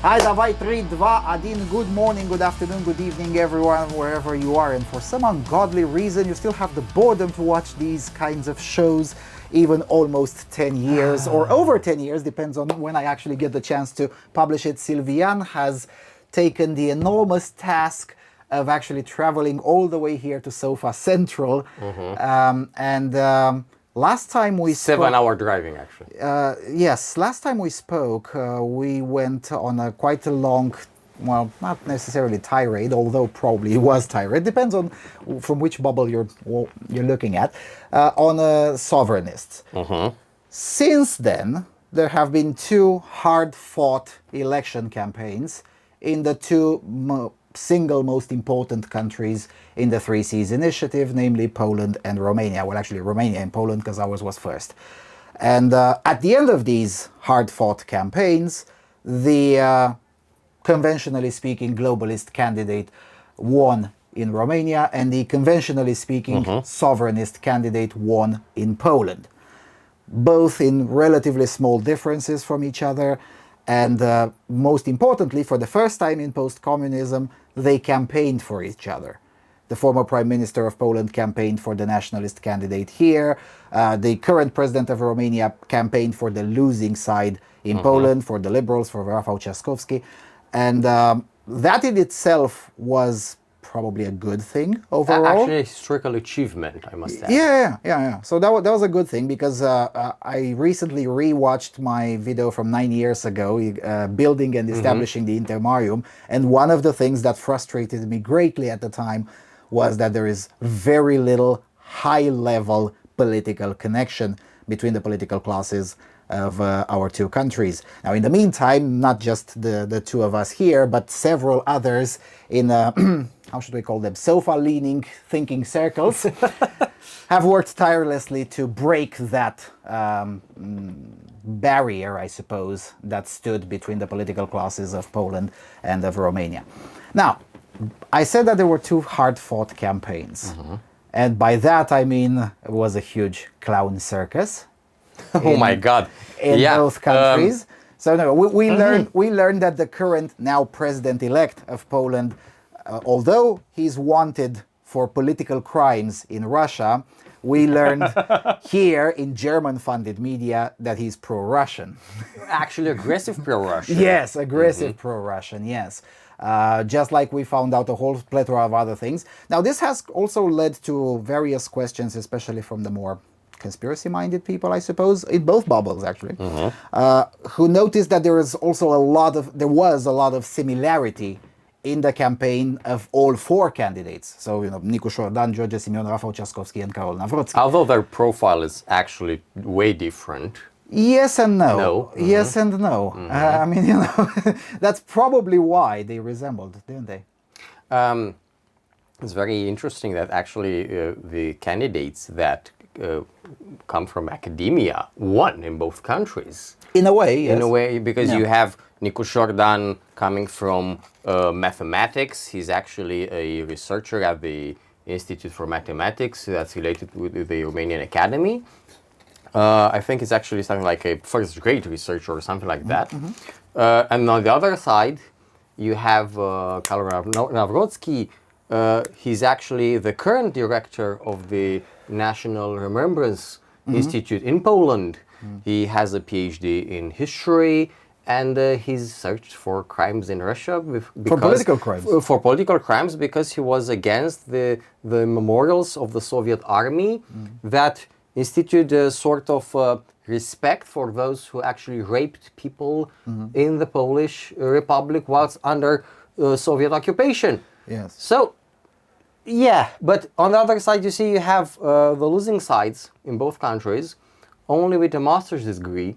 Hai, davai, 3, 2, 1, good morning, good afternoon, good evening, everyone, wherever you are. And for some ungodly reason, you still have the boredom to watch these kinds of shows, even almost 10 years or over 10 years, depends on when I actually get the chance to publish it. Silvian has taken the enormous task of actually traveling all the way here to Sofa Central. Last time we spoke... 7-hour driving, actually. Yes, last time we spoke, we went on quite a long, well, not necessarily tirade, although probably it was tirade, depends on from which bubble you're looking at, on sovereignists. Since then, there have been two hard-fought election campaigns in the two single most important countries in the Three Seas Initiative, namely Poland and Romania. Well, actually Romania and Poland, because ours was first. And at the end of these hard-fought campaigns, the conventionally speaking globalist candidate won in Romania, and the conventionally speaking sovereignist candidate won in Poland. Both in relatively small differences from each other, and most importantly, for the first time in post-communism, they campaigned for each other. The former Prime Minister of Poland campaigned for the nationalist candidate here. The current President of Romania campaigned for the losing side in Poland, for the Liberals, for Rafał Trzaskowski. And that in itself was probably a good thing overall. Actually, a historical achievement, I must say. Yeah. So that was a good thing, because I recently rewatched my video from 9 years ago, building and establishing the Intermarium, and one of the things that frustrated me greatly at the time was that there is very little high-level political connection between the political classes of our two countries. Now, in the meantime, not just the two of us here, but several others in, how should we call them, sofa-leaning thinking circles, have worked tirelessly to break that barrier, I suppose, that stood between the political classes of Poland and of Romania. Now, I said that there were two hard-fought campaigns. And by that, I mean it was a huge clown circus. Oh my God! In both countries. So no, we learned that the current now president-elect of Poland, although he's wanted for political crimes in Russia, we learned here in German-funded media that he's pro-Russian. Actually, aggressive pro-Russian. Yes, aggressive pro-Russian. Yes. Just like we found out a whole plethora of other things. Now, this has also led to various questions, especially from the more conspiracy-minded people, I suppose, in both bubbles, actually, who noticed that there was a lot of similarity in the campaign of all four candidates. So, Nicu Șordan, George Simion, Rafał Trzaskowski, and Karol Nawrocki. Although their profile is actually way different. Yes and no. Yes and no. I mean, that's probably why they resembled, didn't they? It's very interesting that actually the candidates that come from academia won in both countries. In a way, yes. In a way, because you have Nicu Șordan coming from mathematics. He's actually a researcher at the Institute for Mathematics that's related with the Romanian Academy. I think it's actually something like a first grade researcher or something like that. And on the other side, you have Karol Nawrocki. He's actually the current director of the National Remembrance Institute in Poland. He has a PhD in history, and he's searched for crimes in Russia. For political crimes? For political crimes, because he was against the memorials of the Soviet army that institute a sort of respect for those who actually raped people in the Polish Republic whilst under Soviet occupation. Yes. So, yeah, but on the other side, you see, you have the losing sides in both countries, only with a master's degree,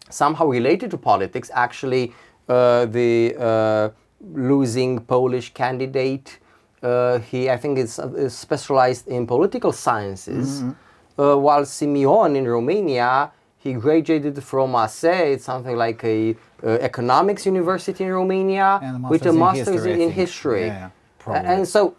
somehow related to politics. Actually, the losing Polish candidate, I think is specialized in political sciences. While Simion in Romania, he graduated from ASE, it's something like a economics university in Romania, with a master's in history. Yeah, probably. And so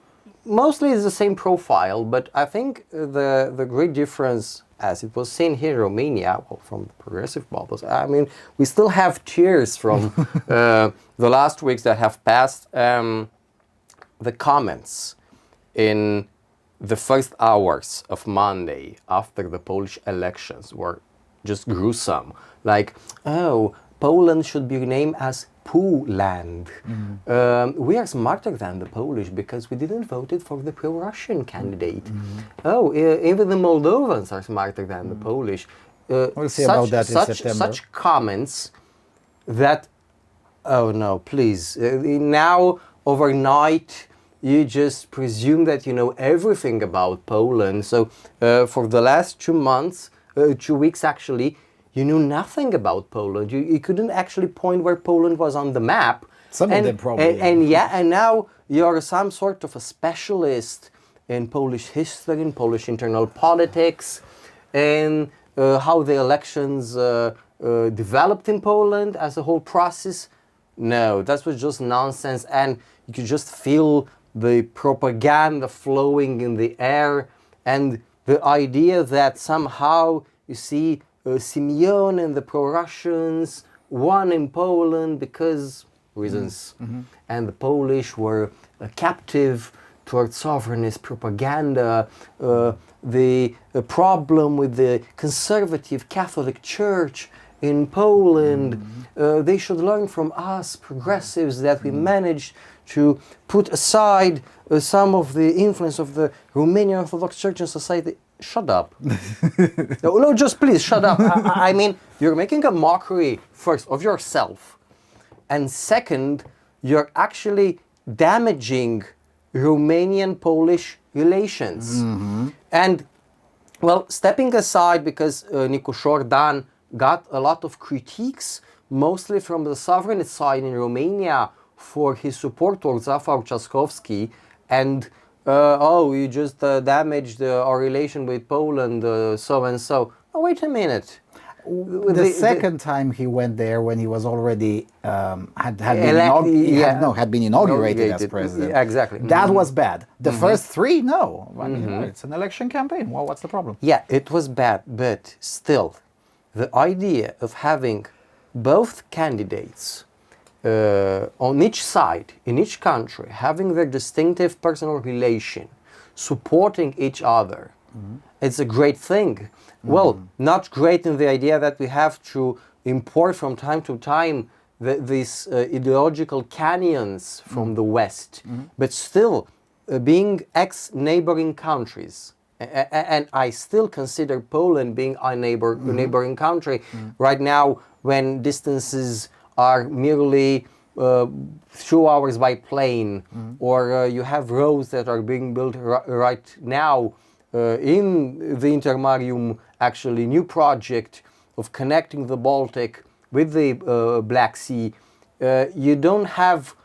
mostly it's the same profile, but I think the great difference, as it was seen here in Romania, well, from the progressive bubbles, I mean, we still have tears from the last weeks that have passed. The comments in the first hours of Monday after the Polish elections were just gruesome. Like, oh, Poland should be renamed as Pooland. We are smarter than the Polish because we didn't vote for the pro-Russian candidate. Oh, even the Moldovans are smarter than the Polish. We'll see about that in September. Such comments that, oh no, please, now overnight you just presume that you know everything about Poland. So for the last 2 months, 2 weeks actually, you knew nothing about Poland. You couldn't actually point where Poland was on the map. Some of them probably. And now you're some sort of a specialist in Polish history, in Polish internal politics, and how the elections developed in Poland as a whole process. No, that was just nonsense, and you could just feel the propaganda flowing in the air, and the idea that somehow, you see, Simeon and the pro-Russians won in Poland because reasons, and the Polish were captive towards sovereignist propaganda. The problem with the conservative Catholic Church in Poland, they should learn from us progressives that we managed to put aside some of the influence of the Romanian Orthodox Church in society. Shut up. No, just please shut up. I mean, you're making a mockery, first, of yourself. And second, you're actually damaging Romanian-Polish relations. And, well, stepping aside, because Nicu Jordan got a lot of critiques, mostly from the sovereignist side in Romania, for his support towards Rafał Trzaskowski, and oh, you just damaged our relation with Poland, so and so. Oh, wait a minute. The second time he went there, when he was already had been inaugurated as president. Exactly. That was bad. The first three, no. I mean, it's an election campaign. Well, what's the problem? Yeah, it was bad, but still, the idea of having both candidates on each side, in each country, having their distinctive personal relation, supporting each other, it's a great thing. Well, not great in the idea that we have to import from time to time these ideological canyons from the West, but still being ex-neighboring countries. And I still consider Poland being a neighboring country right now, when distances are merely 2 hours by plane, or you have roads that are being built right now in the Intermarium, actually new project of connecting the Baltic with the Black Sea. You don't have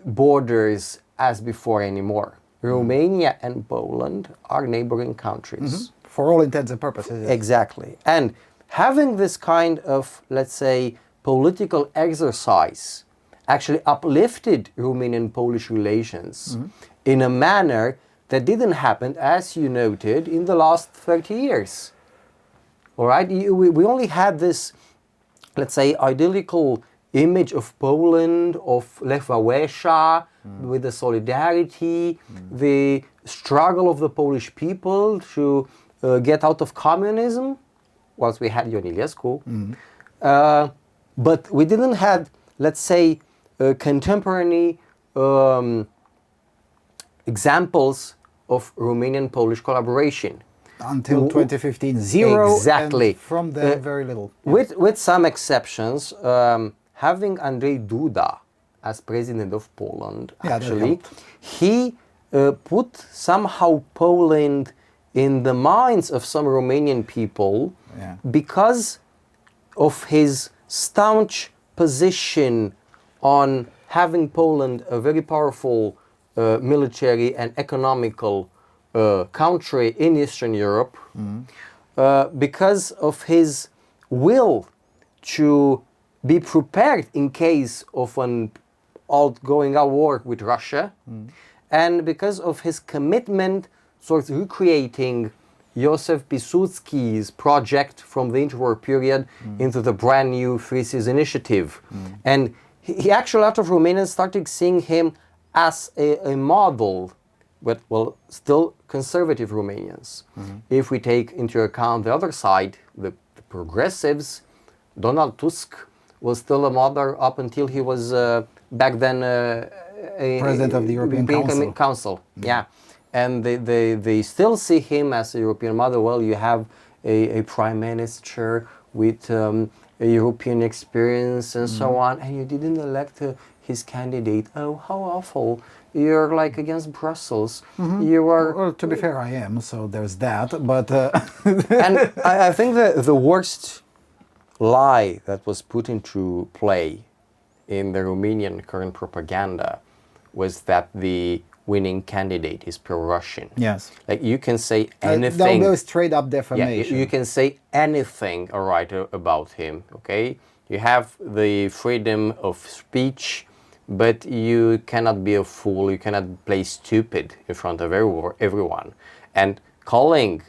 borders as before anymore. Romania and Poland are neighboring countries. For all intents and purposes. Exactly. And having this kind of, let's say, political exercise actually uplifted Romanian-Polish relations in a manner that didn't happen, as you noted, in the last 30 years. All right? We only had this, let's say, idyllical image of Poland, of Lech Wałęsa, with the solidarity, the struggle of the Polish people to get out of communism, whilst we had Ion Iliescu. But we didn't have, let's say, contemporary examples of Romanian-Polish collaboration. Until 2015, zero. Exactly. And from there, very little. With some exceptions, having Andrzej Duda as president of Poland, actually, he put somehow Poland in the minds of some Romanian people because of his staunch position on having Poland a very powerful military and economical country in Eastern Europe, because of his will to be prepared in case of an outgoing war with Russia, and because of his commitment towards recreating Josef Pilsudski's project from the interwar period into the brand new Three Seas Initiative. And he actually, a lot of Romanians started seeing him as a model, but well, still conservative Romanians. If we take into account the other side, the progressives, Donald Tusk was still a model up until he was back then President of the European Council. Yeah. And they still see him as a European model. Well, you have a prime minister with a European experience and so on, and you didn't elect his candidate. Oh, how awful. You're like against Brussels. You are... Well, to be fair, I am, so there's that, but... And I think that the worst lie that was put into play in the Romanian current propaganda was that the winning candidate is pro-Russian. Yes. Like, you can say anything. That goes straight up defamation. Yeah, you can say anything, all right, about him, okay? You have the freedom of speech, but you cannot be a fool, you cannot play stupid in front of everyone. And calling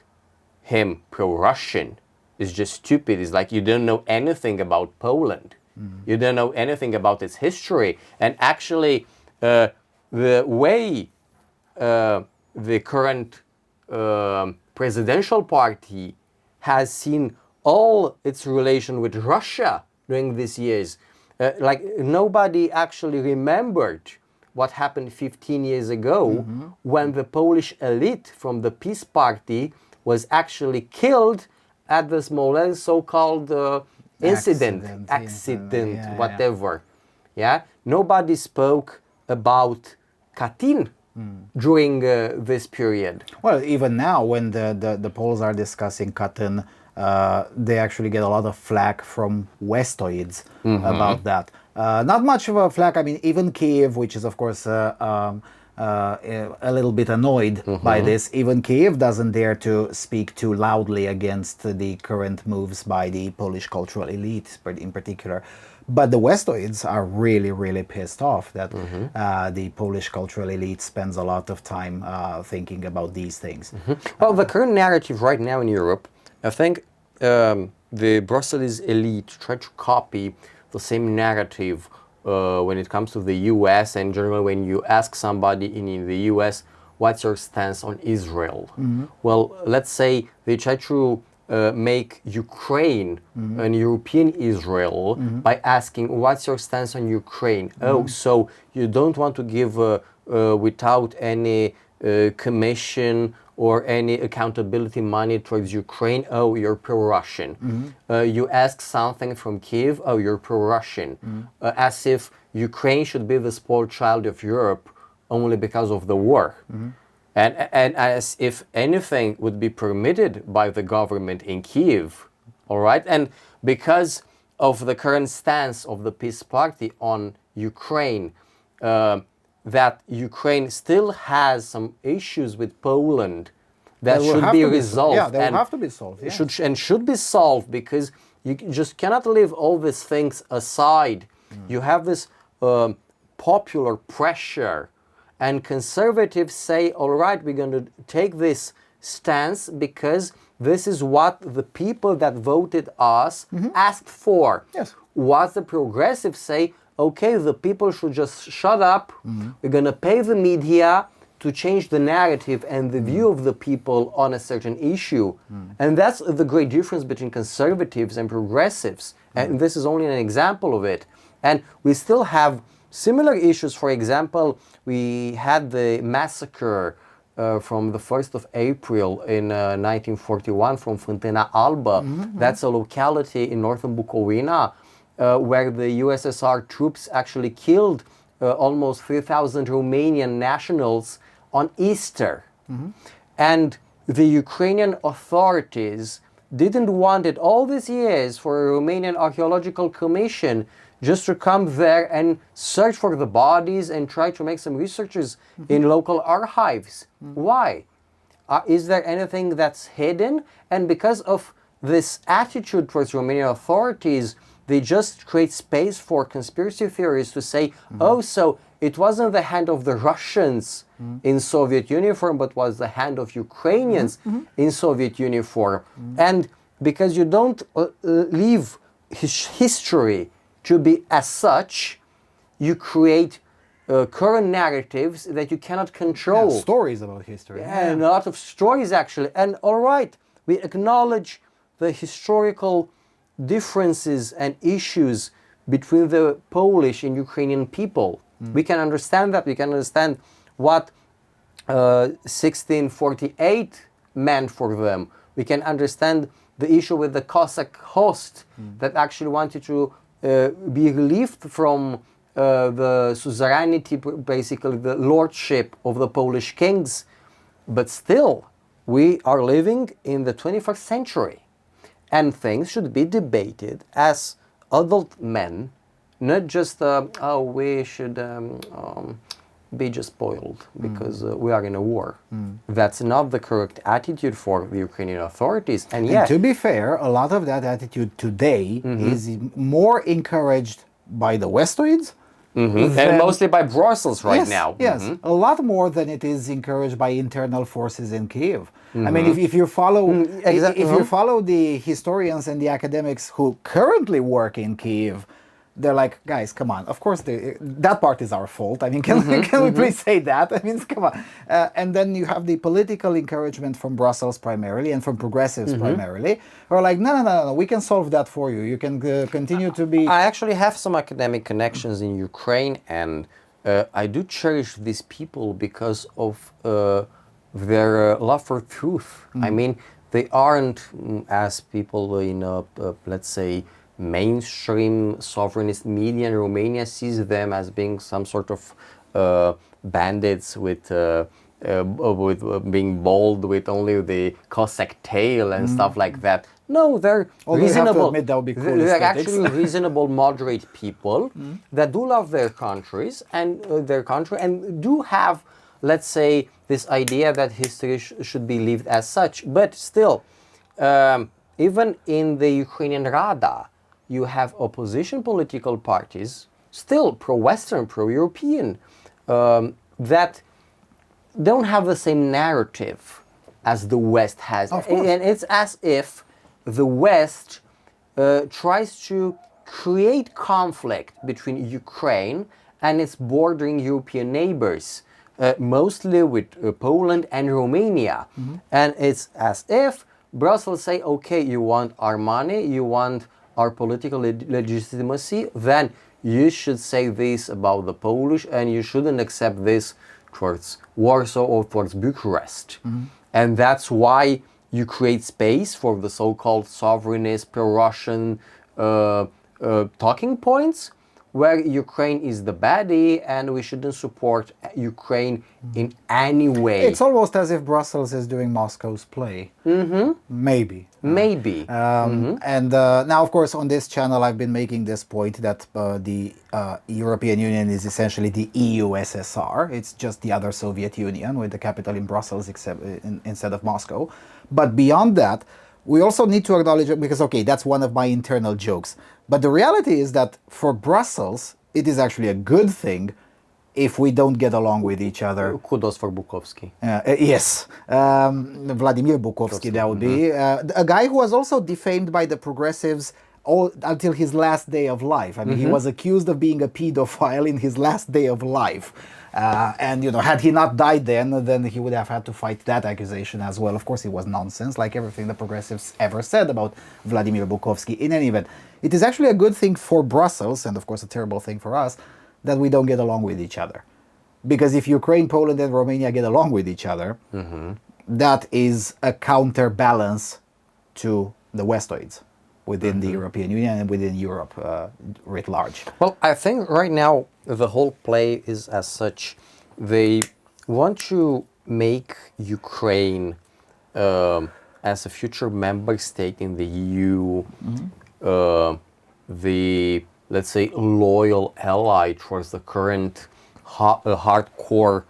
him pro-Russian is just stupid. It's like you don't know anything about Poland. You don't know anything about its history. And actually, the way the current presidential party has seen all its relation with Russia during these years, like nobody actually remembered what happened 15 years ago when the Polish elite from the Peace Party was actually killed at the Smolensk so-called accident, whatever. Yeah, nobody spoke about Katyn during this period. Well, even now, when the Poles are discussing Katyn, they actually get a lot of flack from Westoids about that. Not much of a flack. I mean, even Kiev, which is of course a little bit annoyed by this, even Kiev doesn't dare to speak too loudly against the current moves by the Polish cultural elite in particular. But the Westoids are really, really pissed off that the Polish cultural elite spends a lot of time thinking about these things. Well, the current narrative right now in Europe, I think the Brussels elite try to copy the same narrative when it comes to the US, and generally when you ask somebody in the US, what's your stance on Israel? Well, let's say they try to make Ukraine an European Israel by asking, what's your stance on Ukraine? Oh, so you don't want to give without any commission or any accountability money towards Ukraine? Oh, you're pro-Russian. You ask something from Kiev? Oh, you're pro-Russian. As if Ukraine should be the spoiled child of Europe only because of the war. And as if anything would be permitted by the government in Kiev, all right? And because of the current stance of the Peace Party on Ukraine, that Ukraine still has some issues with Poland that should be resolved. Yeah, they will have to be solved. Yeah. Should be solved, because you just cannot leave all these things aside. You have this popular pressure, and conservatives say, all right, we're going to take this stance because this is what the people that voted us asked for. Yes. What the progressives say, okay, the people should just shut up. We're going to pay the media to change the narrative and the view of the people on a certain issue. And that's the great difference between conservatives and progressives. And this is only an example of it. And we still have similar issues. For example, we had the massacre from the 1st of April in 1941 from Fântâna Albă. That's a locality in northern Bucovina where the USSR troops actually killed almost 3,000 Romanian nationals on Easter. And the Ukrainian authorities didn't want it all these years for a Romanian archaeological commission just to come there and search for the bodies and try to make some researches in local archives. Why? Is there anything that's hidden? And because of this attitude towards Romanian authorities, they just create space for conspiracy theories to say, oh, so it wasn't the hand of the Russians in Soviet uniform, but was the hand of Ukrainians in Soviet uniform. And because you don't leave history to be as such, you create current narratives that you cannot control. Yeah, stories about history. And a lot of stories, actually. And all right, we acknowledge the historical differences and issues between the Polish and Ukrainian people. We can understand that. We can understand what 1648 meant for them. We can understand the issue with the Cossack host that actually wanted to be relieved from the suzerainty, basically the lordship of the Polish kings. But still, we are living in the 21st century, and things should be debated as adult men, not just, we should be just spoiled because we are in a war. That's not the correct attitude for the Ukrainian authorities. And And to be fair, a lot of that attitude today is more encouraged by the Westoids. And mostly by Brussels right Yes, now. yes, a lot more than it is encouraged by internal forces in Kiev. I mean, if you follow if you follow the historians and the academics who currently work in Kiev, they're like, guys, come on. Of course, that part is our fault. I mean, can we please say that? I mean, come on. And then you have the political encouragement from Brussels primarily and from progressives primarily, who are like, no, we can solve that for you. You can continue to be. I actually have some academic connections in Ukraine, and I do cherish these people because of their love for truth. I mean, they aren't as people in, let's say, mainstream sovereignist media in Romania sees them as being some sort of bandits with being bold with only the Cossack tail and stuff like that. No, they're reasonable. That would be cool They're aesthetics. actually reasonable, moderate people that do love their countries and their country, and do have, let's say, this idea that history should be lived as such. But still, even in the Ukrainian Rada, you have opposition political parties, still pro-Western, pro-European, that don't have the same narrative as the West has. And it's as if the West tries to create conflict between Ukraine and its bordering European neighbors, mostly with Poland and Romania. And it's as if Brussels say, okay, you want our money, you want our political legitimacy, then you should say this about the Polish and you shouldn't accept this towards Warsaw or towards Bucharest. And that's why you create space for the so-called sovereignist, pro-Russian talking points, where Ukraine is the baddie and we shouldn't support Ukraine in any way. It's almost as if Brussels is doing Moscow's play. Maybe. Maybe. And now, of course, on this channel, I've been making this point that the European Union is essentially the EU SSR. It's just the other Soviet Union with the capital in Brussels instead of Moscow. But beyond that, we also need to acknowledge it because, okay, that's one of my internal jokes. But the reality is that for Brussels, it is actually a good thing if we don't get along with each other. Kudos for Bukovsky. Yes, Vladimir Bukovsky, that would be. A guy who was also defamed by the progressives until his last day of life. I mean, he was accused of being a pedophile in his last day of life. And, you know, had he not died then he would have had to fight that accusation as well. Of course, it was nonsense, like everything the progressives ever said about Vladimir Bukovsky. In any event, it is actually a good thing for Brussels, and of course a terrible thing for us, that we don't get along with each other. Because if Ukraine, Poland, and Romania get along with each other, that is a counterbalance to the Westoids within the European Union and within Europe writ large. Well, I think right now the whole play is as such. They want to make Ukraine as a future member state in the EU, the, let's say, loyal ally towards the current hardcore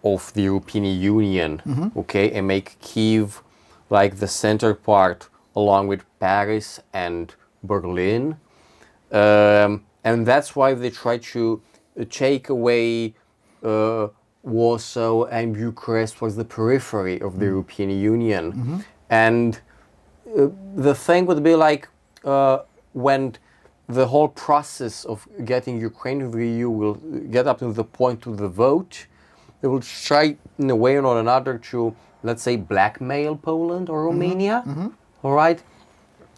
of the European Union, okay, and make Kyiv like the center part along with Paris and Berlin. And that's why they try to take away Warsaw and Bucharest was the periphery of the European Union. And the thing would be like when the whole process of getting Ukraine to the EU will get up to the point to the vote, they will try in a way or another to, let's say, blackmail Poland or Romania, all right,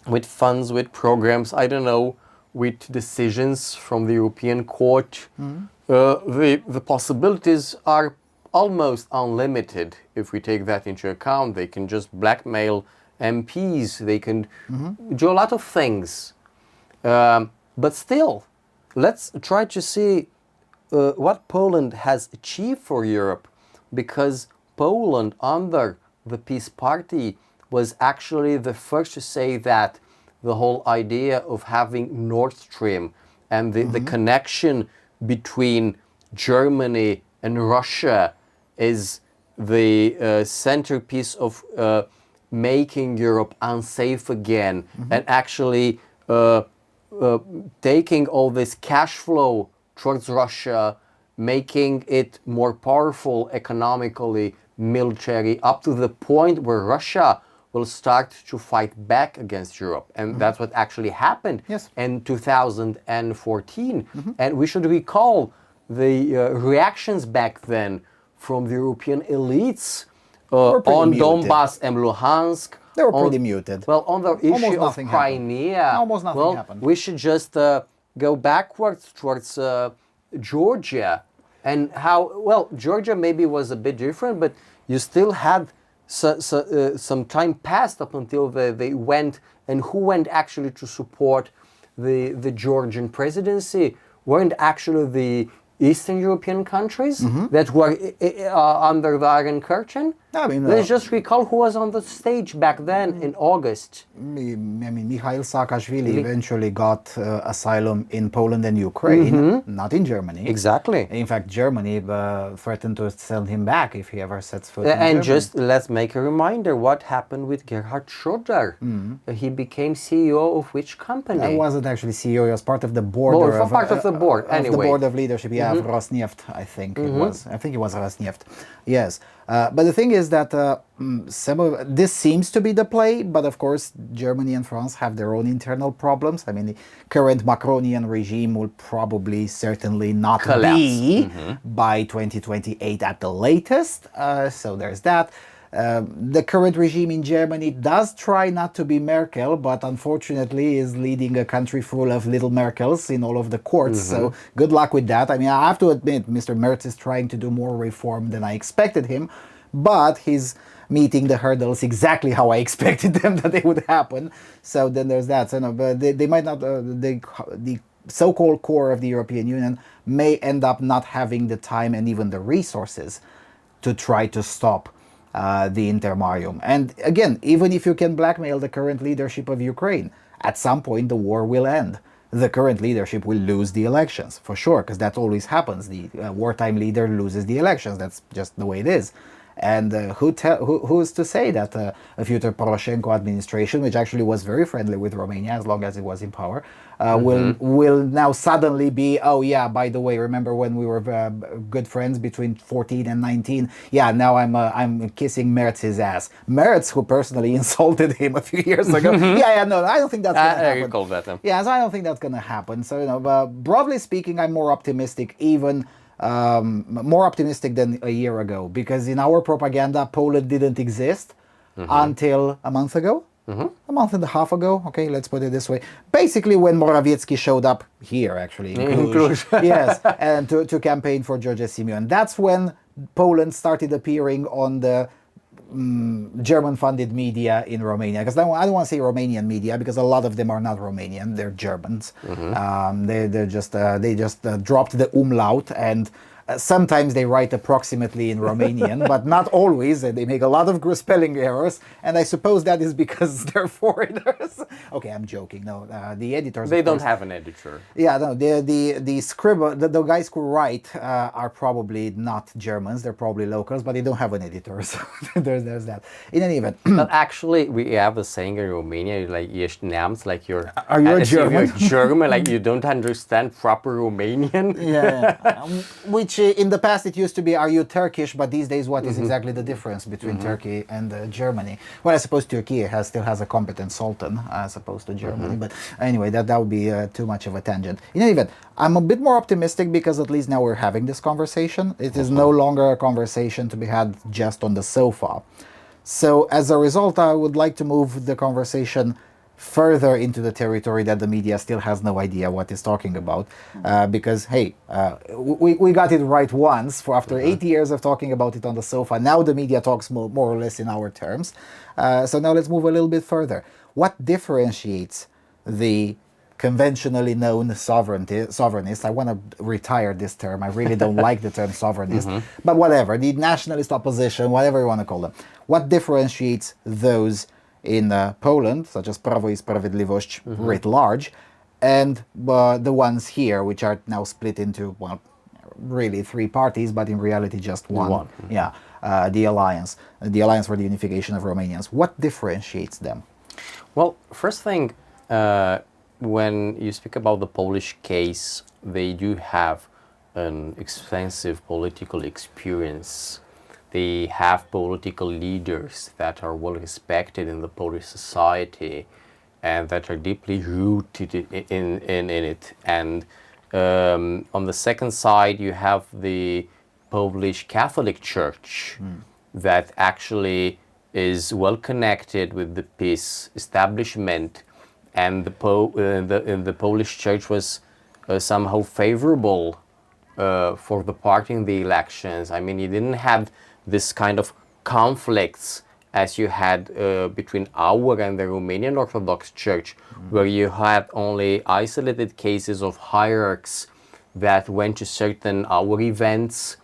with funds, with programs, I don't know, with decisions from the European Court. The possibilities are almost unlimited if we take that into account. They can just blackmail MPs, they can do a lot of things. But still, let's try to see what Poland has achieved for Europe, because Poland under the Peace Party was actually the first to say that the whole idea of having Nordstream and the connection between Germany and Russia is the centerpiece of making Europe unsafe again, and actually taking all this cash flow towards Russia, making it more powerful economically, military, up to the point where Russia will start to fight back against Europe. And that's what actually happened in 2014. And we should recall the reactions back then from the European elites on muted. Donbass and Luhansk. They were pretty muted. Well, on the issue of Crimea, almost nothing happened. We should just go backwards towards Georgia, and how, well, Georgia maybe was a bit different, but you still had some time passed up until they went, and who went actually to support the Georgian presidency weren't actually the Eastern European countries that were under the Iron Curtain. I mean, let's just recall who was on the stage back then in August. I mean, Mikhail Saakashvili eventually got asylum in Poland and Ukraine, not in Germany. Exactly. In fact, Germany threatened to send him back if he ever sets foot in And Germany. just let's make a reminder what happened with Gerhard Schröder. He became CEO of which company? I wasn't actually CEO. He was part of the board. Part of the board, anyway. Of the board of leadership, of Rosneft, I think it was. I think it was Rosneft. Yes. But the thing is that this seems to be the play, but of course Germany and France have their own internal problems. I mean, the current Macronian regime will probably certainly not be by 2028 at the latest. So there's that. The current regime in Germany does try not to be Merkel, but unfortunately is leading a country full of little Merkels in all of the courts. So good luck with that. I mean, I have to admit, Mr. Merz is trying to do more reform than I expected him, but he's meeting the hurdles exactly how I expected them that they would happen. So then there's that. So no, but they might not, the so-called core of the European Union may end up not having the time and even the resources to try to stop the Intermarium. And again, even if you can blackmail the current leadership of Ukraine, at some point the war will end. The current leadership will lose the elections, for sure, because that always happens. The wartime leader loses the elections. That's just the way it is. And who's to say that a future Poroshenko administration, which actually was very friendly with Romania as long as it was in power, will now suddenly be, oh yeah, by the way, remember when we were good friends between 14 and 19? Yeah, now I'm kissing Merz's ass. Merz, who personally insulted him a few years ago. No, I don't think that's going to happen. I recall that. Yeah, so I don't think that's going to happen. So, broadly speaking, I'm more optimistic, even more optimistic than a year ago, because in our propaganda, Poland didn't exist until a month ago. A month and a half ago, okay, let's put it this way. Basically, when Morawiecki showed up here, actually, in Cluj. Yes, and to campaign for Georgia Simeon. That's when Poland started appearing on the German-funded media in Romania. Because I don't want to say Romanian media, because a lot of them are not Romanian; they're Germans. They just dropped the umlaut and Sometimes they write approximately in Romanian, but not always, and they make a lot of spelling errors, and I suppose that is because they're foreigners. Okay, I'm joking. No, the editors. They of don't course, have an editor. yeah, no, the scribble, the guys who write are probably not Germans. They're probably locals, but they don't have an editor. So there's that. In any event, But actually, we have a saying in Romania, like "ești neamț," like you're. Are you a as if German? You're German, like you don't understand proper Romanian. yeah, which in the past it used to be, are you Turkish? But these days, what is exactly the difference between Turkey and Germany? Well, I suppose Turkey still has a competent sultan as opposed to Germany. But anyway, that would be too much of a tangent. In any event, I'm a bit more optimistic because at least now we're having this conversation. It is no longer a conversation to be had just on the sofa. So as a result, I would like to move the conversation further into the territory that the media still has no idea what it's talking about, because hey, we got it right once for after 8 years of talking about it on the sofa. Now the media talks more or less in our terms. So now let's move a little bit further. What differentiates the conventionally known sovereignist? I want to retire this term. I really don't like the term sovereignist, but whatever, the nationalist opposition, whatever you want to call them. What differentiates those in Poland, such as Prawo i Sprawiedliwość writ large, and the ones here, which are now split into, well, really 3 parties, but in reality just one. Yeah, the Alliance for the Unification of Romanians. What differentiates them? Well, first thing, when you speak about the Polish case, they do have an extensive political experience. They have political leaders that are well respected in the Polish society and that are deeply rooted in it. And on the second side, you have the Polish Catholic Church that actually is well connected with the peace establishment, and the Polish Church was somehow favorable for the party in the elections. I mean, you didn't have this kind of conflicts as you had between our and the Romanian Orthodox Church, where you had only isolated cases of hierarchs that went to certain our events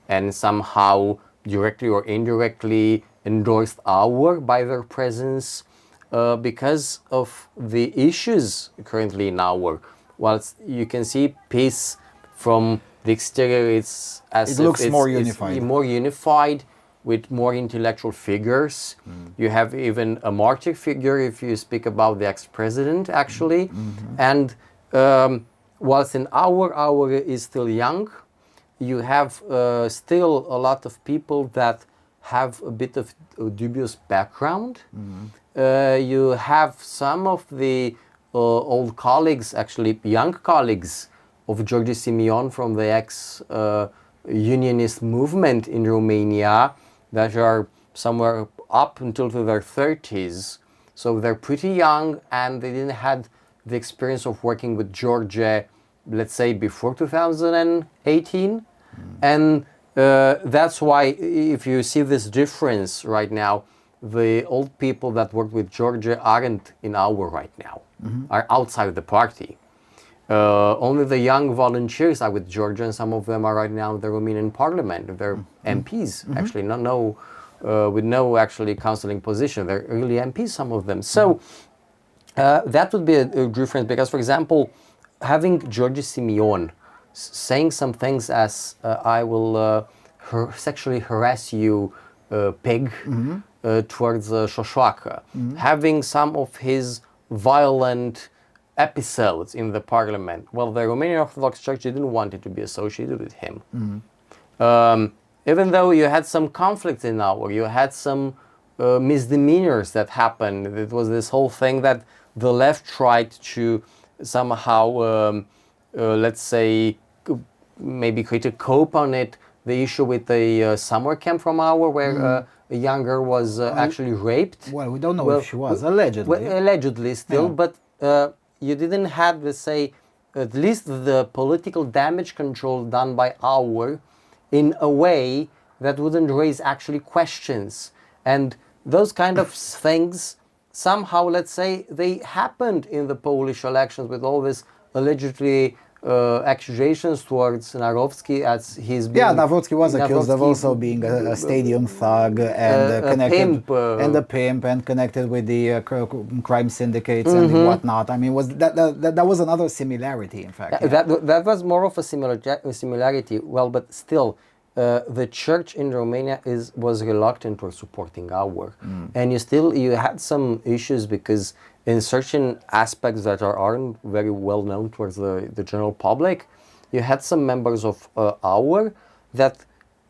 and somehow directly or indirectly endorsed our by their presence because of the issues currently in our. Whilst you can see peace from the exterior, it looks more unified. More unified with more intellectual figures. You have even a martyr figure if you speak about the ex-president, actually. And whilst in our is still young, you have still a lot of people that have a bit of a dubious background. You have some of the old colleagues, actually young colleagues, of George Simeon from the ex-unionist movement in Romania that are somewhere up until their 30s. So they're pretty young and they didn't have the experience of working with George, let's say, before 2018. And that's why if you see this difference right now, the old people that worked with George aren't in our right now, are outside the party. Only the young volunteers are with Georgia, and some of them are right now in the Romanian parliament. They're MPs, actually, with no actually counseling position. They're really MPs, some of them. So that would be a difference because, for example, having George Simeon saying some things as I will sexually harass you, pig, towards Szosłaka, having some of his violent episodes in the parliament. Well, the Romanian Orthodox Church didn't want it to be associated with him. Even though you had some conflicts in our, you had some misdemeanors that happened. It was this whole thing that the left tried to somehow, let's say, maybe create a cope on it. The issue with the summer camp from our, where a young girl was actually raped. Well, we don't know if she was, allegedly. Well, allegedly still, but you didn't have, let's say, at least the political damage control done by our in a way that wouldn't raise actually questions. And those kind of things, somehow, let's say, they happened in the Polish elections with all this allegedly accusations towards Narovsky as he's being... Yeah, Nawrocki was accused of also being a stadium thug and connected, pimp, and a pimp, and connected with the crime syndicates and whatnot. I mean, was that was another similarity, in fact. Yeah. That was more of a similarity. Well, but still, the church in Romania was reluctant to supporting our, and you had some issues because in certain aspects that aren't very well known towards the general public, you had some members of our that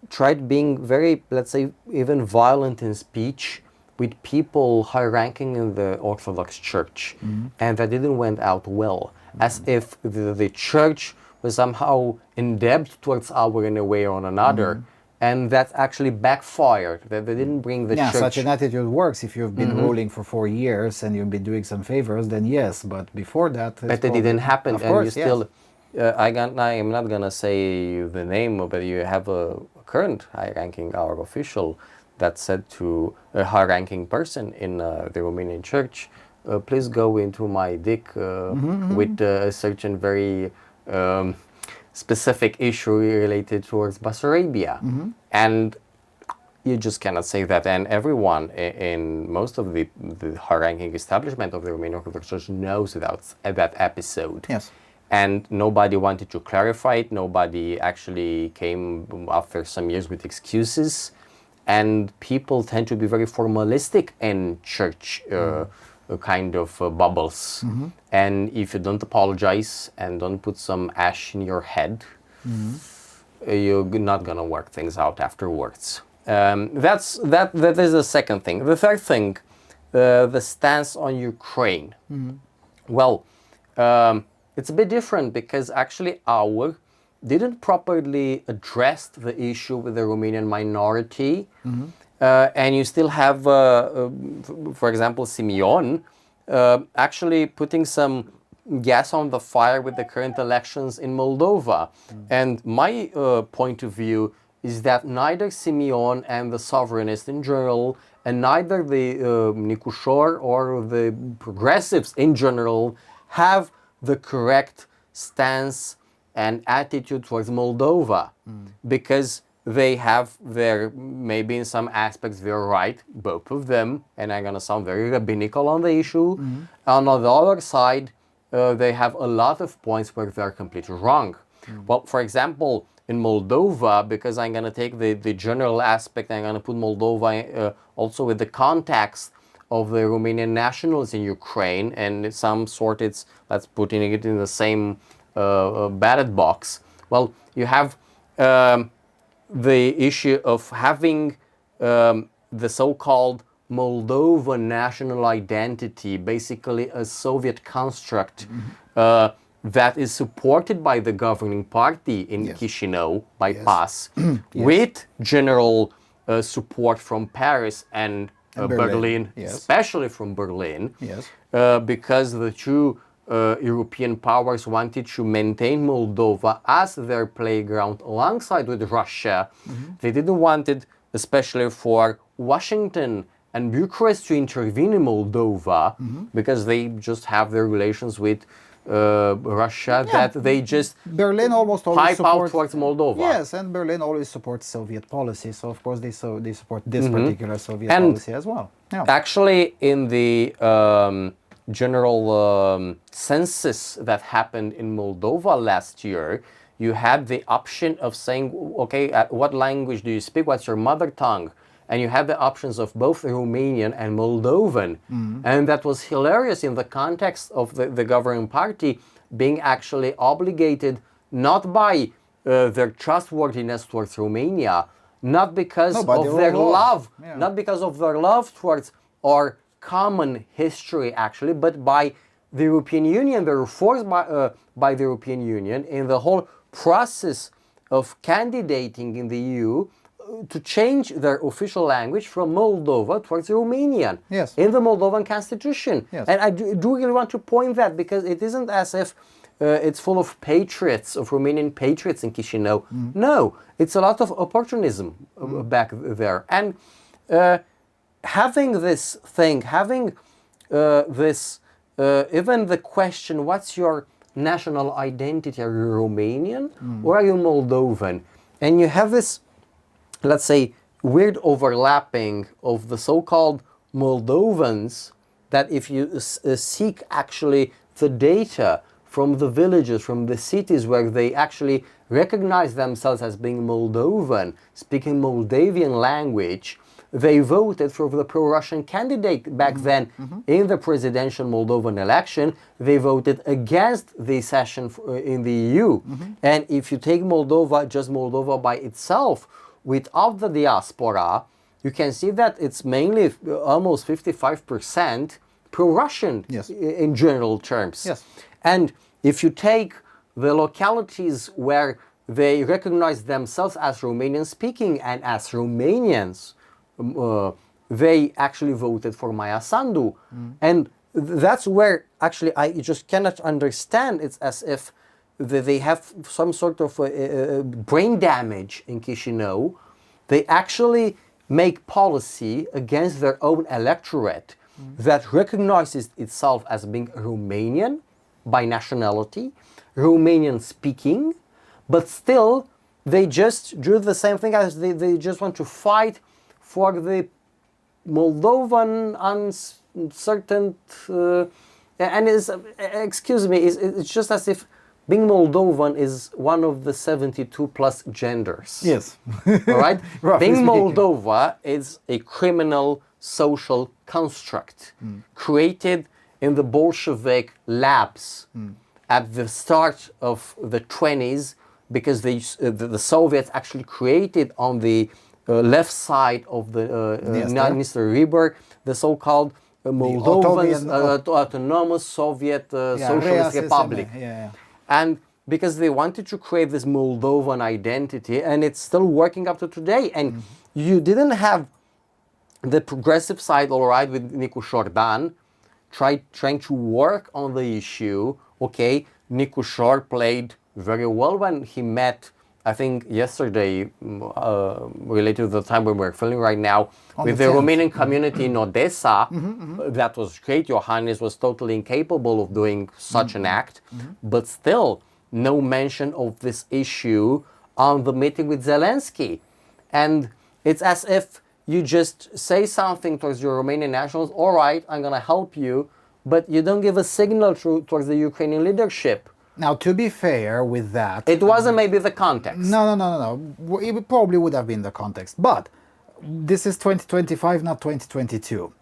tried being very, let's say, even violent in speech with people high ranking in the Orthodox Church, and that didn't went out well, as if the church was somehow in debt towards our in a way or another. And that actually backfired. That they didn't bring the church. Yeah, such an attitude works if you've been ruling for 4 years and you've been doing some favors. Then yes, but before that, but it didn't happen, of and course, you still. I am not gonna say the name, but you have a current high-ranking our official that said to a high-ranking person in the Romanian church, "Please go into my dick with a certain very." Specific issue related towards Bessarabia, and you just cannot say that. And everyone in most of the high-ranking establishment of the Romanian Orthodox Church knows that episode. Yes. And nobody wanted to clarify it. Nobody actually came after some years with excuses. And people tend to be very formalistic in church kind of bubbles. And if you don't apologize and don't put some ash in your head, you're not gonna work things out afterwards. That is the second thing. The third thing, the stance on Ukraine. Well, it's a bit different because actually our didn't properly address the issue with the Romanian minority. And you still have, for example, Simeon actually putting some gas on the fire with the current elections in Moldova. And my point of view is that neither Simeon and the Sovereignist in general, and neither the Nicușor or the progressives in general have the correct stance and attitude towards Moldova, because they have their, maybe in some aspects they're right, both of them, and I'm gonna sound very rabbinical on the issue. On the other side, they have a lot of points where they're completely wrong. Well, for example, in Moldova, because I'm gonna take the general aspect, I'm gonna put Moldova also with the context of the Romanian nationals in Ukraine, and in some sort it's, let's putting it in the same ballot box. Well, you have the issue of having the so-called Moldovan national identity, basically a Soviet construct that is supported by the governing party in Chișinău, by PAS, with general support from Paris and Berlin, especially from Berlin, because the two European powers wanted to maintain Moldova as their playground alongside with Russia. They didn't want it, especially for Washington and Bucharest, to intervene in Moldova, because they just have their relations with Russia that they just Berlin almost always pipe out supports, towards Moldova. Yes, and Berlin always supports Soviet policy, so of course they support this particular Soviet policy as well. Actually, in the general census that happened in Moldova last year, you had the option of saying, okay, what language do you speak? What's your mother tongue? And you had the options of both Romanian and Moldovan. And that was hilarious in the context of the governing party being actually obligated not by their trustworthiness towards Romania, not because of their love, not because of their love towards our common history actually, but by the European Union. They were forced by the European Union in the whole process of candidating in the EU to change their official language from Moldova towards Romanian in the Moldovan constitution. And I do really want to point that, because it isn't as if it's full of patriots, of Romanian patriots in Chișinău. No, it's a lot of opportunism back there. And having this thing, having this, even the question, what's your national identity? Are you Romanian or are you Moldovan? And you have this, let's say, weird overlapping of the so-called Moldovans that if you seek actually the data from the villages, from the cities where they actually recognize themselves as being Moldovan, speaking Moldavian language, they voted for the pro-Russian candidate back then in the presidential Moldovan election. They voted against the accession in the EU. And if you take Moldova, just Moldova by itself, without the diaspora, you can see that it's mainly almost 55% pro-Russian in general terms. Yes. And if you take the localities where they recognize themselves as Romanian speaking and as Romanians, they actually voted for Maya Sandu. And that's where actually I just cannot understand. It's as if they have some sort of brain damage in Chisinau. They actually make policy against their own electorate that recognizes itself as being Romanian by nationality, Romanian speaking, but still they just do the same thing as they just want to fight for the Moldovan uncertain, and is, excuse me, it's just as if being Moldovan is one of the 72 plus genders. Yes. All right? Being speaking. Moldova is a criminal social construct created in the Bolshevik labs at the start of the 20s, because the Soviets actually created on the left side of the Mr. Rieber the so-called Moldovan Autonomous Soviet Socialist Republic. And because they wanted to create this Moldovan identity, and it's still working up to today. And you didn't have the progressive side, all right, with Nicu Șordan, trying to work on the issue. Okay, Nicu Șor played very well when he met, I think yesterday, related to the time when we're filming right now, with the Romanian community in Odessa. That was great. Iohannis was totally incapable of doing such an act, but still no mention of this issue on the meeting with Zelensky. And it's as if you just say something towards your Romanian nationals, all right, I'm going to help you, but you don't give a signal towards the Ukrainian leadership. Now, to be fair with that... It wasn't maybe the context. No. It probably would have been the context. But this is 2025, not 2022.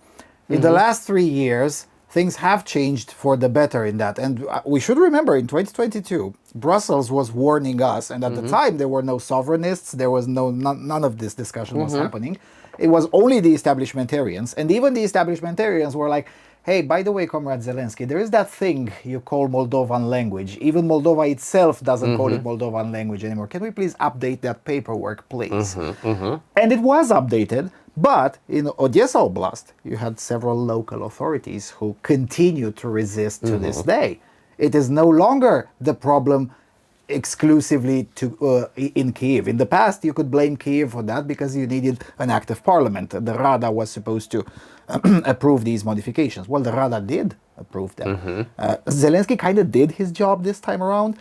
In the last 3 years, things have changed for the better in that. And we should remember, in 2022, Brussels was warning us. And at the time, there were no sovereignists. There was none of this discussion was happening. It was only the establishmentarians. And even the establishmentarians were like, hey, by the way, Comrade Zelensky, there is that thing you call Moldovan language. Even Moldova itself doesn't call it Moldovan language anymore. Can we please update that paperwork, please? And it was updated, but in Odessa Oblast, you had several local authorities who continue to resist to this day. It is no longer the problem exclusively in Kyiv. In the past, you could blame Kyiv for that because you needed an act of parliament. The Rada was supposed to approve these modifications. Well, the Rada did approve them. Zelensky kind of did his job this time around.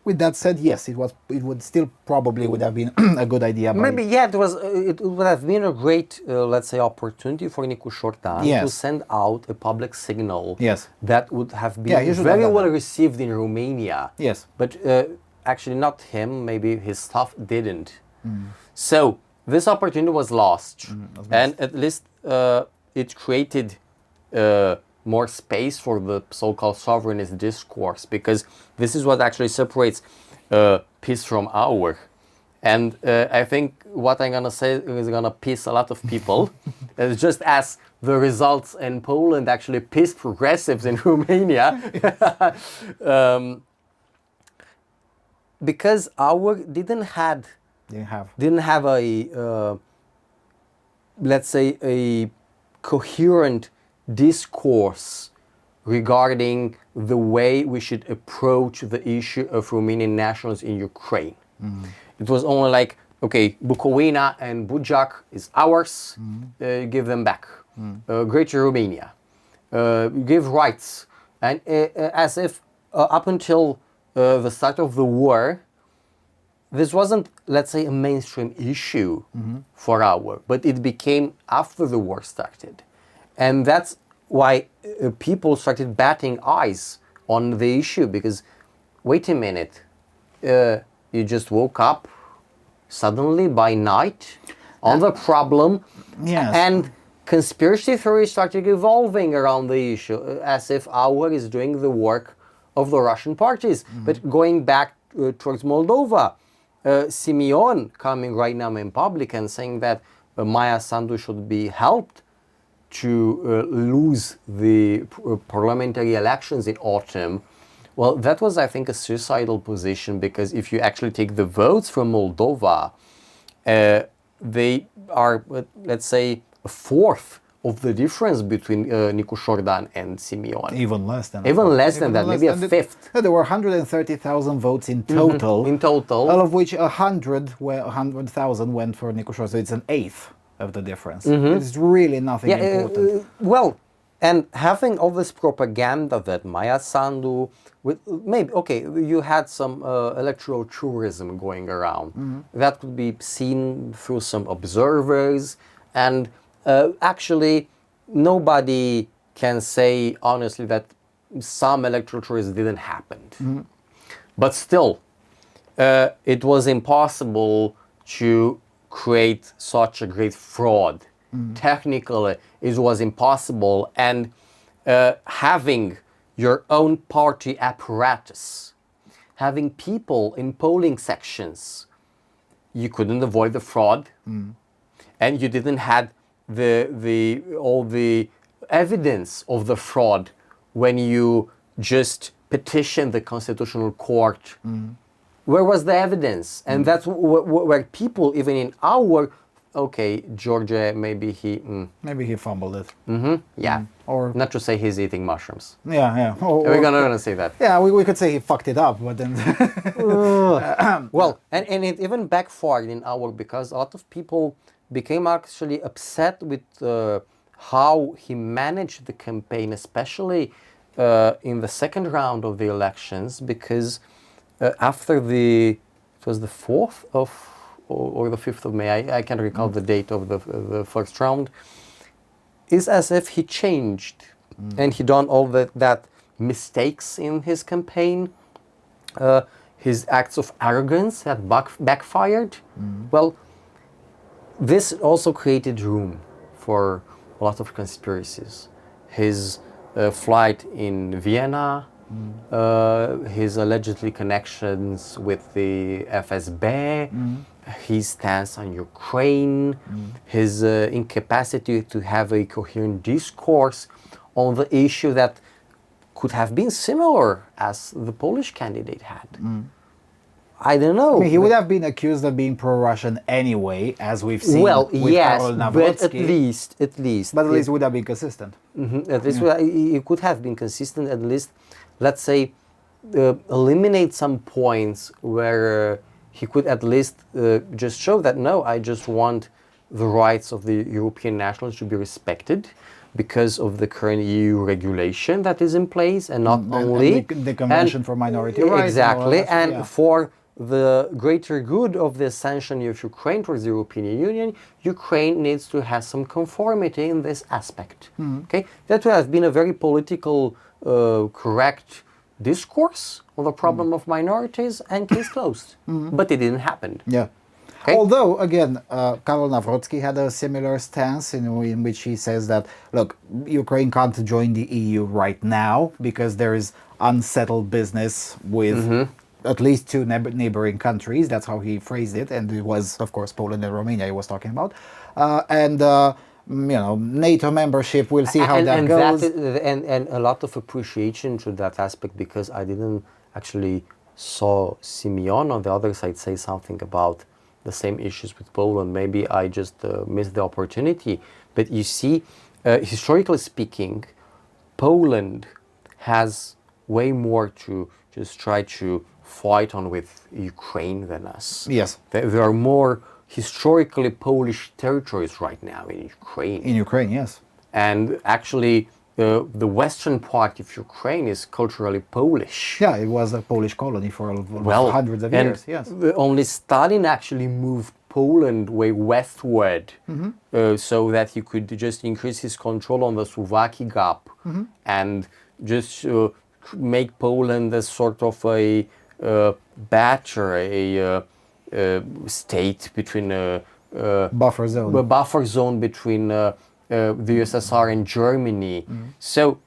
With that said, yes, it would still probably would have been a good idea. Maybe, yeah, it would have been a great, let's say, opportunity for Nicu Șordan to send out a public signal that would have been very well received in Romania. Yes. But actually not him, maybe his staff didn't. So this opportunity was lost. And at least it created more space for the so-called sovereignist discourse, because this is what actually separates peace from our. And I think what I'm going to say is going to piss a lot of people. It's just as the results in Poland actually pissed progressives in Romania. Because our didn't have a, let's say, a coherent discourse regarding the way we should approach the issue of Romanian nationals in Ukraine. It was only like, okay, Bukovina and Bujak is ours, give them back. Greater Romania, give rights. And as if up until the start of the war, this wasn't, let's say, a mainstream issue for our, but it became after the war started. And that's why people started batting eyes on the issue, because, wait a minute, you just woke up suddenly by night on the problem, Yes. and conspiracy theories started evolving around the issue, as if our is doing the work of the Russian parties. But going back towards Moldova, Simeon coming right now in public and saying that Maya Sandu should be helped to lose the parliamentary elections in autumn. Well, that was, I think, a suicidal position, because if you actually take the votes from Moldova, they are, let's say, a fourth of the difference between Nicu Șordan and Simeon. Even less than that, maybe a fifth. There were 130,000 votes in total. In total. All of which 100,000 went for Nicu Șordan, so it's an eighth of the difference. It's really nothing important. Well, and having all this propaganda that Maya Sandu, with maybe, okay, you had some electoral tourism going around. That could be seen through some observers, and actually nobody can say honestly that some electoral tourism didn't happen. But still, it was impossible to create such a great fraud. Technically, it was impossible, and having your own party apparatus, having people in polling sections, you couldn't avoid the fraud, and you didn't have all the evidence of the fraud when you just petitioned the Constitutional Court. Where was the evidence? And that's where people, even in our, okay, Georgia, maybe he Fumbled it. yeah, Or not to say he's eating mushrooms. Yeah. We're gonna say that. Yeah, we could say he fucked it up, but then Well, and it even backfired in our, because a lot of people became actually upset with how he managed the campaign, especially in the second round of the elections, because after it was the 4th of or the 5th of May, I can't recall the date of the first round, is as if he changed and he done all that mistakes in his campaign, his acts of arrogance that backfired. Well, this also created room for a lot of conspiracies. His flight in Vienna, his allegedly connections with the FSB, his stance on Ukraine, his incapacity to have a coherent discourse on the issue that could have been similar as the Polish candidate had. I don't know. I mean, he would have been accused of being pro-Russian anyway, as we've seen with Karol Nawrocki. but at least. But at least would have been consistent. At least he could have been consistent, at least, let's say, eliminate some points where he could at least just show that, no, I just want the rights of the European nationals to be respected because of the current EU regulation that is in place, and not only the Convention for Minority Rights. Exactly, and for the greater good of the ascension of Ukraine towards the European Union, Ukraine needs to have some conformity in this aspect. Okay, that would have been a very political, correct discourse on the problem of minorities, and case closed. But it didn't happen. Yeah. Okay. Although, again, Karol Nawrocki had a similar stance in which he says that, look, Ukraine can't join the EU right now because there is unsettled business with at least two neighboring countries. That's how he phrased it. And it was, of course, Poland and Romania he was talking about. NATO membership, we'll see how that goes. And a lot of appreciation to that aspect, because I didn't actually saw Simeon on the other side say something about the same issues with Poland. Maybe I just missed the opportunity. But you see, historically speaking, Poland has way more to just try to fight on with Ukraine than us. Yes. There are more historically Polish territories right now in Ukraine. In Ukraine, yes. And actually, the western part of Ukraine is culturally Polish. Yeah, it was a Polish colony for hundreds of and years. Yes. only Stalin actually moved Poland way westward, so that he could just increase his control on the Suwałki Gap and just make Poland a sort of a batcher, a state between Buffer zone. a buffer zone between the USSR and Germany. So,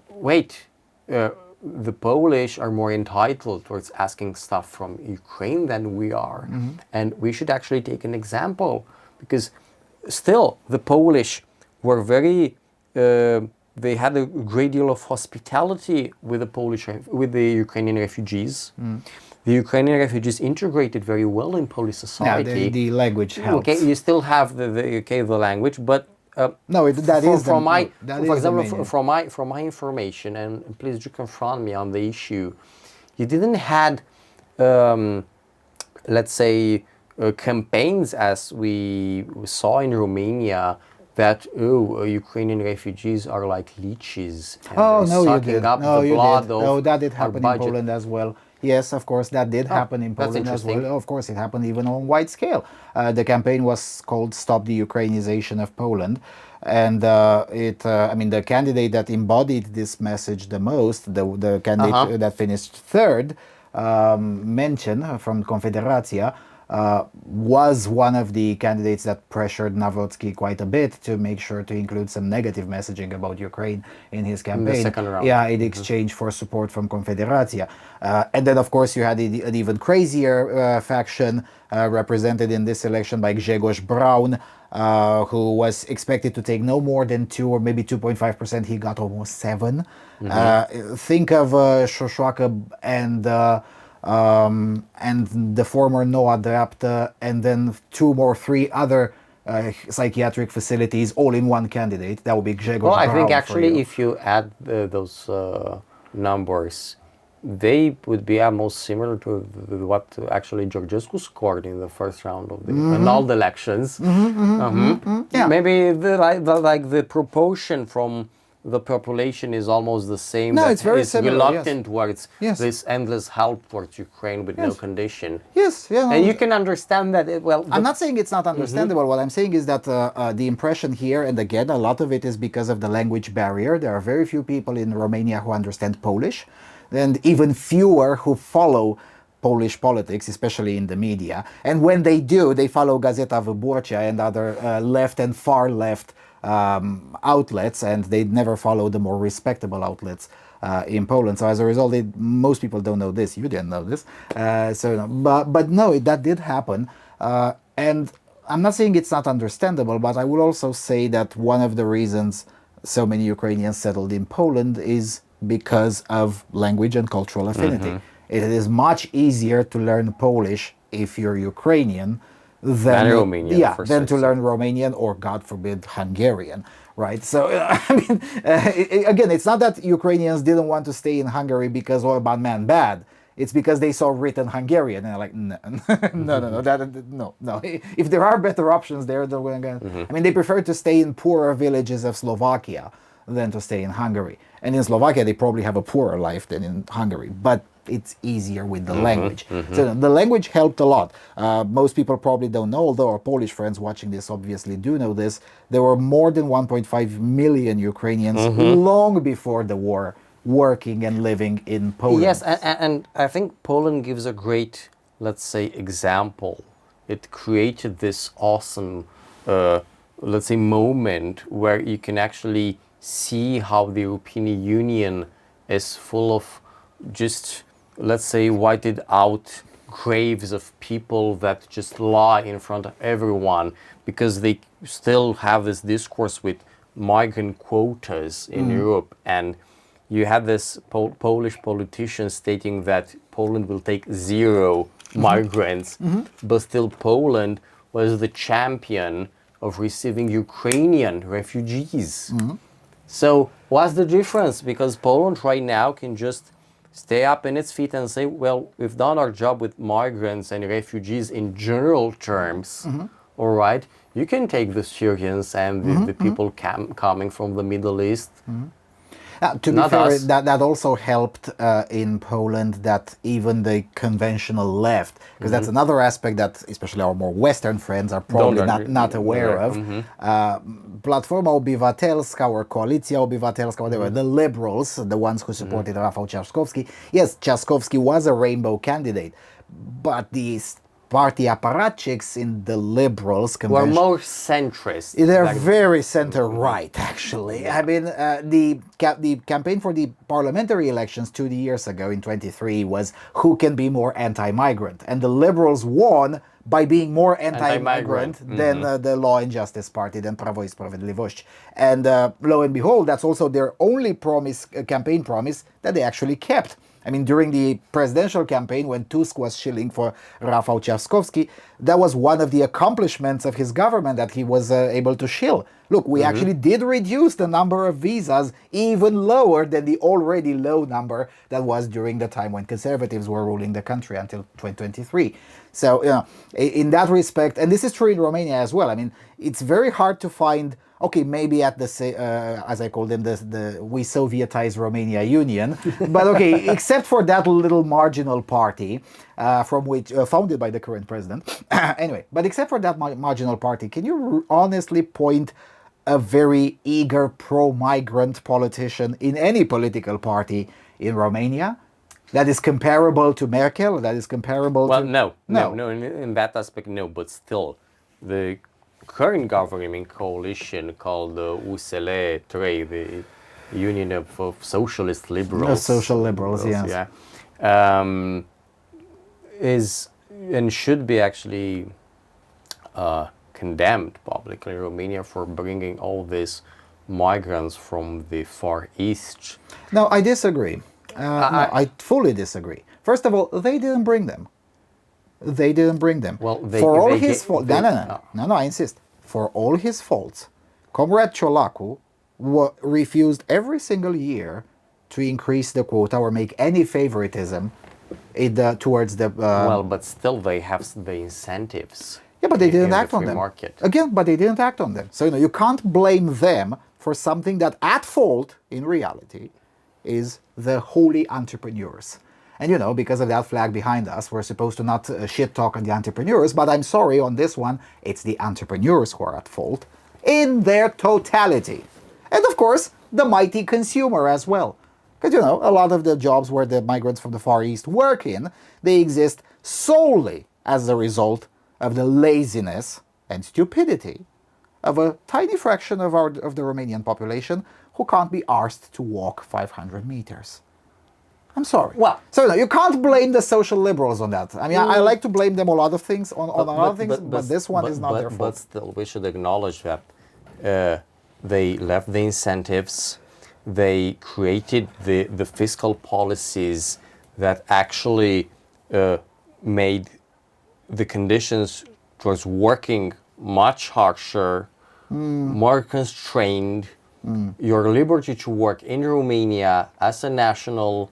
wait, the Polish are more entitled towards asking stuff from Ukraine than we are. And we should actually take an example, because still the Polish were very, they had a great deal of hospitality with with the Ukrainian refugees. The Ukrainian refugees integrated very well in Polish society. Yeah, the language helps. Okay, you still have the language, but no, that is from my, that for is the example, main- from my information, and please do confront me on the issue, you didn't had, let's say, campaigns as we saw in Romania that Ukrainian refugees are like leeches and Oh, they're no, you sucking did. up No, the you blood did. of No, that did our happen in budget. Poland as well. Yes, of course, that did happen in that's Poland as well. interesting. Of course, it happened even on wide scale. The campaign was called "Stop the Ukrainization of Poland," and I mean, the candidate that embodied this message the most, the candidate that finished third, mentioned from Confederacja, was one of the candidates that pressured Nawrocki quite a bit to make sure to include some negative messaging about Ukraine in his campaign. In the second round. Yeah, in exchange for support from Confederacja. And then, of course, you had an even crazier faction represented in this election by Grzegorz Braun, who was expected to take no more than 2 or maybe 2.5%. He got almost 7. Think of Szosłaka and the former NOA Drapta, and then 2 or 3 other psychiatric facilities, all in one candidate. That would be Grzegorz Well, I Braun think for actually, you. if you add those numbers, they would be almost similar to what actually Georgescu scored in the first round of the annulled elections. Yeah. Maybe the proportion from the population is almost the same. No, that it's very is similar, reluctant towards Yes. this endless help towards Ukraine with no Yes. condition. Yes, yeah. no, And you can understand that. I'm not saying it's not understandable. What I'm saying is that the impression here, and again, a lot of it is because of the language barrier. There are very few people in Romania who understand Polish, and even fewer who follow Polish politics, especially in the media. And when they do, they follow Gazeta Wyborcza and other left and far left outlets, and they never follow the more respectable outlets in Poland. So as a result, most people don't know this. You didn't know this. But no, that did happen. And I'm not saying it's not understandable, but I would also say that one of the reasons so many Ukrainians settled in Poland is because of language and cultural affinity. It is much easier to learn Polish if you're Ukrainian than Romanian, yeah, for than to certain. learn Romanian or, God forbid, Hungarian, right? So, I mean, again, it's not that Ukrainians didn't want to stay in Hungary because Orban man bad. It's because they saw written Hungarian and they're like, no, no. If there are better options there, they're going to. I mean, they prefer to stay in poorer villages of Slovakia than to stay in Hungary. And in Slovakia, they probably have a poorer life than in Hungary. But it's easier with the language. So the language helped a lot. Most people probably don't know, although our Polish friends watching this obviously do know this. There were more than 1.5 million Ukrainians long before the war working and living in Poland. Yes, and I think Poland gives a great, let's say, example. It created this awesome, let's say, moment where you can actually see how the European Union is full of just, let's say, whited out graves of people that just lie in front of everyone, because they still have this discourse with migrant quotas in Europe. And you had this Polish politician stating that Poland will take 0 migrants, but still Poland was the champion of receiving Ukrainian refugees. So what's the difference? Because Poland right now can just stay up in its feet and say, well, we've done our job with migrants and refugees in general terms. All right, you can take the Syrians and the people coming from the Middle East. To be Not fair, us. that also helped in Poland that even the conventional left, because that's another aspect that especially our more Western friends are probably not aware of. Platforma Obywatelska or Koalicja Obywatelska, whatever, the liberals, the ones who supported Rafał Trzaskowski. Yes, Trzaskowski was a rainbow candidate, but these party apparatchiks in the liberals We're convention, more centrist. they're Like, very center right, actually. I mean, the campaign for the parliamentary elections 2 years ago in 23 was who can be more anti-migrant, and the liberals won by being more anti-migrant than the Law and Justice Party, than Prawo i Sprawiedliwość. And lo and behold, that's also their only promise, campaign promise that they actually kept. I mean, during the presidential campaign, when Tusk was shilling for Rafał Trzaskowski, that was one of the accomplishments of his government that he was able to shill. Look, we actually did reduce the number of visas even lower than the already low number that was during the time when conservatives were ruling the country until 2023. So, in that respect, and this is true in Romania as well. I mean, it's very hard to find. Okay, maybe at the as I call them, the we Sovietized Romania Union, but okay, except for that little marginal party from which founded by the current president. Anyway, but except for that marginal party, can you honestly point a very eager pro-migrant politician in any political party in Romania that is comparable to Merkel? That is comparable well, to no. In that aspect, no. But still, the current governing coalition called the USL3, the Union of Socialist Liberals. Social liberals, yes. Yeah. Is and should be actually condemned publicly in Romania for bringing all these migrants from the Far East. No, I disagree. No, I fully disagree. First of all, they didn't bring them. They didn't bring them. Well, for all his faults. No, I insist. For all his faults, Comrade Ciolacu refused every single year to increase the quota or make any favoritism towards the. Well, but still they have the incentives. Yeah, but they didn't act on them. Market. Again, but they didn't act on them. So you can't blame them for something that at fault, in reality, is the holy entrepreneurs. And because of that flag behind us, we're supposed to not shit talk on the entrepreneurs, but I'm sorry, on this one, it's the entrepreneurs who are at fault in their totality. And of course, the mighty consumer as well. Because, a lot of the jobs where the migrants from the Far East work in, they exist solely as a result of the laziness and stupidity of a tiny fraction of the Romanian population who can't be asked to walk 500 meters. I'm sorry. Well, so you can't blame the social liberals on that. I mean, I like to blame them on a lot of things, but this one is not their fault. But still, we should acknowledge that they left the incentives, they created the fiscal policies that actually made the conditions towards working much harsher, more constrained. Your liberty to work in Romania as a national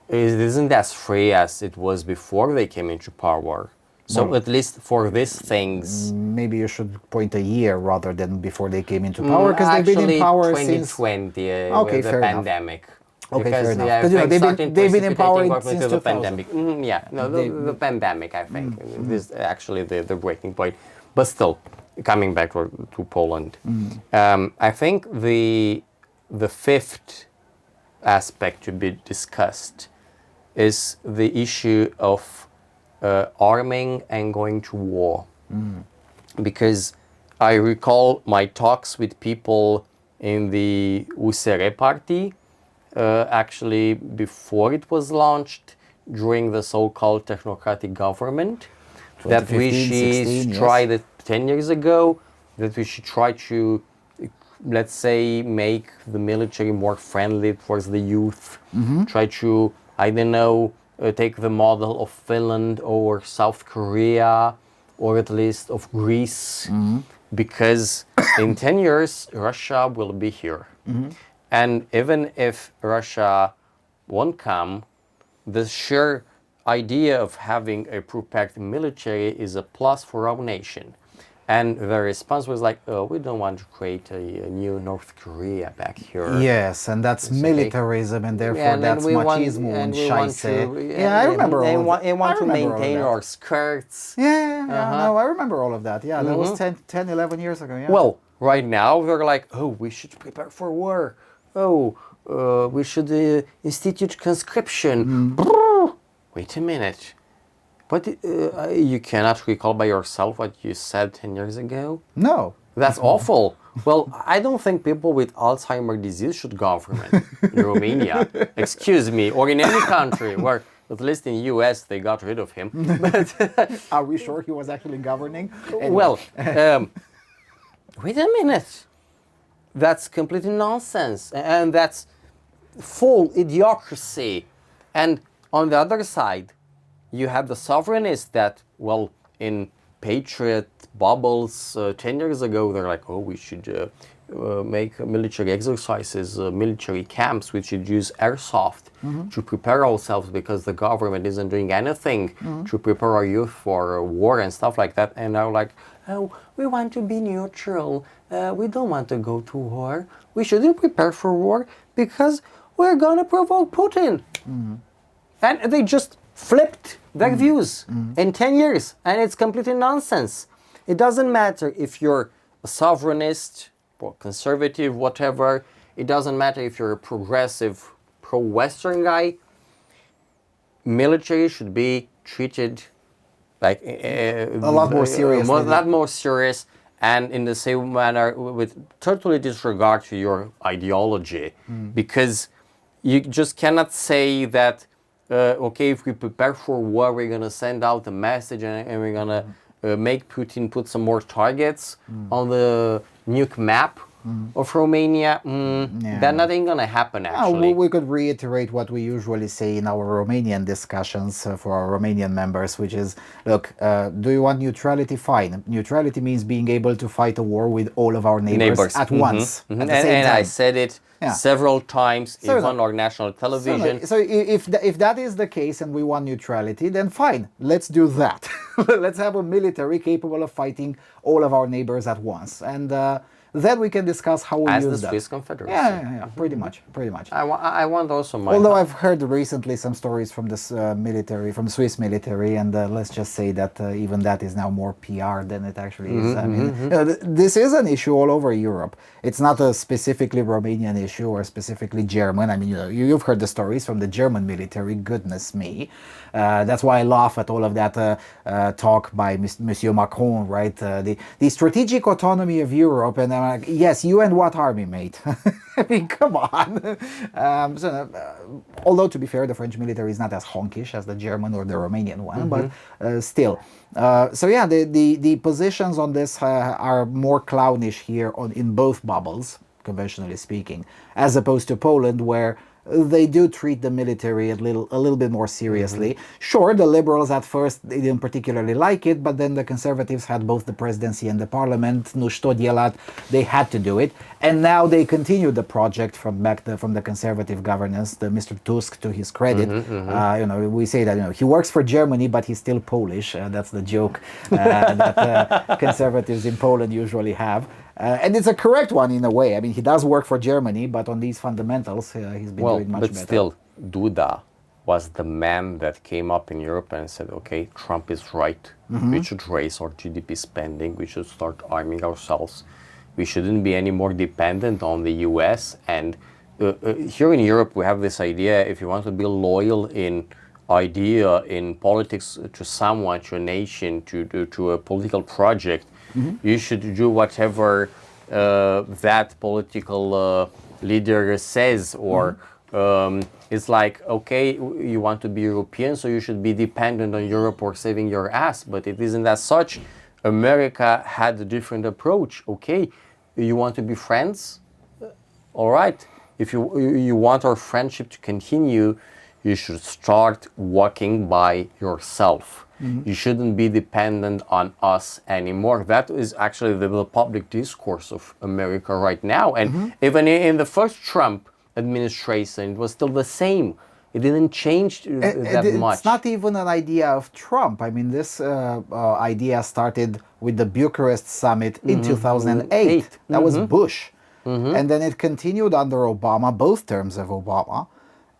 isn't as free as it was before they came into power. So at least for these things... Maybe you should point a year rather than before they came into power, because they've been in power since... 2020, okay, with the pandemic. Okay, because fair enough. Because they've been in power since the 2000. Pandemic. The pandemic, I think, is actually the breaking point. But still, coming back to Poland, I think the fifth aspect to be discussed is the issue of arming and going to war. Because I recall my talks with people in the USR party, actually before it was launched, during the so-called technocratic government, that we should try that 10 years ago, that we should try to, let's say, make the military more friendly towards the youth, try to, I don't know, take the model of Finland or South Korea, or at least of Greece, because in 10 years, Russia will be here. And even if Russia won't come, the sheer idea of having a prepared military is a plus for our nation. And the response was like, oh, we don't want to create a new North Korea back here. Yes, and that's It's okay. militarism, and therefore Yeah, and then that's we want, machismo and we want scheisse. to, Yeah, I remember all of that. and want I to remember all of maintain that. our skirts. Yeah, no, I remember all of that. Yeah, that was 10, 11 years ago. Yeah. Well, right now we're like, oh, we should prepare for war. Oh, we should institute conscription. Brrr. Wait a minute. But you cannot recall by yourself what you said 10 years ago? No. That's awful. Well, I don't think people with Alzheimer's disease should govern in Romania. Excuse me, or in any country where, at least in the US, they got rid of him. But Are we sure he was actually governing? Anyway. well, wait a minute. That's completely nonsense, and that's full idiocracy. And on the other side, you have the sovereignists that, well, in patriot bubbles 10 years ago, they're like, oh, we should make military exercises, military camps, we should use airsoft to prepare ourselves because the government isn't doing anything to prepare our youth for war and stuff like that. And now like, oh, we want to be neutral. We don't want to go to war. We shouldn't prepare for war because we're going to provoke Putin. And they just flipped their views in 10 years, and it's completely nonsense. It doesn't matter if you're a sovereignist or conservative, whatever. It doesn't matter if you're a progressive, pro-Western guy. Military should be treated like a lot more seriously. A lot more serious, and in the same manner with totally disregard to your ideology, because you just cannot say that okay, if we prepare for war, we're gonna send out a message and we're gonna make Putin put some more targets on the nuke map of Romania. That nothing gonna happen actually. We could reiterate what we usually say in our Romanian discussions for our Romanian members, which is, look, do you want neutrality? Fine. Neutrality means being able to fight a war with all of our neighbors. At once. At the same time. I said it several times even on our national television. So if that is the case and we want neutrality, then fine, let's do that. Let's have a military capable of fighting all of our neighbors at once. And then we can discuss how we use that. As the Swiss Confederacy. Yeah, pretty much. I want also my... Although I've heard recently some stories from this military, from the Swiss military, and let's just say that even that is now more PR than it actually is. I mean, this is an issue all over Europe. It's not a specifically Romanian issue or specifically German. I mean, you've heard the stories from the German military, goodness me. That's why I laugh at all of that talk by Monsieur Macron, right? The strategic autonomy of Europe, and I'm like, yes, you and what army, mate? I mean, come on. Although, to be fair, the French military is not as honkish as the German or the Romanian one, but still. So yeah, the positions on this are more clownish here in both bubbles, conventionally speaking, as opposed to Poland, where they do treat the military a little bit more seriously. Sure, the liberals at first they didn't particularly like it, but then the conservatives had both the presidency and the parliament. Nu što dělat, they had to do it, and now they continue the project from the conservative governance. The Mr. Tusk, to his credit, we say that he works for Germany, but he's still Polish. That's the joke that conservatives in Poland usually have. And it's a correct one in a way. I mean, he does work for Germany, but on these fundamentals, he's been doing much better. But still, Duda was the man that came up in Europe and said, okay, Trump is right. We should raise our GDP spending. We should start arming ourselves. We shouldn't be any more dependent on the US. And here in Europe, we have this idea, if you want to be loyal in idea, in politics, to someone, to a nation, to a political project, you should do whatever that political leader says, or it's like, okay, you want to be European, so you should be dependent on Europe or saving your ass. But it isn't as such. America had a different approach. Okay, you want to be friends? All right. If you want our friendship to continue, you should start walking by yourself. You shouldn't be dependent on us anymore. That is actually the public discourse of America right now. And even in the first Trump administration, it was still the same. It didn't change that much. It's not even an idea of Trump. I mean, this idea started with the Bucharest summit in 2008. That was Bush. And then it continued under Obama, both terms of Obama.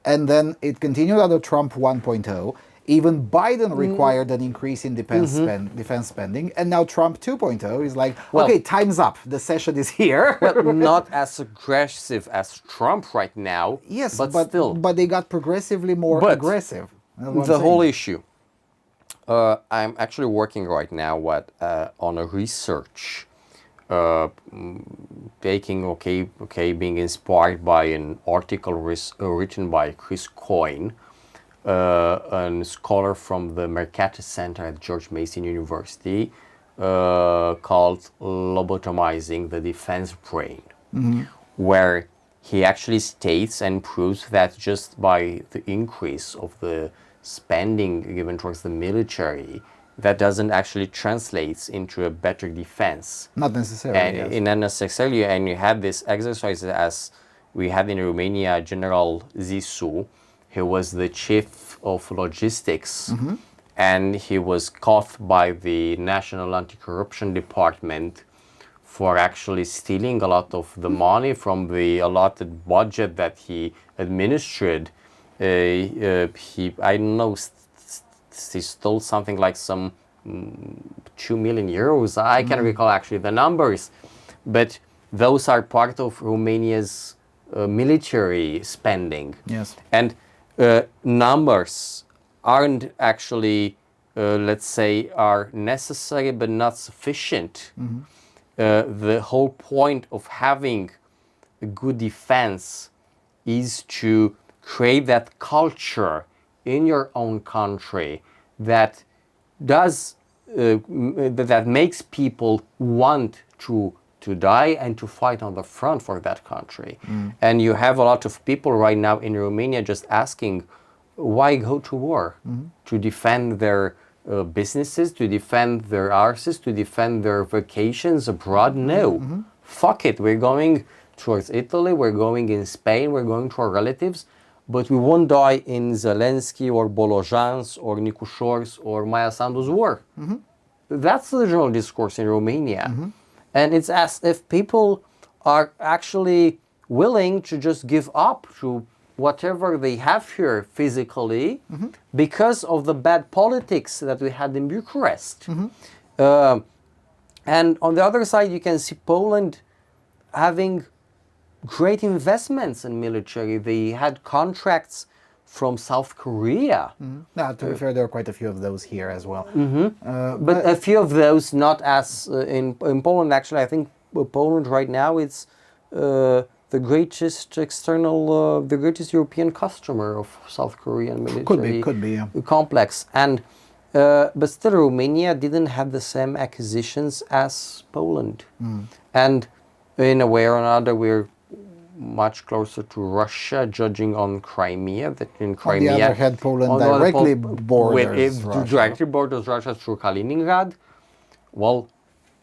And then it continued under Trump 1.0. Even Biden required an increase in defense spending. And now Trump 2.0 is like, okay, time's up. The session is here. Well, not as aggressive as Trump right now. Yes, but still. But they got progressively more aggressive. The whole issue. I'm actually working right now on a research, being inspired by an article written by Chris Coyne, a scholar from the Mercatus Center at George Mason University, called Lobotomizing the Defense Brain, where he actually states and proves that just by the increase of the spending given towards the military, that doesn't actually translate into a better defense. Not necessarily. Not necessarily. And you had this exercise as we had in Romania, General Zisu. He was the chief of logistics, and he was caught by the National Anti-Corruption Department for actually stealing a lot of the money from the allotted budget that he administered. I don't know, he stole something like some 2 million euros. I can't recall actually the numbers, but those are part of Romania's military spending. Yes. And numbers aren't actually, let's say, are necessary but not sufficient. The whole point of having a good defense is to create that culture in your own country that does that makes people want to die and to fight on the front for that country. And you have a lot of people right now in Romania just asking, why go to war? To defend their businesses, to defend their arses, to defend their vacations abroad? No. Fuck it. We're going towards Italy, we're going in Spain, we're going to our relatives, but we won't die in Zelensky or Bolojan's or Nicușor's or Maia Sandu's war. That's the general discourse in Romania. And it's as if people are actually willing to just give up to whatever they have here physically because of the bad politics that we had in Bucharest. And on the other side, you can see Poland having great investments in military. They had contracts from South Korea. Now, to be fair, there are quite a few of those here as well. But a few of those not as in Poland. Actually, I think Poland right now is the greatest external, the greatest European customer of South Korean military Could be, yeah. complex. And but still, Romania didn't have the same acquisitions as Poland. And in a way or another, we're much closer to Russia, judging on Crimea. That in Crimea, on the other hand, Poland directly borders Russia. Directly borders Russia through Kaliningrad. Well,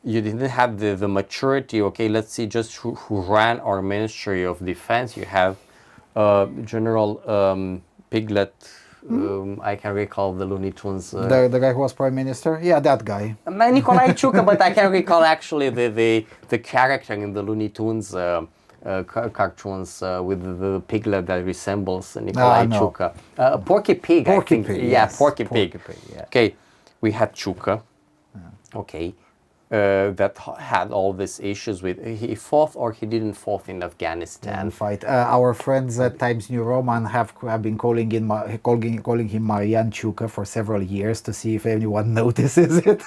you didn't have the maturity. Okay, let's see just who ran our Ministry of Defense. You have General Piglet. I can recall the Looney Tunes. The guy who was prime minister? Yeah, that guy. Nicolae Ciucă, but I can recall actually the character in the Looney Tunes cartoons with the piglet that resembles Nicolae Ciucă. Porky Pig, I think. Pig, yeah, yes. Porky Pig. Yeah. Okay, we had Ciucă. Okay. That had all these issues with he fought or he didn't fought in Afghanistan. Fight. Our friends at Times New Roman have been calling him Marian Ciucă for several years to see if anyone notices it,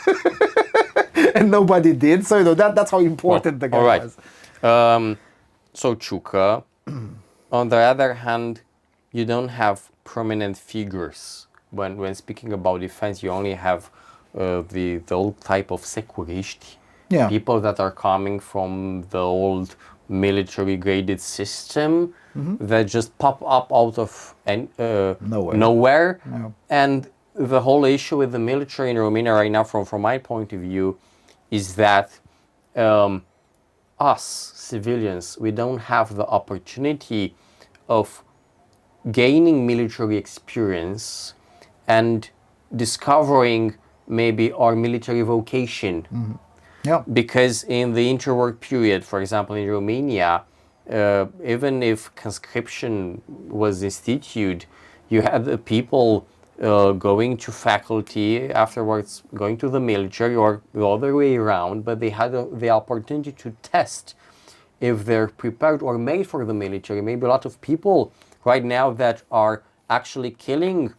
and nobody did. So that's how important the guy was. So Ciucă. On the other hand, you don't have prominent figures when speaking about defense. You only have the old type of securiști, people that are coming from the old military graded system that just pop up out of nowhere. And the whole issue with the military in Romania right now, from my point of view, is that us civilians, we don't have the opportunity of gaining military experience and discovering maybe our military vocation. Yeah. Because in the interwar period, for example, in Romania, even if conscription was instituted, you had the people going to faculty, afterwards going to the military, or the other way around, but they had the opportunity to test if they're prepared or made for the military. Maybe a lot of people right now that are actually killing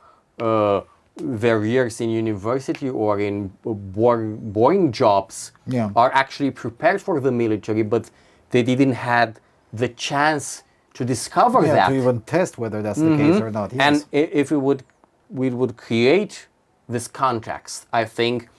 their years in university or in boring jobs Yeah. are actually prepared for the military, but they didn't have the chance to discover Yeah, that. to even test whether that's the case or not. Yes. And if we would create this context, I think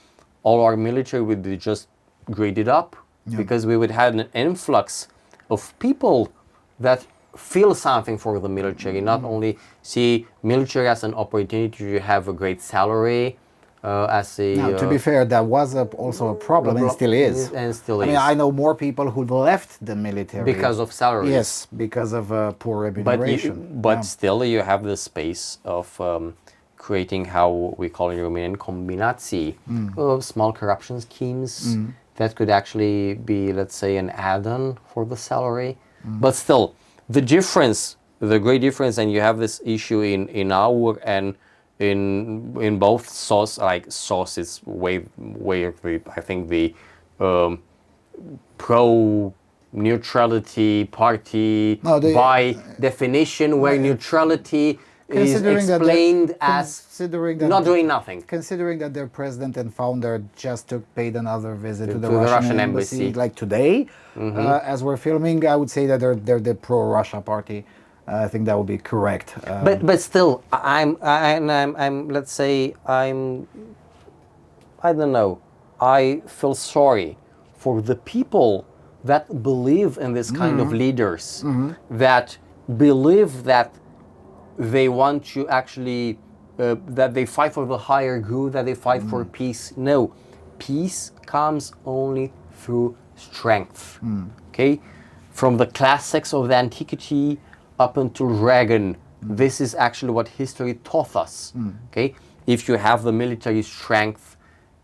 all our military would be just graded up, because we would have an influx of people that feel something for the military, not only see military as an opportunity to have a great salary, as a... Now, to be fair, that was also a problem and still is. And still I is. mean, I know more people who left the military because of salaries. Yes, because of poor remuneration. But still, you have the space of creating how we call in Romanian combinații, small corruption schemes that could actually be, let's say, an add-on for the salary. But still, the difference, the great difference, and you have this issue in our and in both source, like source is way I think the pro neutrality party by definition, where neutrality is explained as not doing nothing. Considering that their president and founder just paid another visit to the Russian embassy like today, as we're filming, I would say that they're the pro-Russia party. I think that would be correct. But still, I'm let's say I don't know. I feel sorry for the people that believe in this kind of leaders, that believe that they want to actually, that they fight for the higher good, that they fight for peace. No, peace comes only through strength. Okay, from the classics of the antiquity up until Reagan, this is actually what history taught us. Okay, if you have the military strength,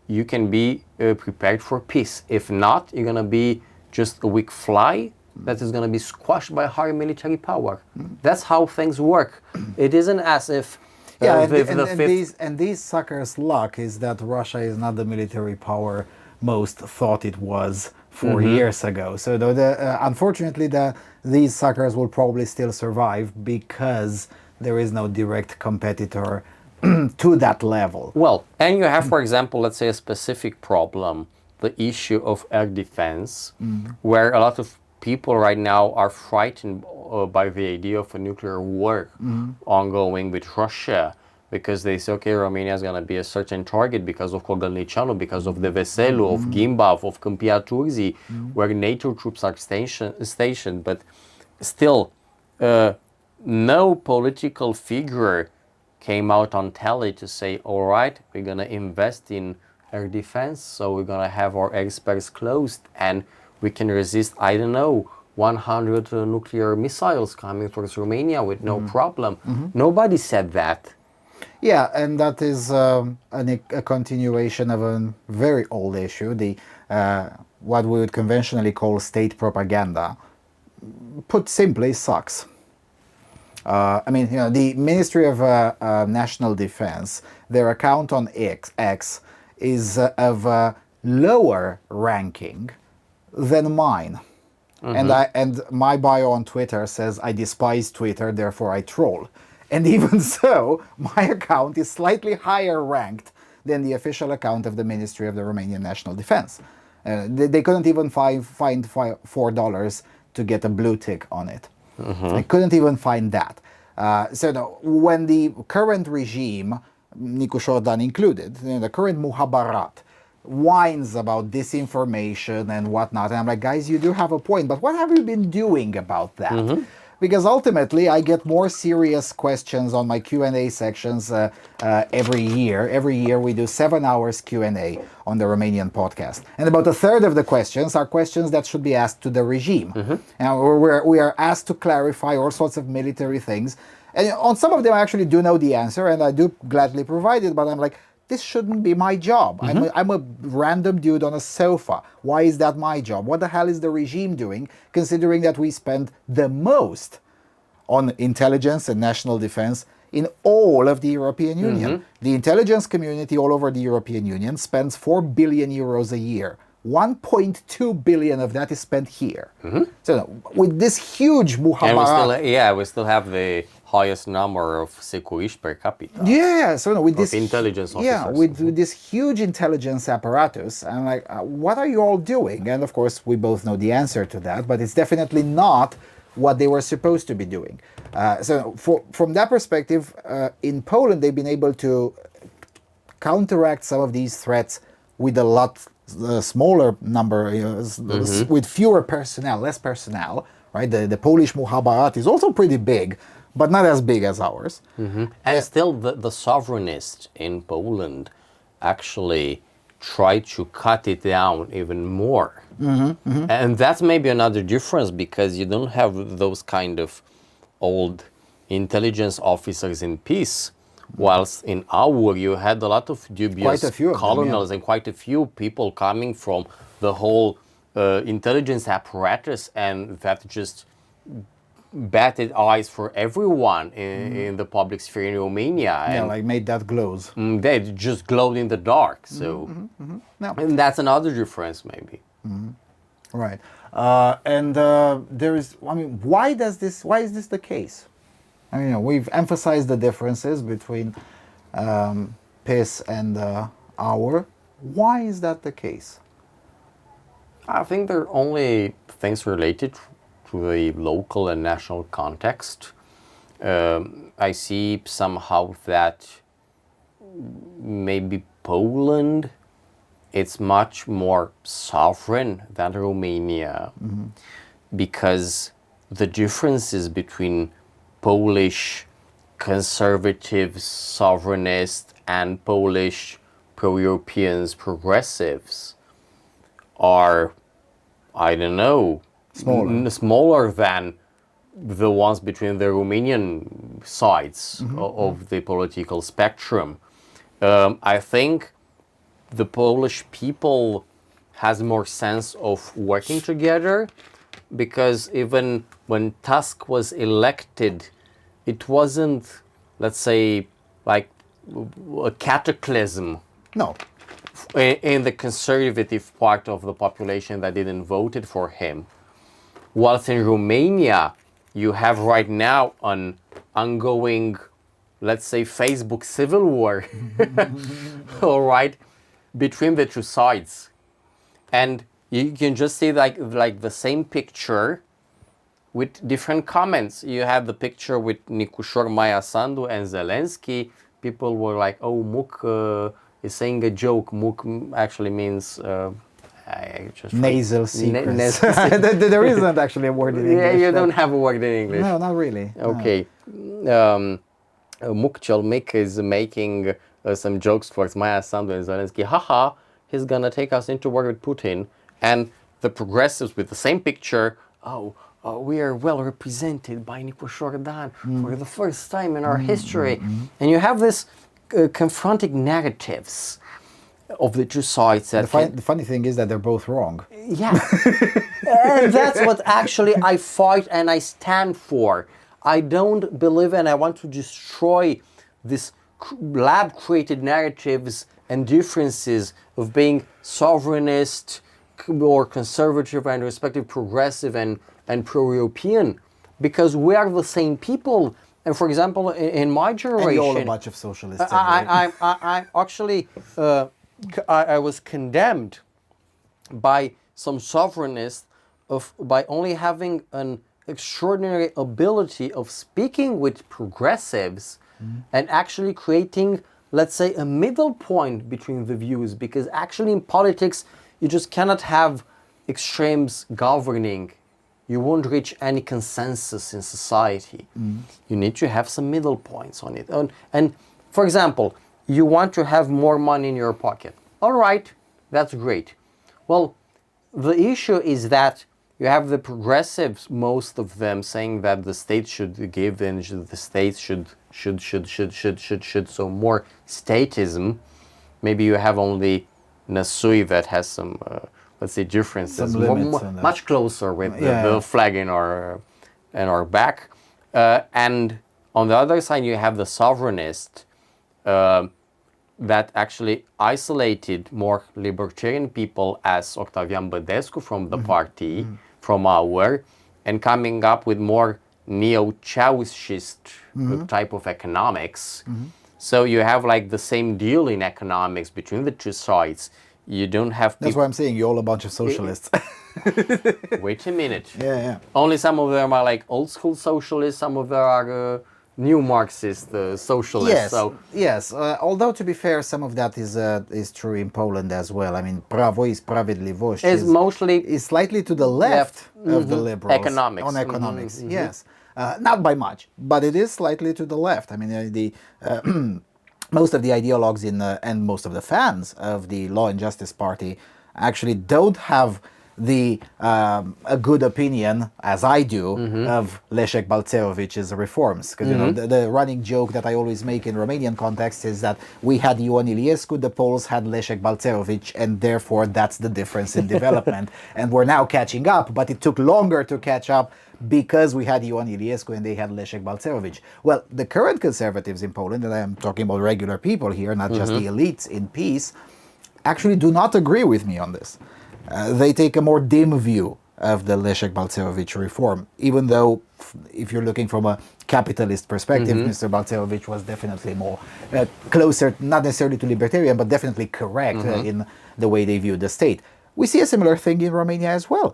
you can be prepared for peace. If not, you're gonna be just a weak fly that is gonna be squashed by higher military power. That's how things work. It isn't as if these suckers' luck is that Russia is not the military power most thought it was 4 years ago. So unfortunately, these suckers will probably still survive because there is no direct competitor to that level. Well, and you have, for example, let's say a specific problem, the issue of air defense, where a lot of people right now are frightened by the idea of a nuclear war ongoing with Russia, because they say, okay, Romania is going to be a certain target because of Cogalnicianu, because of the Veselu, of Gimbav, of Câmpia Turzii, where NATO troops are stationed. But still, no political figure came out on telly to say, all right, we're going to invest in air defense, so we're going to have our airspace closed and we can resist, I don't know, 100 nuclear missiles coming towards Romania with no problem. Nobody said that. Yeah, and that is a continuation of a very old issue, the what we would conventionally call state propaganda. Put simply, sucks. I mean, you know, the Ministry of National Defense, their account on X is of lower ranking than mine. And my bio on Twitter says I despise Twitter, therefore I troll. And even so, my account is slightly higher ranked than the official account of the Ministry of the Romanian National Defense. They couldn't even find $4 to get a blue tick on it. They couldn't even find that. So when the current regime, Nicu Șordan included, the current muhabarat, whines about disinformation and whatnot, and I'm like, guys, you do have a point, but what have you been doing about that? Because ultimately, I get more serious questions on my Q&A sections every year. Every year, we do 7 hours Q&A on the Romanian podcast. And about a third of the questions are questions that should be asked to the regime. And we are asked to clarify all sorts of military things. And on some of them, I actually do know the answer, and I do gladly provide it. But I'm like, this shouldn't be my job. I'm a random dude on a sofa. Why is that my job? What the hell is the regime doing, considering that we spend the most on intelligence and national defense in all of the European Union? The intelligence community all over the European Union spends 4 billion euros a year. 1.2 billion of that is spent here. So with this huge And we still have the highest number of securiști per capita. Yeah, so no, with this intelligence officers. Yeah, with this huge intelligence apparatus, I'm like, what are you all doing? And of course, we both know the answer to that, but it's definitely not what they were supposed to be doing. From that perspective, in Poland, they've been able to counteract some of these threats with a lot smaller number, with fewer personnel, less personnel, right? The Polish Mukhabarat is also pretty big, but not as big as ours. And still, the sovereignists in Poland actually try to cut it down even more. And that's maybe another difference, because you don't have those kind of old intelligence officers in peace, whilst in our you had a lot of dubious colonels and quite a few people coming from the whole intelligence apparatus, and that just batted eyes for everyone in the public sphere in Romania. Yeah, like made that glows. They just glowed in the dark. So, and that's another difference, maybe. Right. There is. I mean, why is this the case? I mean, we've emphasized the differences between PIS and our. Why is that the case? I think there are only things related to the local and national context. I see somehow that maybe Poland, it's much more sovereign than Romania, because the differences between Polish conservatives, sovereignists, and Polish pro-Europeans, progressives are, I don't know, smaller than the ones between the Romanian sides of the political spectrum. I think the Polish people has more sense of working together, because even when Tusk was elected, it wasn't, let's say, like a cataclysm. No. In the conservative part of the population that didn't voted for him. Whilst in Romania, you have right now an ongoing, let's say, Facebook civil war, all right, between the two sides. And you can just see like the same picture with different comments. You have the picture with Nicușor, Maia Sandu, and Zelensky. People were like, oh, Muk is saying a joke. Muk actually means... nasal secrets. There isn't actually a word in English. Yeah, you don't have a word in English. No, not really. Okay. Muk is making some jokes towards Maia Sandu and Zelensky. Haha, he's gonna take us into war with Putin. And the progressives with the same picture, we are well represented by Nicușor Dan for the first time in our history. And you have this confronting narratives of the two sides. That the funny thing is that they're both wrong. Yeah. And that's what actually I fight and I stand for. I don't believe, and I want to destroy this lab-created narratives and differences of being sovereignist or conservative and respective progressive and pro-European, because we are the same people. And for example, in my generation... And you're all a bunch of socialists. I actually... I was condemned by some sovereignists by only having an extraordinary ability of speaking with progressives and actually creating, let's say, a middle point between the views, because actually in politics you just cannot have extremes governing. You won't reach any consensus in society. You need to have some middle points on it. And for example, you want to have more money in your pocket. All right, that's great. Well, the issue is that you have the progressives, most of them saying that the state should give and the state should, so more statism. Maybe you have only Nasui that has some, let's say, differences, Some limits on that. much closer with Yeah. the flag in our back. And on the other side, you have the sovereignist, that actually isolated more libertarian people as Octavian Bădescu from the party, from our, and coming up with more neo-Ceausist type of economics. So you have like the same deal in economics between the two sides. You don't have That's why I'm saying you're all a bunch of socialists. Wait a minute. Yeah. Only some of them are like old school socialists, some of them are new Marxist socialists. Yes, So yes. Although to be fair, some of that is true in Poland as well. I mean, Prawo i Sprawiedliwość it's mostly is slightly to the left of the liberals Economics. on economics. Yes, not by much, but it is slightly to the left. I mean, most of the ideologues and most of the fans of the Law and Justice Party actually don't have a good opinion, as I do, of Leszek Balcerowicz's reforms. Because you know, the running joke that I always make in Romanian context is that we had Ion Iliescu, the Poles had Leszek Balcerowicz, and therefore that's the difference in development. And we're now catching up, but it took longer to catch up because we had Ion Iliescu and they had Leszek Balcerowicz. Well, the current conservatives in Poland, and I am talking about regular people here, not just the elites in peace, actually do not agree with me on this. They take a more dim view of the Leszek Balcerowicz reform, even though if you're looking from a capitalist perspective, Mr. Balcerowicz was definitely more closer, not necessarily to libertarian, but definitely correct in the way they view the state. We see a similar thing in Romania as well.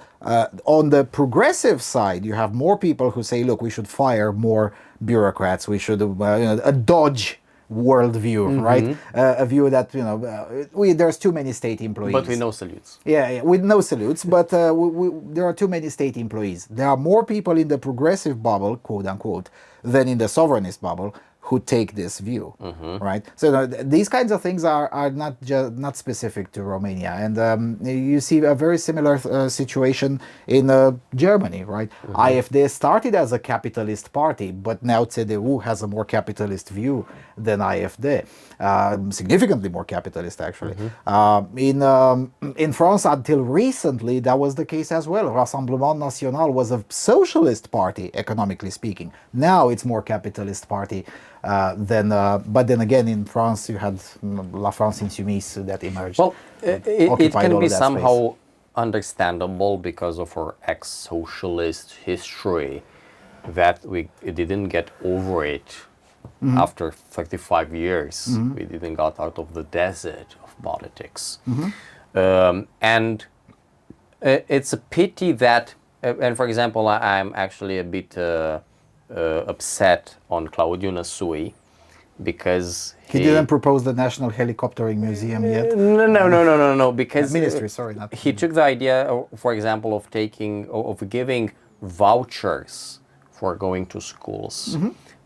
On the progressive side, you have more people who say, look, we should fire more bureaucrats, we should a Dodge worldview, right? A view that there's too many state employees, but with no salutes. Yeah, with no salutes, but there are too many state employees. There are more people in the progressive bubble, quote unquote, than in the sovereignist bubble who take this view, right? So these kinds of things are not specific to Romania, and you see a very similar situation in Germany, right? AfD started as a capitalist party, but now CDU has a more capitalist view than AfD, significantly more capitalist actually. In France, until recently, that was the case as well. Rassemblement National was a socialist party, economically speaking. Now it's more capitalist party. But then again, in France, you had La France Insoumise that emerged. Well, it can be somehow space. understandable because of our ex-socialist history that we didn't get over it after 35 years. We didn't got out of the desert of politics. And it's a pity that, and for example, I'm actually a bit upset on Claudiu Nasui because He didn't propose the National Helicoptering Museum yet. No, because Ministry, sorry, not he took the idea, for example, of giving vouchers for going to schools,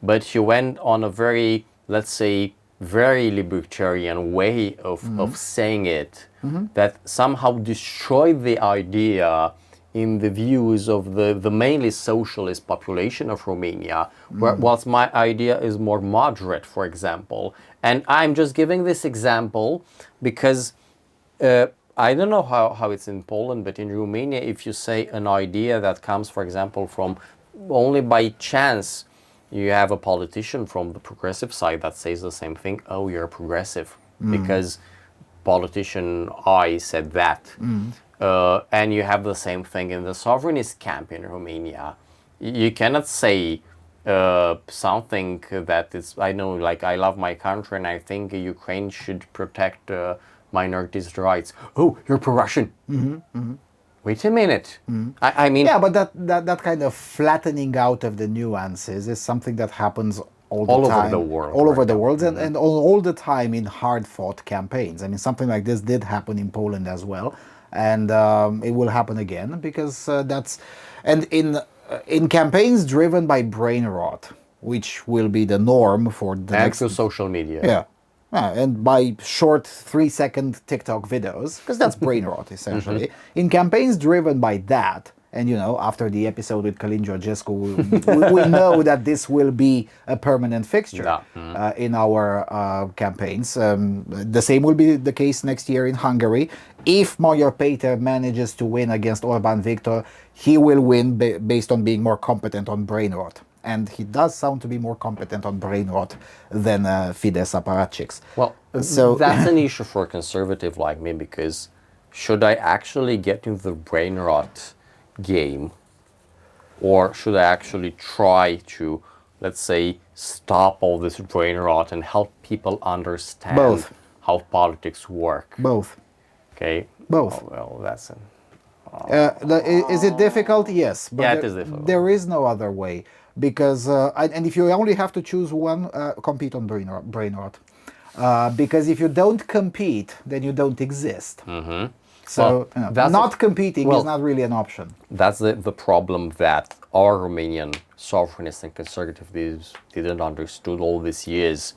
but he went on a very, let's say, very libertarian way of saying it that somehow destroyed the idea in the views of the mainly socialist population of Romania, whilst my idea is more moderate, for example. And I'm just giving this example because I don't know how it's in Poland, but in Romania, if you say an idea that comes, for example, from only by chance, you have a politician from the progressive side that says the same thing, oh, you're progressive, because politician I said that. And you have the same thing in the sovereignist camp in Romania. You cannot say something that is, I know, like, I love my country and I think Ukraine should protect minorities' rights. Oh, you're pro-Russian. Wait a minute. I mean... Yeah, but that kind of flattening out of the nuances is something that happens all over the world. All over the world, and all the time in hard-fought campaigns. I mean, something like this did happen in Poland as well. And it will happen again because that's... And in campaigns driven by brain rot, which will be the norm for the next... And social media. Yeah. And by short 3-second TikTok videos, because that's brain rot, essentially. In campaigns driven by that, And after the episode with Călin Georgescu, we know that this will be a permanent fixture in our campaigns. The same will be the case next year in Hungary. If Magyar Péter manages to win against Orbán Viktor, he will win based on being more competent on brain rot. And he does sound to be more competent on brain rot than Fidesz apparatchiks. Well, so that's an issue for a conservative like me, because should I actually get into the brain rot game, or should I actually try to, let's say, stop all this brain rot and help people understand how politics work? Both. Okay. Both. Oh, well, that's an... Is it difficult? Yes. But yeah, it is difficult. There is no other way. Because, and if you only have to choose one, compete on brain rot. Because if you don't compete, then you don't exist. Mm-hmm. So not competing is not really an option. That's the problem that our Romanian sovereignists and conservatives didn't understood all these years,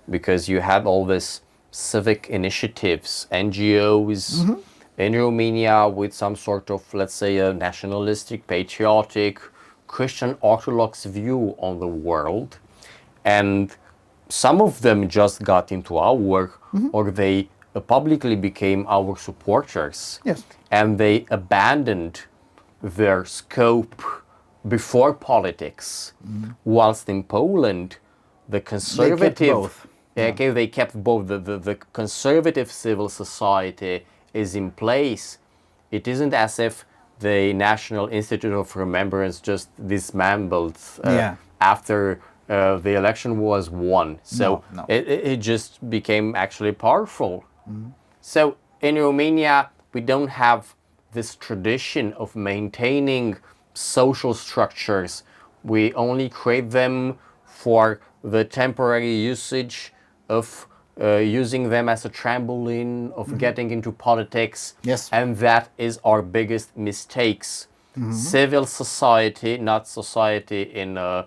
because you had all this civic initiatives, NGOs in Romania with some sort of, let's say, a nationalistic, patriotic, Christian Orthodox view on the world, and some of them just got into our work, or they publicly became our supporters. Yes. And they abandoned their scope before politics. Whilst in Poland, the conservative... They kept both. The conservative civil society is in place. It isn't as if the National Institute of Remembrance just dismantled after the election was won. So it just became actually powerful. So in Romania, we don't have this tradition of maintaining social structures. We only create them for the temporary usage of using them as a trampoline of getting into politics. Yes. And that is our biggest mistakes. Civil society, not society in a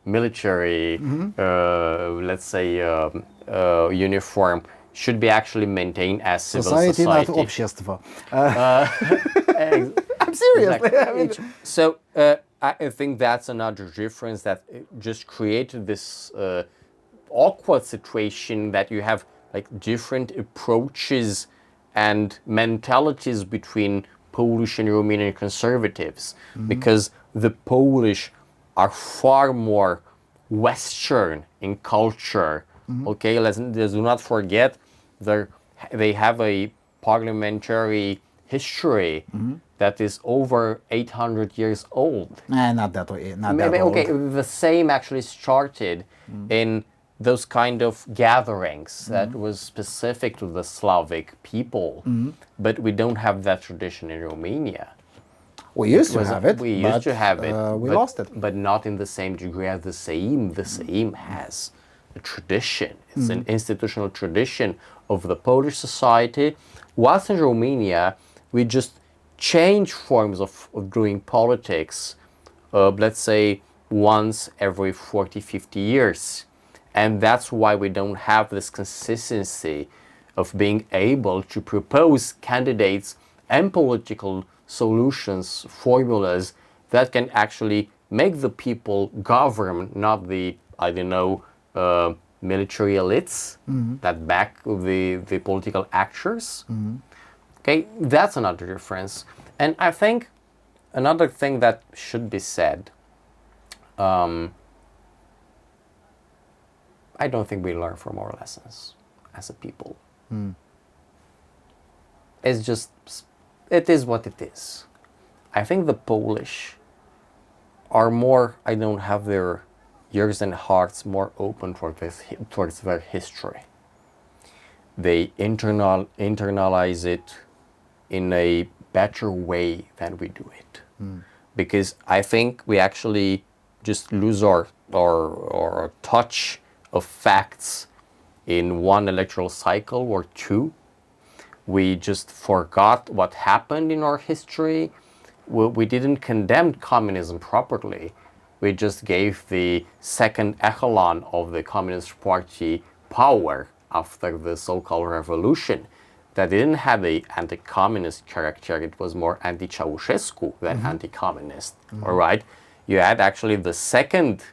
military, let's say, uniform, should be actually maintained as civil society. Not общество. I'm serious. Exactly. So I think that's another difference that just created this awkward situation that you have like different approaches and mentalities between Polish and Romanian conservatives, because the Polish are far more Western in culture. Okay, let's do not forget they have a parliamentary history that is over 800 years old. Not that way. Not Maybe, that old. okay, the same actually started in those kind of gatherings that was specific to the Slavic people, but we don't have that tradition in Romania. We used to have it. We used to have it. We lost it. But not in the same degree as the Sejm. The Sejm has a tradition. It's an institutional tradition of the Polish society. Whilst in Romania, we just change forms of doing politics, let's say once every 40, 50 years. And that's why we don't have this consistency of being able to propose candidates and political solutions, formulas that can actually make the people govern, not the, I don't know, military elites that back the political actors. Okay, that's another difference. And I think another thing that should be said, I don't think we learn from our lessons as a people. It's just, it is what it is. I think the Polish are more, I don't have their ears and hearts more open towards their history. They internalize it in a better way than we do it. Because I think we actually just lose our touch of facts in one electoral cycle or two. We just forgot what happened in our history. We didn't condemn communism properly. We just gave the second echelon of the Communist Party power after the so-called revolution. that didn't have a anti-communist character. It was more anti-Ceausescu than anti-communist. All right, you had actually the second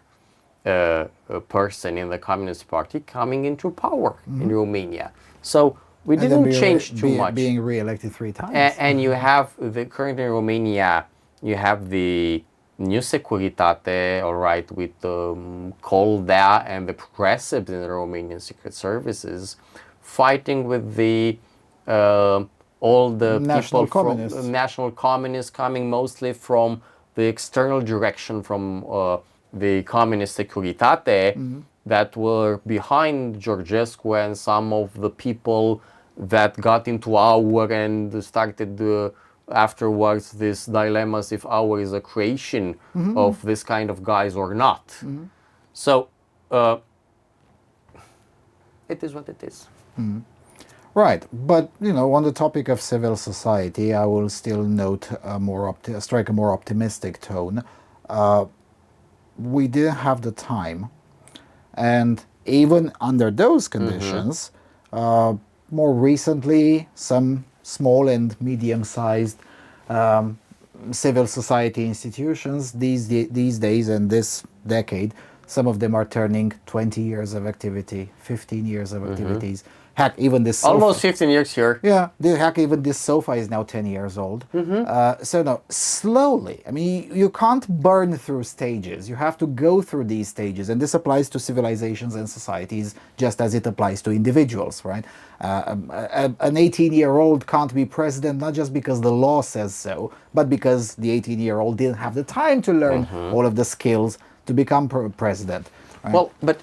person in the Communist Party coming into power in Romania. So we And then didn't change too much. being re-elected 3 times. And you have the current in Romania, you have the New Securitate, all right, with Coldea and the progressives in the Romanian secret services, fighting with the all the National people communists. from national communists coming mostly from the external direction from the communist Securitate that were behind Georgescu and some of the people that got into our and started afterwards this dilemmas if our is a creation of this kind of guys or not. So it is what it is. Right, but on the topic of civil society, I will still note strike a more optimistic tone. We didn't have the time, and even under those conditions, more recently, some small and medium-sized civil society institutions these days and this decade, some of them are turning 20 years of activity, 15 years of activities. Heck, even this sofa, Almost 15 years here. yeah, heck, even this sofa is now 10 years old. So no, slowly. I mean, you can't burn through stages. You have to go through these stages, and this applies to civilizations and societies just as it applies to individuals, right? An 18-year-old can't be president not just because the law says so, but because the 18-year-old didn't have the time to learn all of the skills to become president. Right? Well, but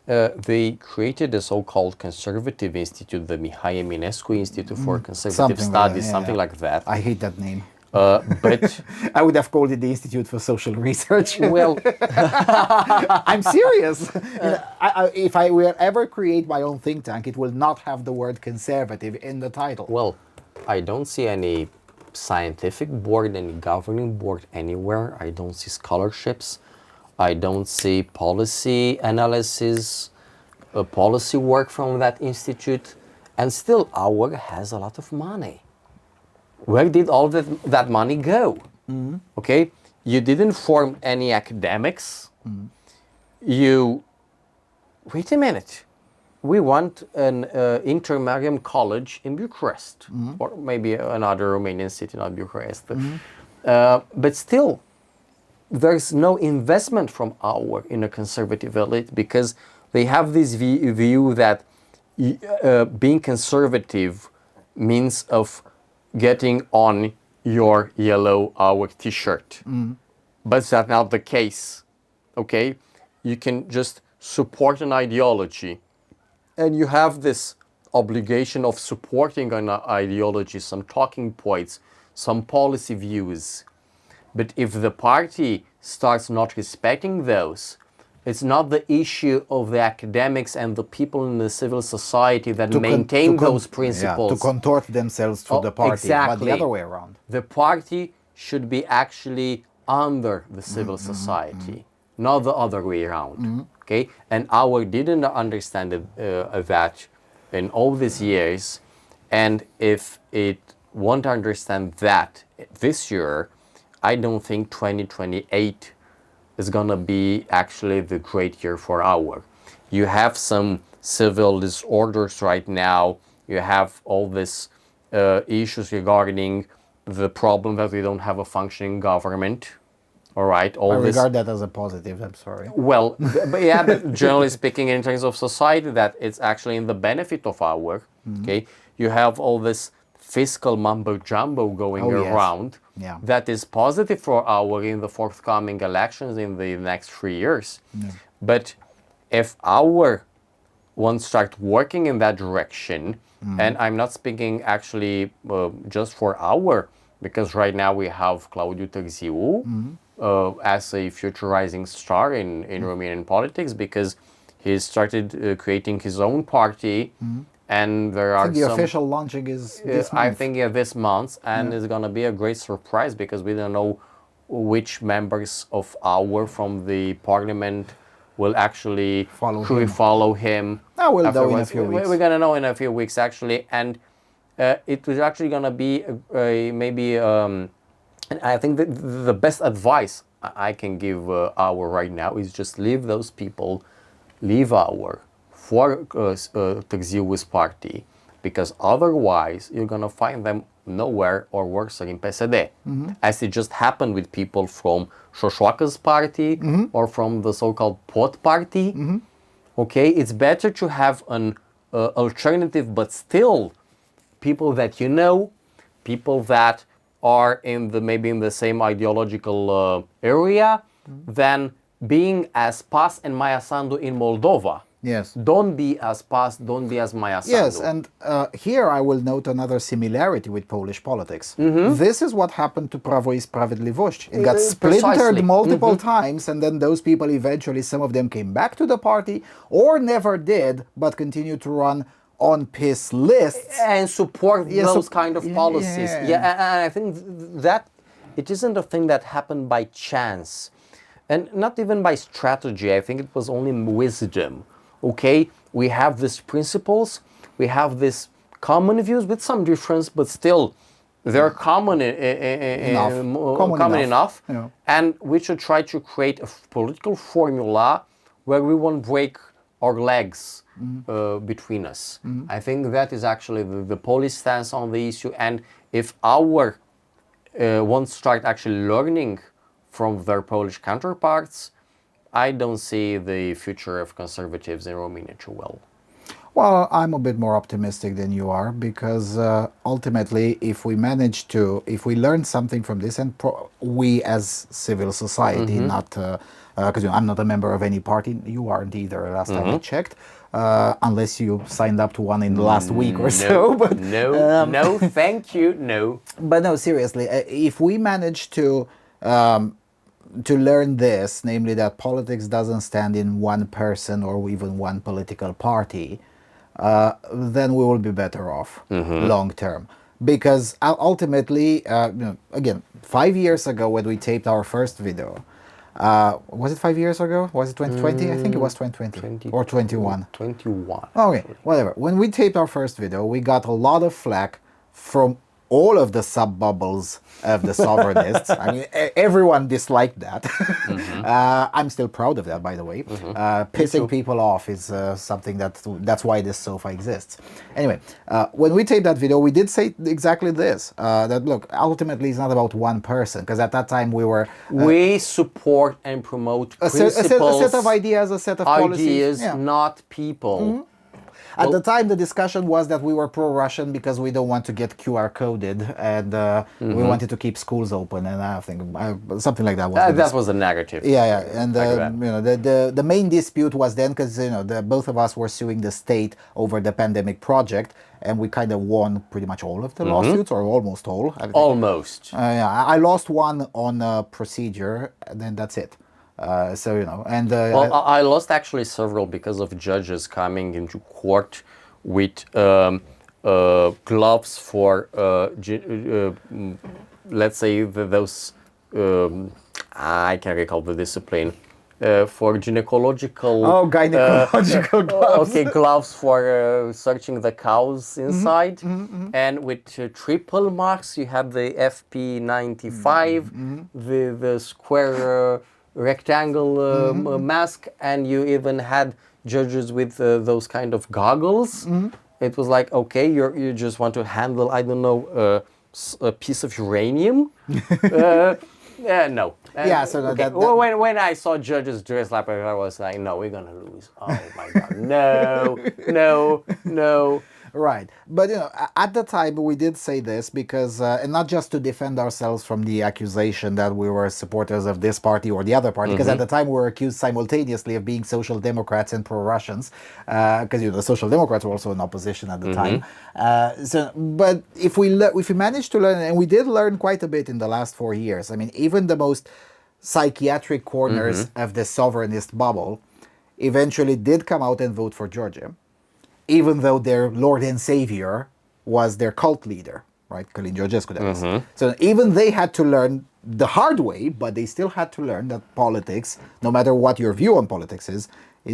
they created a so-called conservative institute, the Mihai Eminescu Institute for Conservative Studies, something like that. I hate that name. But I would have called it the Institute for Social Research. well, I'm serious. If I will ever create my own think tank, it will not have the word conservative in the title. well, I don't see any scientific board, any governing board anywhere. I don't see scholarships. I don't see policy analysis, policy work from that institute, and still our has a lot of money. Where did all that money go? Okay, you didn't form any academics. You, wait a minute, we want an Intermarium college in Bucharest, or maybe another Romanian city, not Bucharest. But still, there's no investment from our in a conservative elite because they have this view that being conservative means of getting on your yellow our t-shirt. But that's not the case. Okay, you can just support an ideology, and you have this obligation of supporting an ideology, some talking points, some policy views. But if the party starts not respecting those, it's not the issue of the academics and the people in the civil society that maintain those principles. Yeah, to contort themselves to the party, exactly. but the other way around. The party should be actually under the civil society, not the other way around. Okay, and our didn't understand that in all these years, and if it won't understand that this year, I don't think 2028 is gonna be actually the great year for our. You have some civil disorders right now. You have all these issues regarding the problem that we don't have a functioning government. All right, I regard that as a positive. I'm sorry. Well, but generally speaking, in terms of society, that it's actually in the benefit of our. Okay, you have all this fiscal mumbo jumbo going around. Yeah. That is positive for our in the forthcoming elections in the next 3 years. But if our won't start working in that direction, and I'm not speaking actually just for our, because right now we have Claudiu Târziu as a future rising star in Romanian politics, because he started creating his own party. And there are the official launching is this month. I think this month, and it's going to be a great surprise because we don't know which members of our from the parliament will actually follow him. We'll know in a few weeks. We're gonna know in a few weeks actually, and it was actually gonna be maybe. And I think that the best advice I can give our right now is just leave those people, leave our for Târziu's party, because otherwise you're gonna find them nowhere or worse in PSD, as it just happened with people from Șoșoaca's party or from the so-called Pot party. Okay, it's better to have an alternative, but still people that you know, people that are maybe in the same ideological area, than being as PAS and Maia Sandu in Moldova. Yes. Don't be as PAS, don't be as Maia Sandu. Yes, and here I will note another similarity with Polish politics. This is what happened to Prawo i Sprawiedliwość. It got splintered multiple times, and then those people eventually, some of them came back to the party, or never did, but continued to run on PiS lists. And support those kind of policies. And I think that it isn't a thing that happened by chance. And not even by strategy. I think it was only wisdom. Okay, we have these principles, we have these common views with some difference, but still they're common enough. Yeah. And we should try to create a political formula where we won't break our legs between us. I think that is actually the Polish stance on the issue. And if our won't start actually learning from their Polish counterparts, I don't see the future of conservatives in Romania too well. Well, I'm a bit more optimistic than you are, because ultimately, if we learn something from this, and we as civil society, not because I'm not a member of any party, you aren't either, last time I checked, unless you signed up to one in the last week or so. But no, thank you, no. But no, seriously, if we manage to learn this, namely that politics doesn't stand in one person or even one political party, then we will be better off long term. Because ultimately, again, 5 years ago when we taped our first video, was it 5 years ago? Was it 2020? I think it was 2020 or 21. 21. Okay, whatever. When we taped our first video, we got a lot of flack from all of the sub-bubbles of the Sovereignists. I mean, everyone disliked that. I'm still proud of that, by the way. Pissing people off is something that's why this sofa exists. Anyway, when we taped that video, we did say exactly this, that look, ultimately it's not about one person, because at that time we were... we support and promote principles, a set of ideas, a set of policies. Not people. At the time, the discussion was that we were pro-Russian because we don't want to get QR coded, and we wanted to keep schools open, and I think something like that was. That was the narrative. Yeah, and the main dispute was then because both of us were suing the state over the pandemic project, and we kind of won pretty much all of the lawsuits, or almost all. Almost. I lost one on procedure, and then that's it. And I lost actually several because of judges coming into court with gloves for, let's say, those, I can't recall the discipline, for gynecological... gynecological gloves. Okay, gloves for searching the cows inside. And with triple marks, you have the FP95, the square... rectangle mask, and you even had judges with those kind of goggles. It was like, okay, you just want to handle, I don't know, a piece of uranium. No. So okay. When I saw judges dressed like that, I was like, no, we're gonna lose. Oh my god, no. Right, but at the time we did say this because, and not just to defend ourselves from the accusation that we were supporters of this party or the other party, because at the time we were accused simultaneously of being social democrats and pro-Russians, because the social democrats were also in opposition at the time. But if we managed to learn, and we did learn quite a bit in the last 4 years. I mean, even the most psychiatric corners of the sovereignist bubble eventually did come out and vote for Georgia, even though their Lord and Savior was their cult leader. right? Călin Georgescu, that is. So even they had to learn the hard way, but they still had to learn that politics, no matter what your view on politics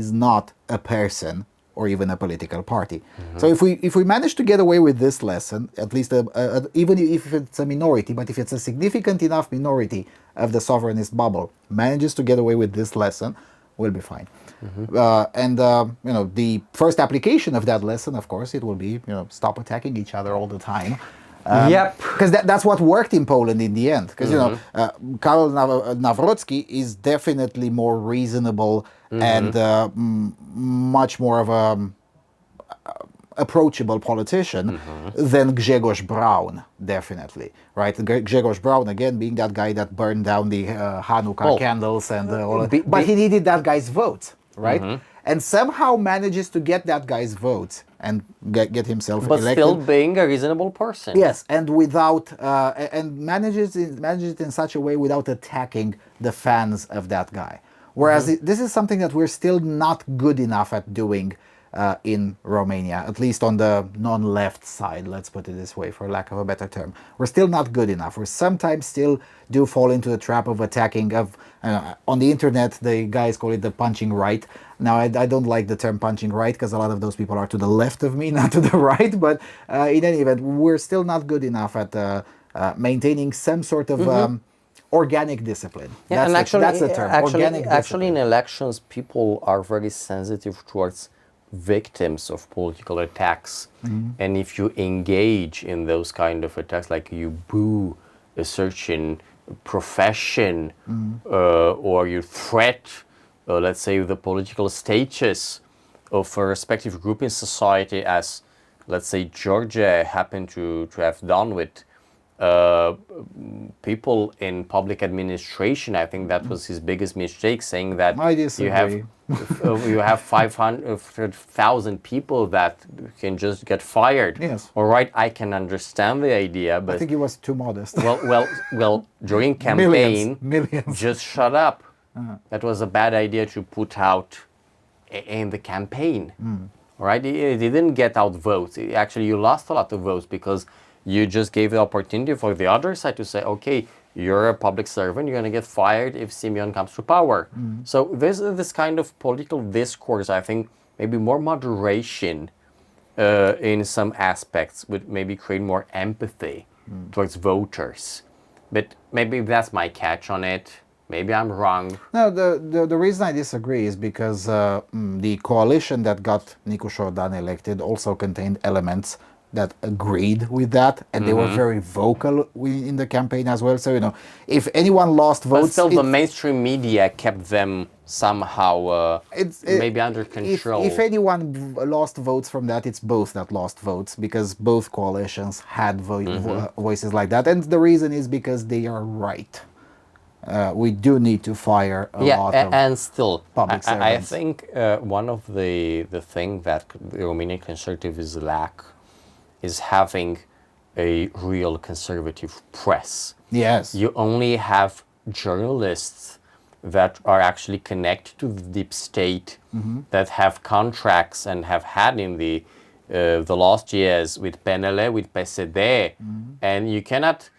is not a person or even a political party. So if we manage to get away with this lesson, at least even if it's a minority, but if it's a significant enough minority of the sovereignist bubble manages to get away with this lesson, we'll be fine. The first application of that lesson, of course, it will be stop attacking each other all the time. Because that's what worked in Poland in the end. Because Karol Nawrocki is definitely more reasonable and much more of a approachable politician than Grzegorz Braun, definitely, right? Grzegorz Braun, again, being that guy that burned down the Hanukkah candles and all that. But he needed that guy's vote, right? And somehow manages to get that guy's vote and get himself elected. But still being a reasonable person. Yes, and without and manages it in such a way without attacking the fans of that guy. Whereas this is something that we're still not good enough at doing in Romania, at least on the non-left side, let's put it this way, for lack of a better term. We're still not good enough. We sometimes still do fall into the trap of attacking on the internet, the guys call it the punching right. Now, I don't like the term punching right because a lot of those people are to the left of me, not to the right. But in any event, we're still not good enough at maintaining some sort of organic discipline. Yeah, that's the term, organic discipline. Actually, in elections, people are very sensitive towards victims of political attacks. And if you engage in those kind of attacks, like you boo a certain profession or you threat, let's say, the political status of a respective group in society, as, let's say, Georgia happened to have done with people in public administration. I think that was his biggest mistake, saying that you have 500,000 people that can just get fired. Yes. All right, I can understand the idea, but I think he was too modest. well, during campaign, millions. Just shut up. That was a bad idea to put out in the campaign. All right, it didn't get out votes. Actually, you lost a lot of votes because you just gave the opportunity for the other side to say, okay, you're a public servant, you're going to get fired if Silvian comes to power. So this kind of political discourse, I think, maybe more moderation in some aspects would maybe create more empathy towards voters. But maybe that's my catch on it. Maybe I'm wrong. No, the reason I disagree is because the coalition that got Nicu Jordan elected also contained elements that agreed with that, and they were very vocal in the campaign as well. So, if anyone lost votes... But still, the mainstream media kept them somehow maybe under control. If anyone lost votes from that, it's both that lost votes, because both coalitions had voices like that. And the reason is because they are right. We do need to fire a lot of and still, public servants. I think one of the thing that the Romanian conservatives lack is having a real conservative press. Yes. You only have journalists that are actually connected to the deep state, that have contracts and have had in the last years with PNL, with PSD, and you cannot,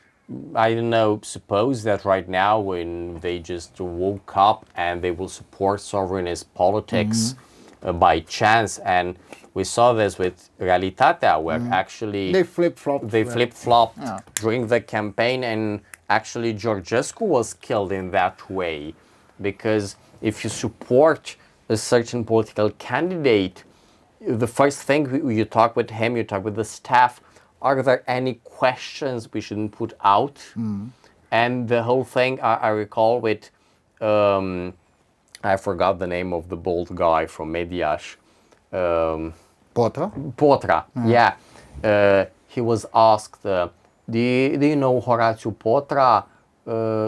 I don't know, suppose that right now when they just woke up and they will support sovereignist politics by chance. And we saw this with Realitatea, where actually they flip-flopped. During the campaign, and actually Georgescu was killed in that way. Because if you support a certain political candidate, the first thing you talk with him, you talk with the staff, are there any questions we shouldn't put out? And the whole thing, I recall with, I forgot the name of the bald guy from Mediaș. Potra, yeah. He was asked, do you know Horatiu Potra?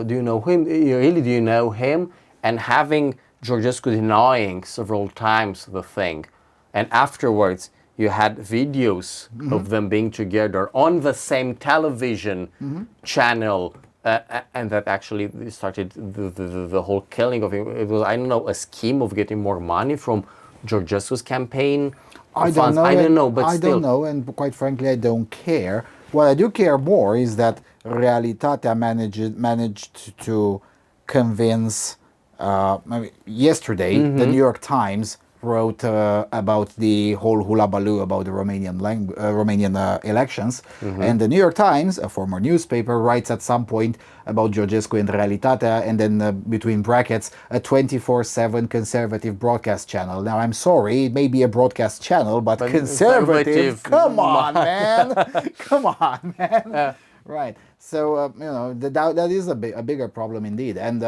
Do you know him? Really, do you know him? And having Georgescu denying several times the thing. And afterwards, you had videos of them being together on the same television channel, and that actually started the whole killing of him. It was, I don't know, a scheme of getting more money from Georgescu's campaign. I don't know, but I still. don't know, and quite frankly, I don't care, What I do care more is that Realitatea managed to convince. Yesterday, the New York Times wrote about the whole hula-baloo about the Romanian elections, and the New York Times, a former newspaper, writes at some point about Georgescu and Realitatea, and then between brackets, a 24/7 conservative broadcast channel. Now, I'm sorry, it may be a broadcast channel, but conservative, come on, man. Come on, man. Right. So, that is a bigger problem indeed. And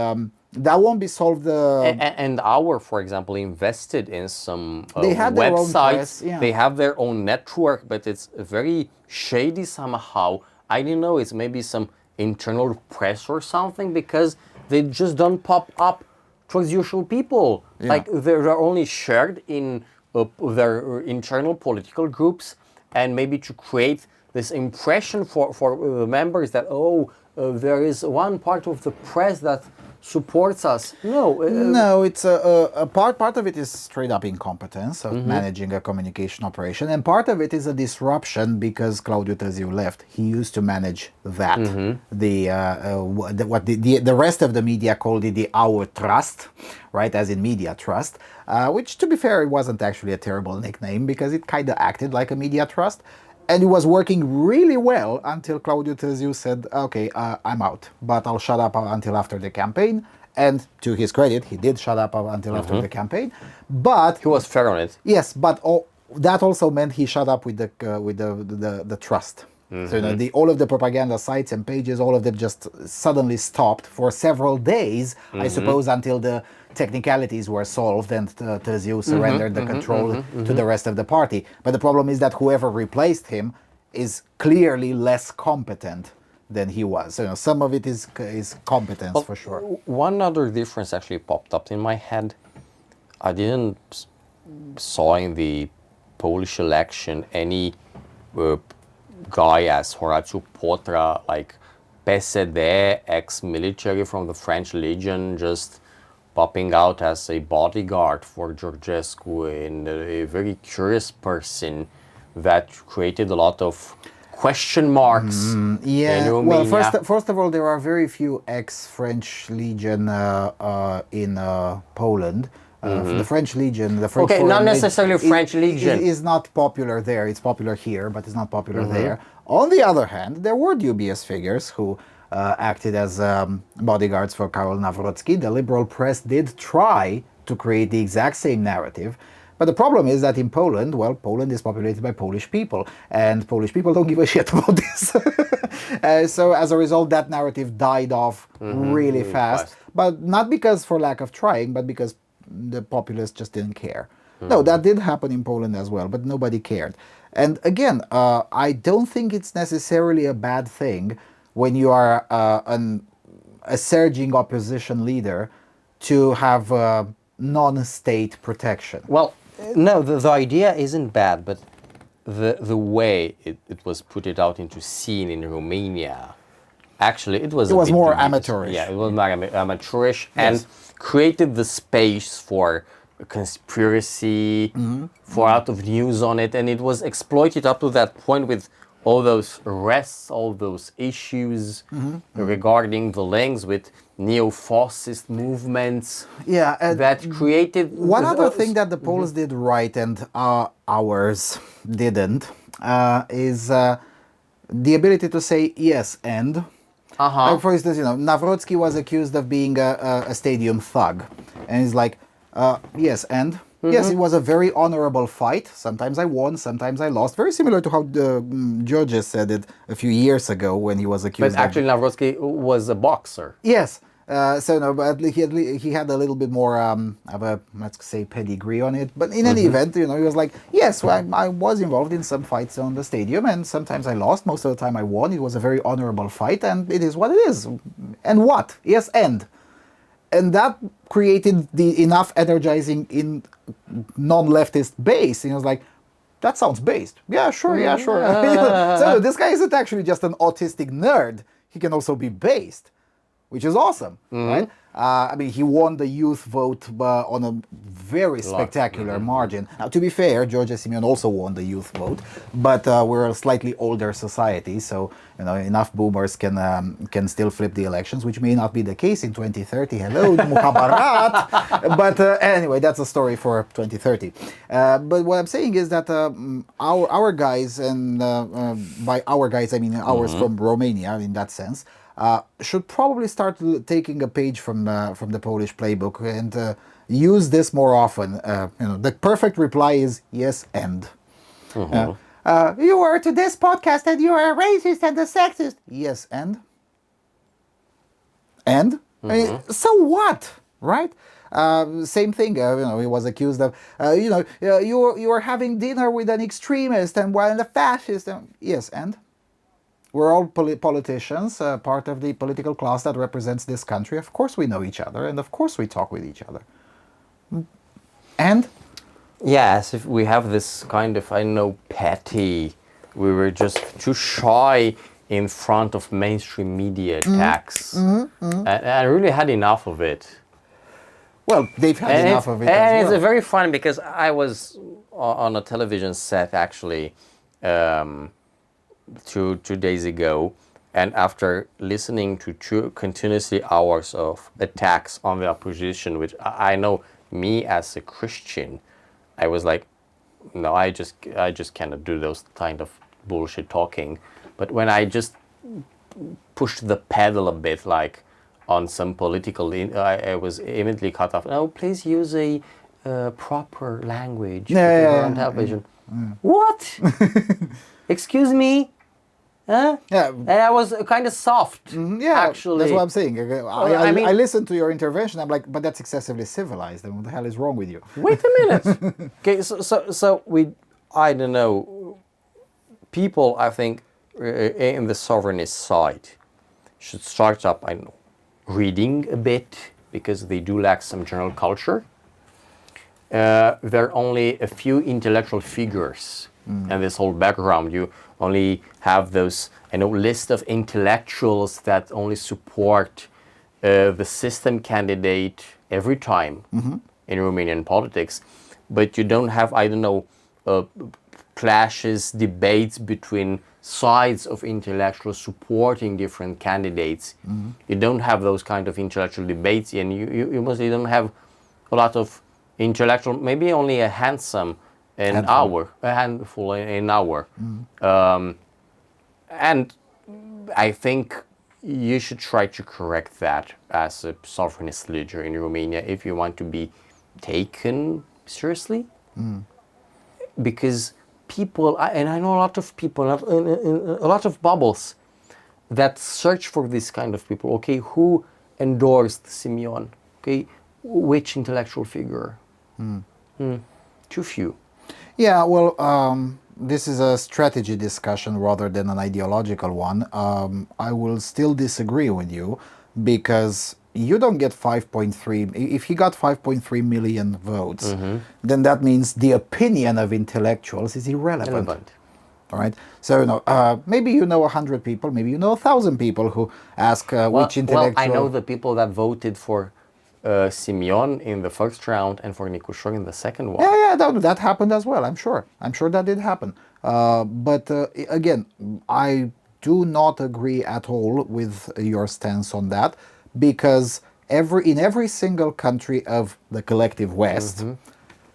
that won't be solved. And our, for example, invested in some They had their own websites. press, yeah. They have their own network, but it's very shady somehow. I don't know, it's maybe some internal press or something, because they just don't pop up towards usual people. Yeah. Like they're only shared in their internal political groups, and maybe to create this impression for the members that, there is one part of the press that supports us. No, it's a part of it is straight up incompetence of managing a communication operation, and part of it is a disruption because Claudiu Târziu left. He used to manage that. The rest of the media called it the Our Trust, right, as in media trust, which, to be fair, it wasn't actually a terrible nickname because it kind of acted like a media trust. And it was working really well until Claudiu Târziu said, okay, I'm out, but I'll shut up until after the campaign. And to his credit, he did shut up until after the campaign. But he was fair on it. yes, but that also meant he shut up with the trust. So all of the propaganda sites and pages, all of them just suddenly stopped for several days, I suppose, until the technicalities were solved and Târziu surrendered the control to the rest of the party. But the problem is that whoever replaced him is clearly less competent than he was. So some of it is competence, for sure. One other difference actually popped up in my head. I didn't saw in the Polish election any guy as Horatiu Potra, like PSD, ex-military from the French Legion, just popping out as a bodyguard for Georgescu, and a very curious person that created a lot of question marks in Romania. Well, first of all, there are very few ex-French Legion in Poland. The French Legion, the French Okay, not necessarily French Legion. is not popular there. It's popular here, but it's not popular there. On the other hand, there were dubious figures who acted as bodyguards for Karol Nawrocki. The liberal press did try to create the exact same narrative. But the problem is that in Poland, well, Poland is populated by Polish people, and Polish people don't give a shit about this. So as a result, that narrative died off really fast. But not because for lack of trying, but because the populace just didn't care. No, that did happen in Poland as well, but nobody cared. And again, I don't think it's necessarily a bad thing when you are a surging opposition leader to have non-state protection. Well, no, the idea isn't bad, but the way it was put it out into scene in Romania, actually, it was more amateurish. Yeah, it was more amateurish, and created the space for conspiracy, for out of news on it, and it was exploited up to that point with all those arrests, all those issues regarding the links with neo-fascist movements. Yeah, that created. One other thing that the Poles did right and ours didn't is the ability to say yes and. For instance, Nawrocki was accused of being a stadium thug, and he's like, yes and. Yes, it was a very honorable fight. Sometimes I won, sometimes I lost. Very similar to how Georges said it a few years ago when he was accused. But actually, Nawrocki was a boxer. Yes. But he had a little bit more of a, let's say, pedigree on it. But in any event, he was like, yes, well, I was involved in some fights on the stadium, and sometimes I lost. Most of the time I won. It was a very honorable fight, and it is what it is. And what? Yes, and. And that created enough energizing in non-leftist base. And he was like, that sounds based. Yeah, sure. So this guy isn't actually just an autistic nerd. He can also be based. which is awesome, right? I mean, he won the youth vote on a very spectacular margin. Now, to be fair, George Simeon also won the youth vote, but we're a slightly older society, so enough boomers can still flip the elections, which may not be the case in 2030. Hello, Mukhabarat. But anyway, that's a story for 2030. But what I'm saying is that our guys, and by our guys I mean ours from Romania, in that sense. Should probably start taking a page from the Polish playbook and use this more often. The perfect reply is yes and. You were to this podcast and you are a racist and a sexist. Yes and. And? I mean, so what, right? Same thing. He was accused of, you are having dinner with an extremist and while a fascist. Yes and. We're all politicians, part of the political class that represents this country. Of course we know each other, and of course we talk with each other. And? Yes, if we have this kind of, petty, we were just too shy in front of mainstream media attacks. And I really had enough of it. Well, they've had enough of it and as well. It's very fun because I was on a television set, actually, 2 days ago, and after listening to 2 continuously hours of attacks on the opposition, which I know me as a Christian, I was like, no, I just cannot do those kind of bullshit talking. But when I just pushed the pedal a bit, like on some political, I was immediately cut off. No, please use a proper language. Don't have vision. What? Excuse me? Huh? Yeah. And I was kind of soft, actually. That's what I'm saying. I listened to your intervention. I'm like, but that's excessively civilized. And what the hell is wrong with you? Wait a minute. Okay, so I don't know. People, I think, in the sovereignist side should start up, I don't know, reading a bit, because they do lack some general culture. There are only a few intellectual figures and this whole background. You only have those, list of intellectuals that only support the system candidate every time in Romanian politics. But you don't have, clashes, debates between sides of intellectuals supporting different candidates. You don't have those kind of intellectual debates, and you mostly don't have a lot of intellectual, maybe only a handful in our. And I think you should try to correct that as a sovereignist leader in Romania if you want to be taken seriously. Because people, and I know a lot of people, a lot of bubbles that search for this kind of people. Okay, who endorsed Simeon? Okay, which intellectual figure? Too few. Yeah, well, this is a strategy discussion rather than an ideological one. I will still disagree with you because you don't get 5.3. If he got 5.3 million votes, then that means the opinion of intellectuals is irrelevant. All right. So maybe 100 people, maybe 1,000 people who ask which intellectual. Well, I know the people that voted for Simeon in the first round and for Nicușor in the second one. Yeah, that happened as well. I'm sure that did happen. But again, I do not agree at all with your stance on that, because in every single country of the collective West,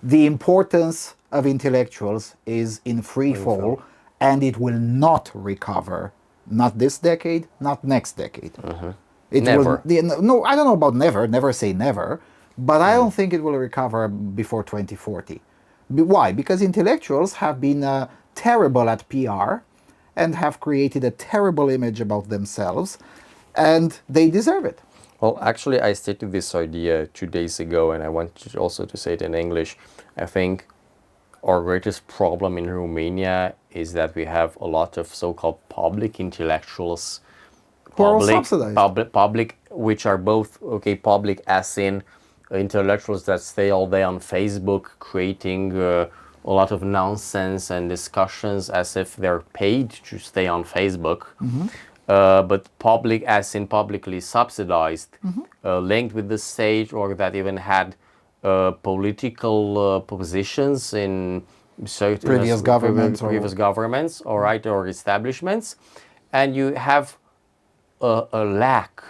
the importance of intellectuals is in free fall, and it will not recover. Not this decade, not next decade. Never. No, I don't know about never. Never say never. But I don't think it will recover before 2040. Why? Because intellectuals have been terrible at PR and have created a terrible image about themselves, and they deserve it. Well, actually, I stated this idea 2 days ago, and I want also to say it in English. I think our greatest problem in Romania is that we have a lot of so-called public intellectuals, public, which are both public as in intellectuals that stay all day on Facebook creating a lot of nonsense and discussions as if they're paid to stay on Facebook. but public, as in publicly subsidized, linked with the state, or that even had political positions in certain Previous governments or- previous governments, all right, or establishments, and you have a lack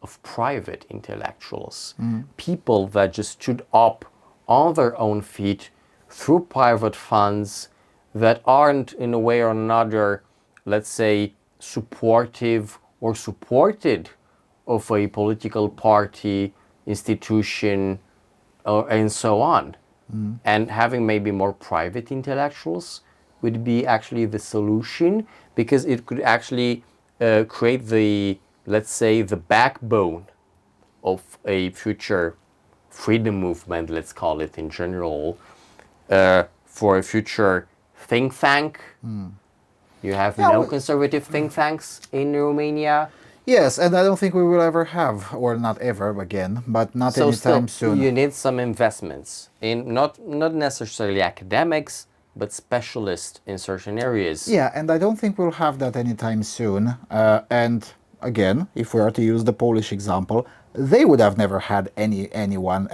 of private intellectuals, people that just stood up on their own feet through private funds that aren't, in a way or another, let's say, supportive or supported of a political party, institution, and so on. And having maybe more private intellectuals would be actually the solution, because it could actually create the, let's say, the backbone of a future freedom movement, let's call it in general, for a future think tank. You have Yeah, no well- conservative think tanks in Romania. Yes, and I don't think we will ever have, or not ever again, but not So anytime still, soon. you need some investments in not necessarily academics, but specialists in certain areas. Yeah, and I don't think we'll have that anytime soon. And again, if we are to use the Polish example, they would have never had anyone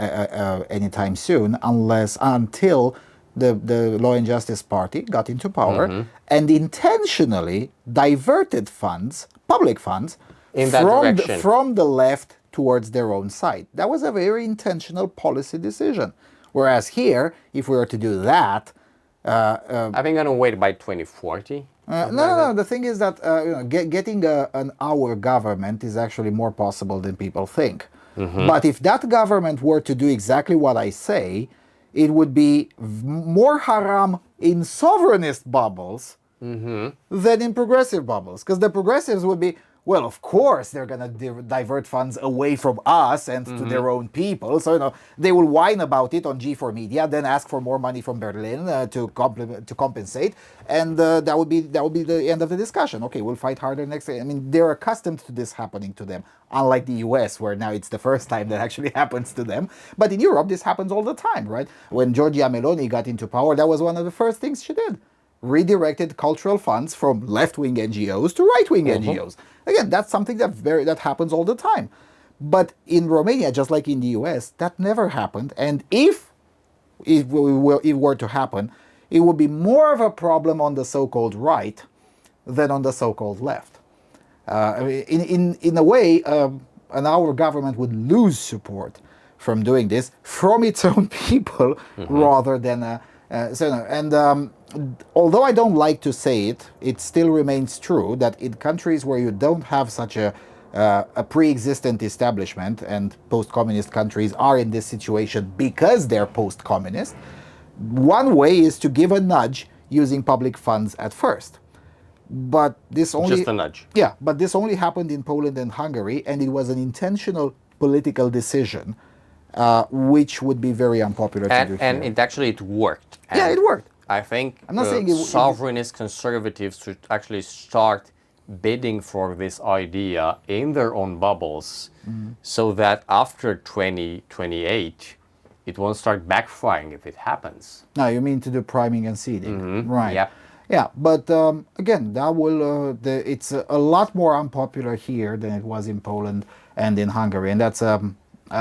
anytime soon until the Law and Justice Party got into power and intentionally diverted funds, public funds, In that direction. from the left towards their own side. That was a very intentional policy decision. Whereas here, if we were to do that, I think I'm gonna wait by 2040. no. The thing is that getting an our government is actually more possible than people think. But if that government were to do exactly what I say, it would be more haram in sovereignist bubbles than in progressive bubbles. Because the progressives would be, well, of course they're going to divert funds away from us and to their own people. So they will whine about it on G4 Media, then ask for more money from Berlin to compensate, and that would be the end of the discussion. Okay, we'll fight harder next. I mean, they're accustomed to this happening to them, unlike the US, where now it's the first time that actually happens to them. But in Europe, this happens all the time, right? When Giorgia Meloni got into power, that was one of the first things she did. Redirected cultural funds from left-wing NGOs to right-wing NGOs. Again, that's something that happens all the time. But in Romania, just like in the US, that never happened. And if it were to happen, it would be more of a problem on the so-called right than on the so-called left. In a way, our government would lose support from doing this from its own people rather than although I don't like to say it, it still remains true that in countries where you don't have such a pre-existent establishment, and post-communist countries are in this situation because they're post-communist, one way is to give a nudge using public funds at first. But this only... Just a nudge. Yeah, but this only happened in Poland and Hungary, and it was an intentional political decision, which would be very unpopular to do here. And it worked. Yeah, it worked. I think I'm not saying sovereignist conservatives should actually start bidding for this idea in their own bubbles, so that after 2028, it won't start backfiring if it happens. No, you mean to do priming and seeding, right? Yeah. Yeah, but again, that will it's a lot more unpopular here than it was in Poland and in Hungary, and that's a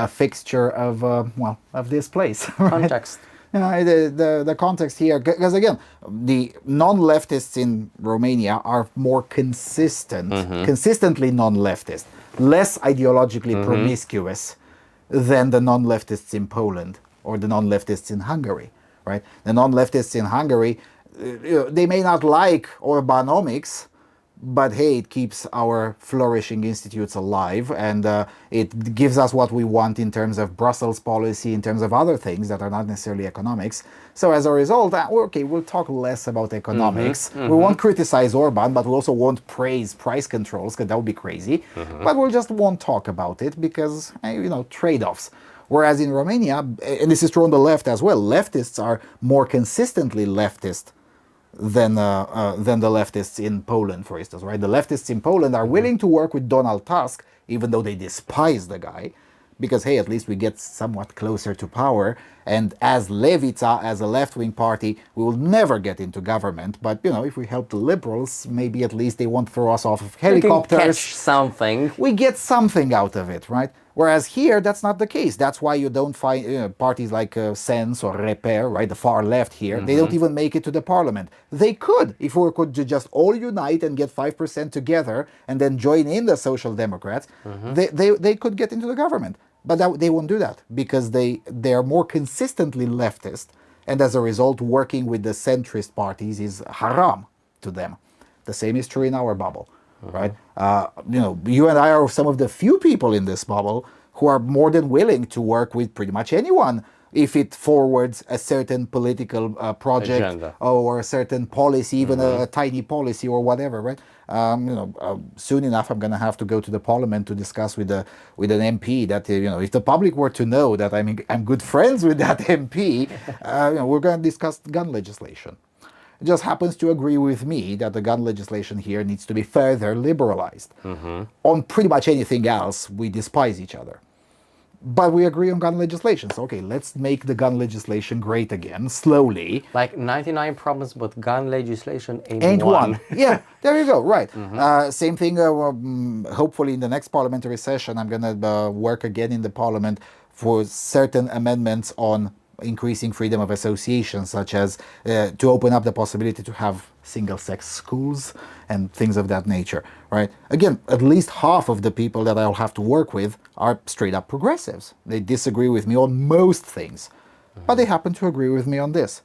fixture of of this place. Right? Context. The context here, because again, the non-leftists in Romania are more consistently non-leftist, less ideologically promiscuous than the non-leftists in Poland or the non-leftists in Hungary, right? The non-leftists in Hungary, they may not like Orbanomics, but hey, it keeps our flourishing institutes alive, and it gives us what we want in terms of Brussels policy, in terms of other things that are not necessarily economics. So as a result, okay, we'll talk less about economics. We won't criticize Orban, but we also won't praise price controls, because that would be crazy. But we just won't talk about it because, trade-offs. Whereas in Romania, and this is true on the left as well, leftists are more consistently leftist than the leftists in Poland, for instance, right? The leftists in Poland are willing to work with Donald Tusk, even though they despise the guy, because hey, at least we get somewhat closer to power. And as Levica, as a left-wing party, we will never get into government. But if we help the liberals, maybe at least they won't throw us off of helicopters. We can catch something. We get something out of it, right? Whereas here, that's not the case. That's why you don't find parties like Sens or Repair, right, the far left here. They don't even make it to the parliament. They could, if we could just all unite and get 5% together and then join in the Social Democrats, they could get into the government. But they won't do that because they are more consistently leftist. And as a result, working with the centrist parties is haram to them. The same is true in our bubble. Right? You and I are some of the few people in this bubble who are more than willing to work with pretty much anyone if it forwards a certain political project agenda, or a certain policy, even a tiny policy or whatever, right? Soon enough, I'm going to have to go to the parliament to discuss with an MP that if the public were to know that I'm good friends with that MP, we're going to discuss gun legislation. It just happens to agree with me that the gun legislation here needs to be further liberalized. On pretty much anything else, we despise each other. But we agree on gun legislation. So, okay, let's make the gun legislation great again, slowly. Like 99 problems, but gun legislation Ain't one. Yeah, there you go, right. Same thing, hopefully in the next parliamentary session, I'm going to work again in the parliament for certain amendments on increasing freedom of association, such as to open up the possibility to have single-sex schools and things of that nature, right? Again, at least half of the people that I'll have to work with are straight-up progressives. They disagree with me on most things, but they happen to agree with me on this.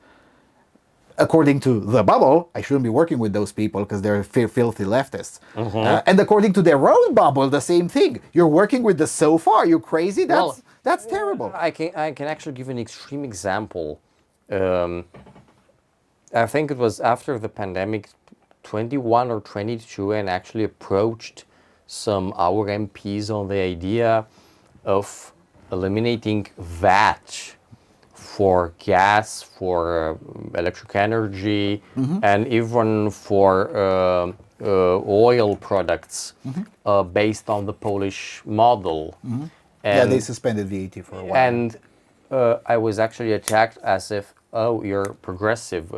According to the bubble, I shouldn't be working with those people because they're filthy leftists. And according to their own bubble, the same thing. You're working with the SOFA? Are you crazy? That's terrible. I can actually give an extreme example. I think it was after the pandemic, 21 or 22, and actually approached some our MPs on the idea of eliminating VAT for gas, for electric energy, and even for oil products based on the Polish model. And they suspended VAT for a while. And I was actually attacked as if, oh, you're progressive.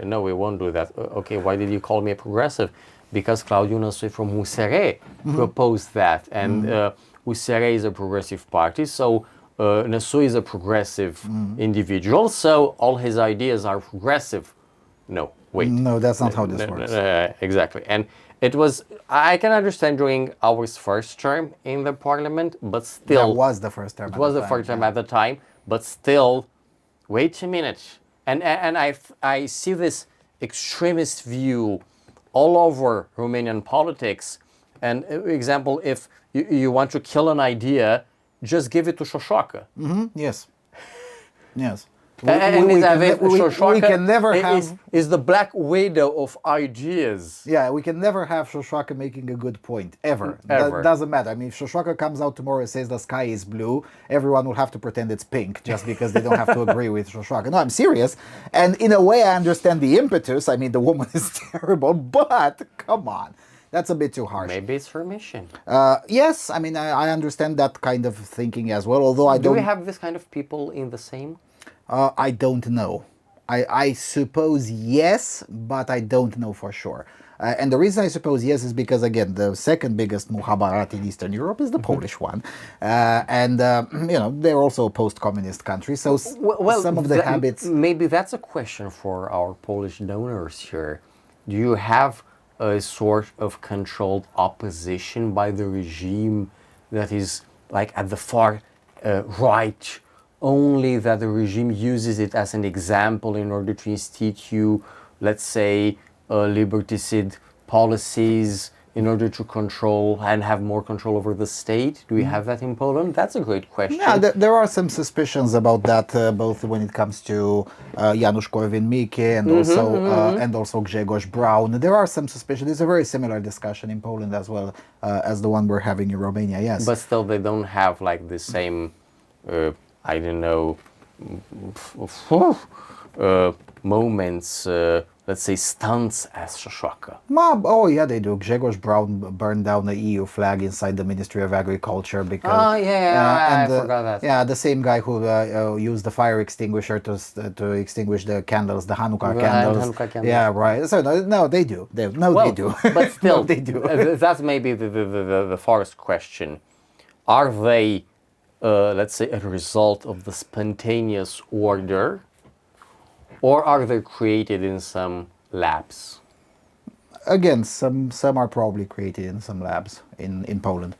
No, we won't do that. Okay, why did you call me a progressive? Because Claudiu Năsui from USR proposed that. And USR is a progressive party, so Năsui is a progressive individual, so all his ideas are progressive. No, wait. No, that's not how this works. Exactly. And it was, I can understand during our first term in the parliament, but still. That was the first term. It was the first term at the time, but still, wait a minute. And I see this extremist view all over Romanian politics. And example, if you want to kill an idea, just give it to Șoșoacă. Yes. Yes. We can never have... Is the black widow of ideas. Yeah, we can never have Șoșoacă making a good point, ever. Ever. That doesn't matter. I mean, if Șoșoacă comes out tomorrow and says the sky is blue, everyone will have to pretend it's pink just because they don't have to agree with Șoșoacă. No, I'm serious. And in a way, I understand the impetus. I mean, the woman is terrible, but come on. That's a bit too harsh. Maybe it's her mission. Yes, I mean, I understand that kind of thinking as well, although I don't... Do we have this kind of people in the Sejm? I don't know. I suppose yes, but I don't know for sure. And the reason I suppose yes is because, again, the second biggest muhabarat in Eastern Europe is the Polish one. And they're also a post-communist country, so some of the habits... Maybe that's a question for our Polish donors here. Do you have a sort of controlled opposition by the regime that is like at the far right, only that the regime uses it as an example in order to institute, let's say, liberticide policies in order to control and have more control over the state? Do we have that in Poland? That's a great question. Yeah, there are some suspicions about that, both when it comes to Janusz Korwin-Mikke and also Grzegorz Braun. There are some suspicions. It's a very similar discussion in Poland as well as the one we're having in Romania, yes. But still, they don't have like the same, I don't know, moments let's say, stunts as Szaszaka. Oh yeah, they do. Grzegorz Braun burned down the EU flag inside the Ministry of Agriculture because. Oh yeah, I and forgot that. Yeah, the same guy who used the fire extinguisher to extinguish the candles, the Hanukkah Right, candles. Hanukkah candles. Yeah, right. So no, they do. They do. But still, No, they do. That's maybe the first question. Are they, let's say, a result of the spontaneous order, or are they created in some labs? Again, some are probably created in some labs in Poland,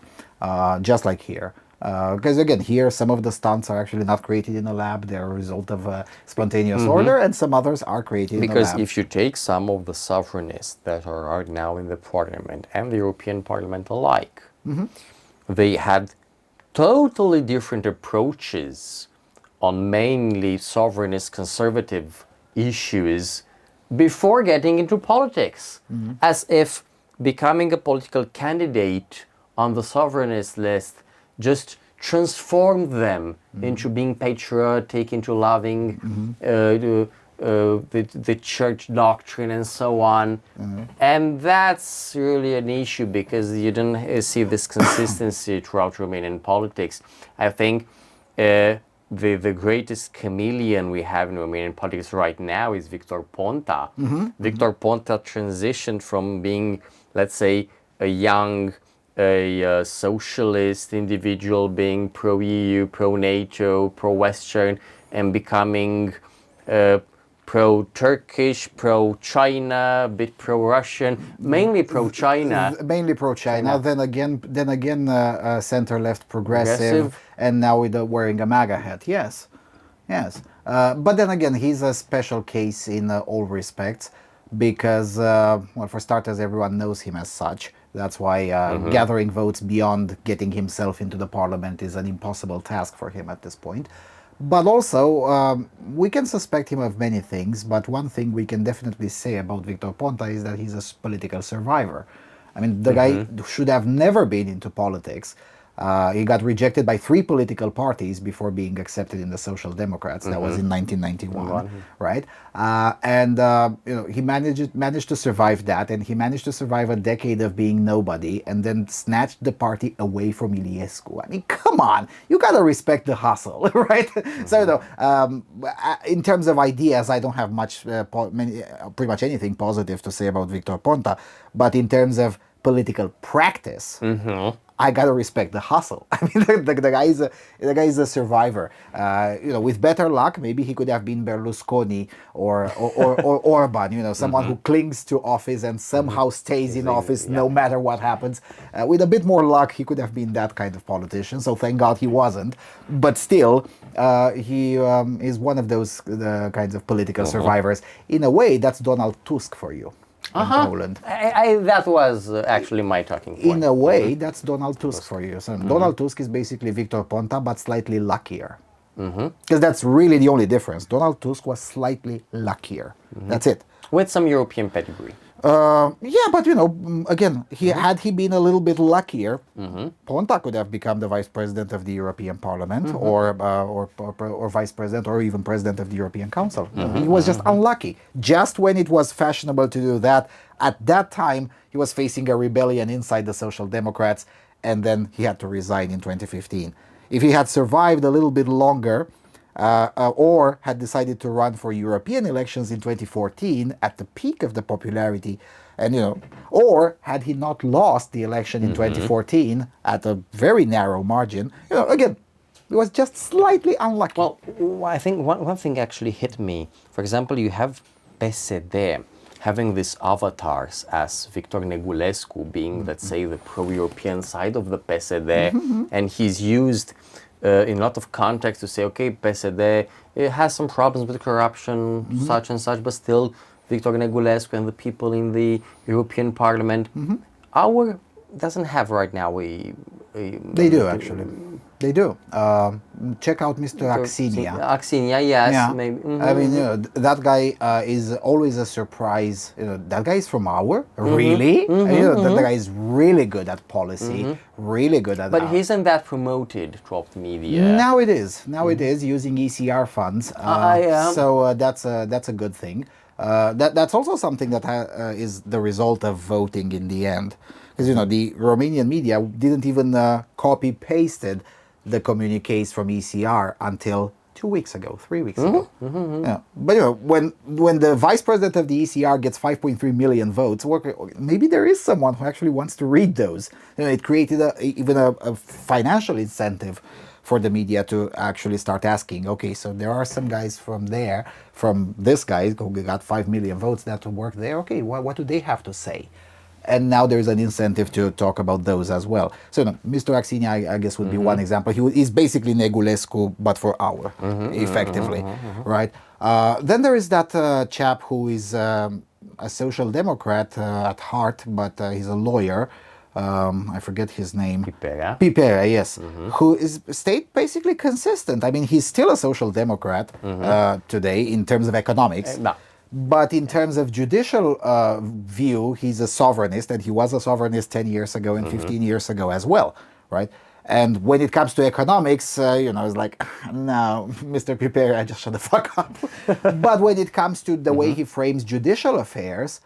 just like here. Because again, here some of the stunts are actually not created in a lab; they're a result of spontaneous order, and some others are created in a lab. Because if you take some of the sovereignists that are right now in the parliament and the European Parliament alike, they had totally different approaches on mainly sovereignist conservative issues before getting into politics, as if becoming a political candidate on the sovereignist list just transformed them into being patriotic, into loving the church doctrine and so on. And that's really an issue because you don't see this consistency throughout Romanian politics. I think the greatest chameleon we have in Romanian politics right now is Victor Ponta. Victor Ponta transitioned from being, let's say, a young socialist individual, being pro-EU, pro-NATO, pro-Western, and becoming pro-Turkish, pro-China, a bit pro-Russian, mainly pro-China. Mainly pro-China. Then again, center-left progressive, and now with wearing a MAGA hat. Yes. But then again, he's a special case in all respects because, well, for starters, everyone knows him as such. That's why gathering votes beyond getting himself into the parliament is an impossible task for him at this point. But also, we can suspect him of many things, but one thing we can definitely say about Victor Ponta is that he's a political survivor. I mean, the guy should have never been into politics. He got rejected by 3 political parties before being accepted in the Social Democrats. That was in 1991, right? He managed to survive that, and he managed to survive a decade of being nobody, and then snatched the party away from Iliescu. I mean, come on, you gotta respect the hustle, right? So, in terms of ideas, I don't have pretty much anything positive to say about Victor Ponta, but in terms of political practice, I gotta respect the hustle. I mean, the guy is a survivor. With better luck, maybe he could have been Berlusconi or Orban. Someone who clings to office and somehow stays in office no matter what happens. With a bit more luck, he could have been that kind of politician. So thank God he wasn't. But still, he is one of those kinds of political survivors. In a way, that's Donald Tusk for you. In Poland. That was actually my talking point. In a way, that's Donald Tusk for you. So Donald Tusk is basically Victor Ponta, but slightly luckier. Because that's really the only difference. Donald Tusk was slightly luckier. That's it. With some European pedigree. Yeah, but again, had he been a little bit luckier, Ponta could have become the vice president of the European Parliament, or vice president, or even president of the European Council. He was just unlucky. Just when it was fashionable to do that, at that time he was facing a rebellion inside the Social Democrats, and then he had to resign in 2015. If he had survived a little bit longer, or had decided to run for European elections in 2014 at the peak of the popularity, or had he not lost the election in 2014 at a very narrow margin, again, he was just slightly unlucky. Well, I think one thing actually hit me. For example, you have PSD having these avatars as Victor Negulescu being, let's say, the pro-European side of the PSD, and he's used in a lot of context to say, okay, PSD it has some problems with corruption, such and such, but still Victor Negulescu and the people in the European Parliament, our doesn't have right now They do, actually. They do. check out Mr. Axinia. Axinia, yes, Yeah, maybe. I mean, that guy is always a surprise. That guy is from our really. That guy is really good at policy, really good at. But isn't that promoted throughout the media? Now it is. Now it is using ECR funds. So that's a good thing. That's also something that is the result of voting in the end, because the Romanian media didn't even copy pasted the communiques from ECR until 2 weeks ago, 3 weeks ago. Yeah. But when the vice president of the ECR gets 5.3 million votes, maybe there is someone who actually wants to read those. It created even a financial incentive for the media to actually start asking, okay, so there are some guys from this guy who got 5 million votes that work there. Okay, what do they have to say? And now there's an incentive to talk about those as well. So Mr. Axinia, I guess, would be one example. He's basically Negulescu, but for our, effectively, right? Then there is that chap who is a social democrat at heart, but he's a lawyer. I forget his name. Pipera, yes. Who is stayed basically consistent. I mean, he's still a social democrat today in terms of economics. But in terms of judicial view, he's a sovereignist, and he was a sovereignist 10 years ago and 15 years ago as well, right? And when it comes to economics, it's like, no, Mr. Pipera, just shut the fuck up. But when it comes to the way he frames judicial affairs,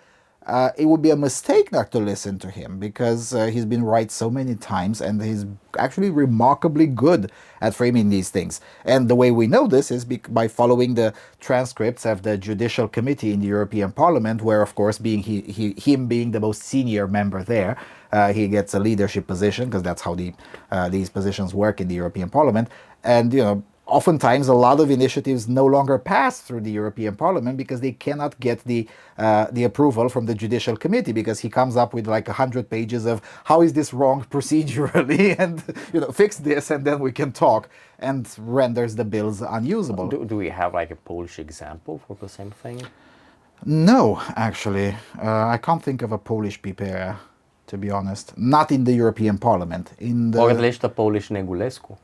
it would be a mistake not to listen to him, because he's been right so many times, and he's actually remarkably good at framing these things. And the way we know this is by following the transcripts of the Judicial Committee in the European Parliament, where, of course, being him being the most senior member there, he gets a leadership position, because that's how these positions work in the European Parliament. And oftentimes a lot of initiatives no longer pass through the European Parliament because they cannot get the approval from the Judicial Committee, because he comes up with like 100 pages of how is this wrong procedurally, and fix this and then we can talk, and renders the bills unusable. Do we have like a Polish example for the same thing? No, actually. I can't think of a Polish Pipera, to be honest. Not in the European Parliament. Or at least a Polish Negulescu.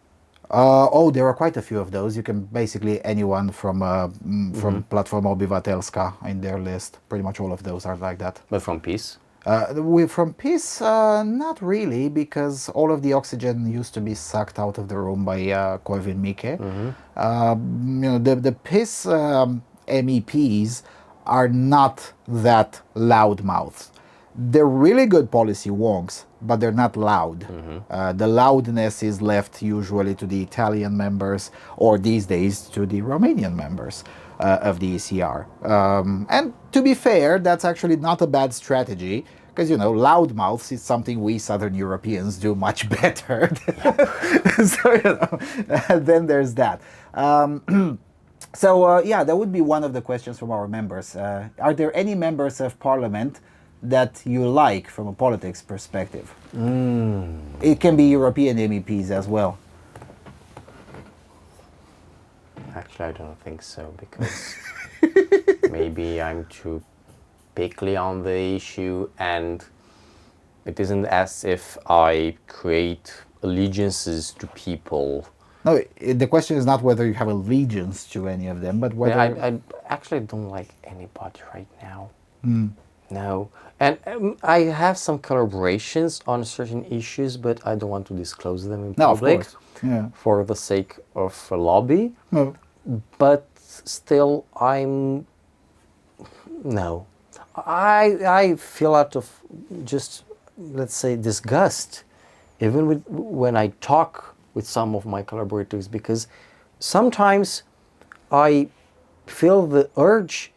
There are quite a few of those. You can basically anyone from Platforma Obywatelska in their list. Pretty much all of those are like that. But from PiS? From PiS, not really, because all of the oxygen used to be sucked out of the room by Korwin-Mikke. The PiS MEPs are not that loudmouthed. They're really good policy wonks, but they're not loud. The loudness is left usually to the Italian members, or these days to the Romanian members of the ECR. And to be fair, that's actually not a bad strategy, because loudmouths is something we Southern Europeans do much better. So then there's that. That would be one of the questions from our members. Are there any members of Parliament that you like from a politics perspective? It can be European MEPs as well. Actually, I don't think so, because maybe I'm too picky on the issue, and it isn't as if I create allegiances to people. No, the question is not whether you have allegiance to any of them, but whether... I actually don't like anybody right now. No. And I have some collaborations on certain issues, but I don't want to disclose them in public. Of course. Yeah. For the sake of a lobby. No. But still, no. I feel out of just, let's say, disgust, even when I talk with some of my collaborators, because sometimes I feel the urge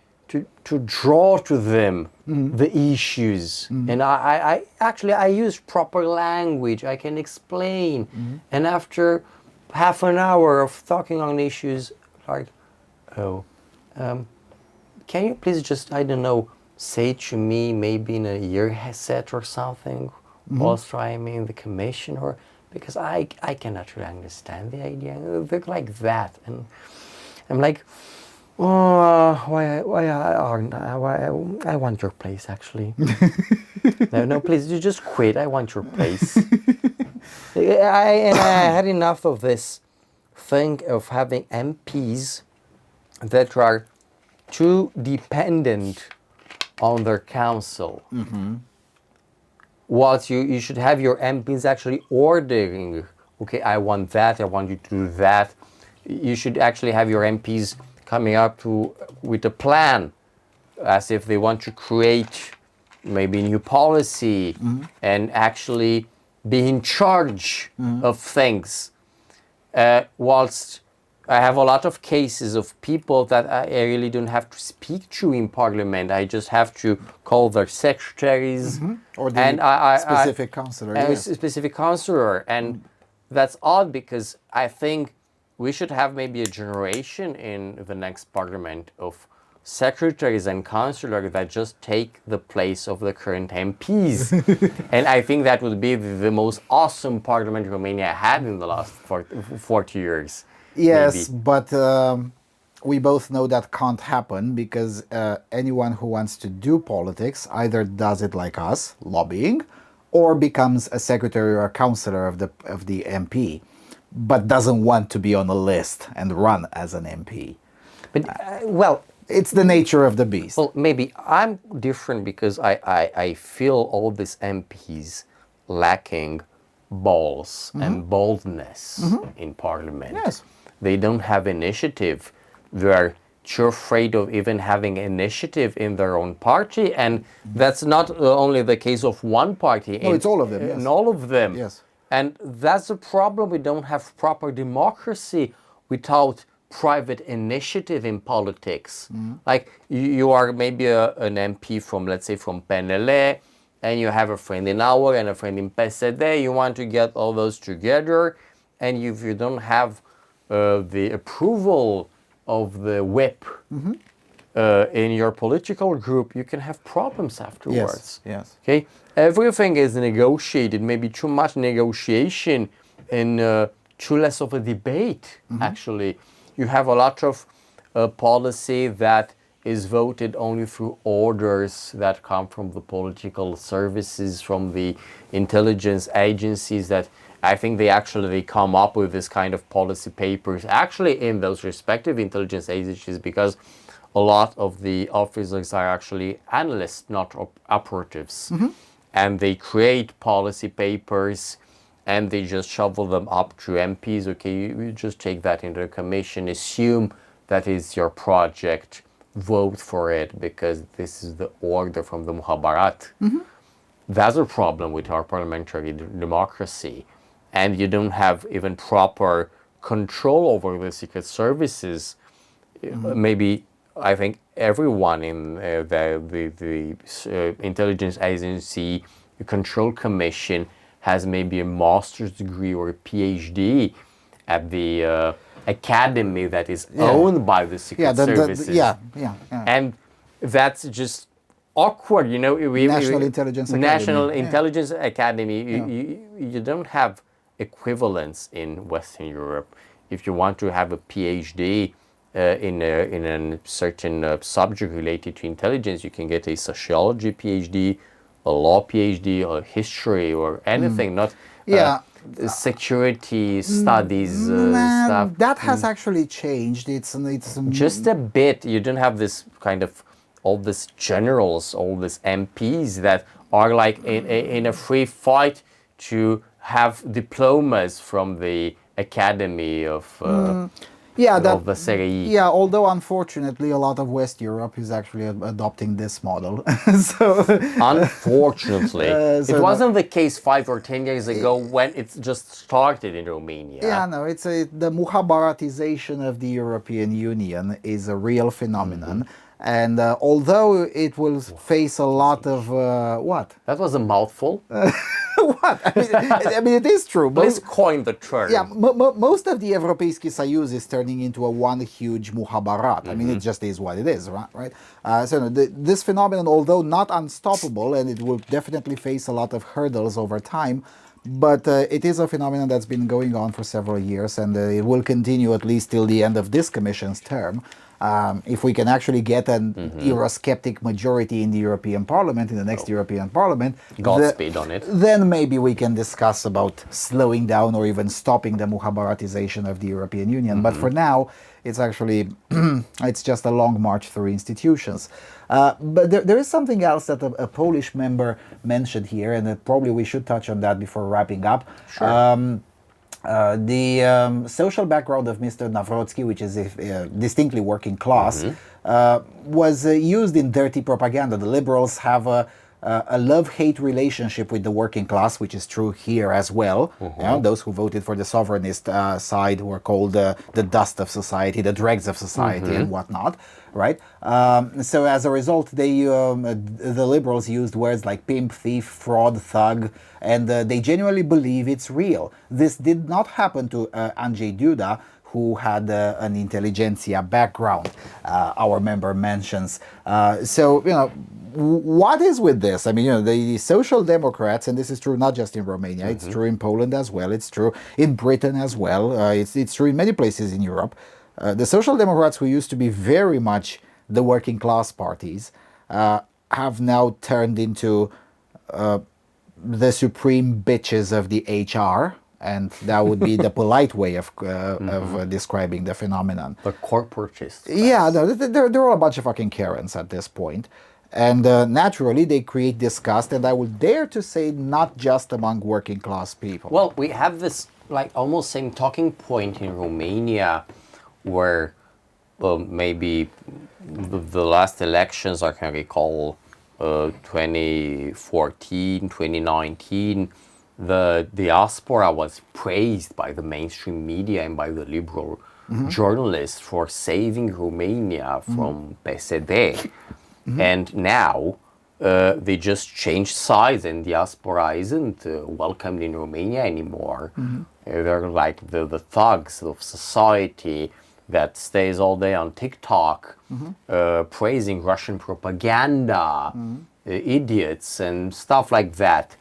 to draw to them the issues, and I actually use proper language. I can explain, and after half an hour of talking on issues, like, can you please just, I don't know, say to me maybe in a year headset or something, whilst I'm in the commission, or because I cannot really understand the idea. They're like that, and I'm like, why I want your place, actually. No, please, you just quit. I want your place. I had enough of this thing of having MPs that are too dependent on their council. Whilst you should have your MPs actually ordering, okay, I want that, I want you to do that. You should actually have your MPs coming up with a plan, as if they want to create maybe new policy and actually be in charge of things. Whilst I have a lot of cases of people that I really don't have to speak to in parliament. I just have to call their secretaries or the specific councillor. And specific councillor. And that's odd, because I think we should have maybe a generation in the next parliament of secretaries and councillors that just take the place of the current MPs. And I think that would be the most awesome parliament Romania had in the last 40 years. Yes, maybe. but we both know that can't happen, because anyone who wants to do politics either does it like us, lobbying, or becomes a secretary or a councillor of the MP, but doesn't want to be on a list and run as an MP. But, well, it's the nature of the beast. Well, maybe I'm different, because I feel all these MPs lacking balls and boldness in parliament. Yes. They don't have initiative. They're too afraid of even having initiative in their own party. And that's not only the case of one party. No, it's all of them. Yes. In all of them. Yes. And that's the problem. We don't have proper democracy without private initiative in politics. Like you are maybe an MP from, let's say, from PNL, and you have a friend in our and a friend in PSD. You want to get all those together, and if you don't have the approval of the whip in your political group, you can have problems afterwards. Yes. Okay, everything is negotiated. Maybe too much negotiation and too less of a debate. Actually, you have a lot of policy that is voted only through orders that come from the political services, from the intelligence agencies, that I think they come up with this kind of policy papers actually in those respective intelligence agencies, because a lot of the officers are actually analysts, not operatives. And they create policy papers and they just shovel them up to MPs. Okay, you just take that into the commission, assume that is your project, vote for it because this is the order from the Mukhabarat. That's a problem with our parliamentary democracy. And you don't have even proper control over the secret services. Maybe I think everyone in the intelligence agency, the control commission, has maybe a master's degree or a PhD at the academy that is owned by the secret services. And that's just awkward, you know. National Intelligence Academy. National Intelligence Academy. You don't have equivalents in Western Europe. If you want to have a PhD in a certain subject related to intelligence, you can get a sociology PhD, a law PhD, or history, or anything. Not security studies stuff. That has actually changed. It's just a bit. You don't have this kind of all these generals, all these MPs that are like in a free fight to have diplomas from the academy of the Serie. Yeah, although unfortunately a lot of West Europe is actually adopting this model. Unfortunately. It wasn't the case 5 or 10 years ago when it just started in Romania. Yeah, no, the muhabaratization of the European Union is a real phenomenon. And although it will face a lot of what? That was a mouthful. What? I mean, it is true. Please coin the term. Yeah, most of the Европейский Союз is turning into a one huge muhabarat. I mean, it just is what it is, right? This phenomenon, although not unstoppable, and it will definitely face a lot of hurdles over time, but it is a phenomenon that's been going on for several years, and it will continue at least till the end of this commission's term. If we can actually get an Eurosceptic majority in the European Parliament, in the next European Parliament, Godspeed on it. then maybe we can discuss about slowing down or even stopping the Mukhabaratization of the European Union. But for now, it's actually, it's just a long march through institutions. But there is something else that a Polish member mentioned here, and probably we should touch on that before wrapping up. Sure. The social background of Mr. Nawrocki, which is distinctly working class, was used in dirty propaganda. The liberals have a love-hate relationship with the working class, which is true here as well. Those who voted for the Sovereignist side were called the dust of society, the dregs of society, and whatnot, right? So as a result, the liberals used words like pimp, thief, fraud, thug, and they genuinely believe it's real. This did not happen to Andrzej Duda, who had an intelligentsia background, our member mentions. So, what is with this? I mean, the Social Democrats, and this is true not just in Romania, it's true in Poland as well, it's true in Britain as well, it's true in many places in Europe. The Social Democrats, who used to be very much the working class parties, have now turned into the supreme bitches of the HR, and that would be the polite way of describing the phenomenon. The corporatists. Yeah, no, they're all a bunch of fucking Karens at this point. And naturally, they create disgust, and I would dare to say not just among working class people. Well, we have this like almost same talking point in Romania, where maybe the last elections, I can recall 2014, 2019, the diaspora was praised by the mainstream media and by the liberal journalists for saving Romania from PSD. And now they just changed sides, and diaspora isn't welcomed in Romania anymore. They're like the thugs of society that stays all day on TikTok praising Russian propaganda, idiots and stuff like that.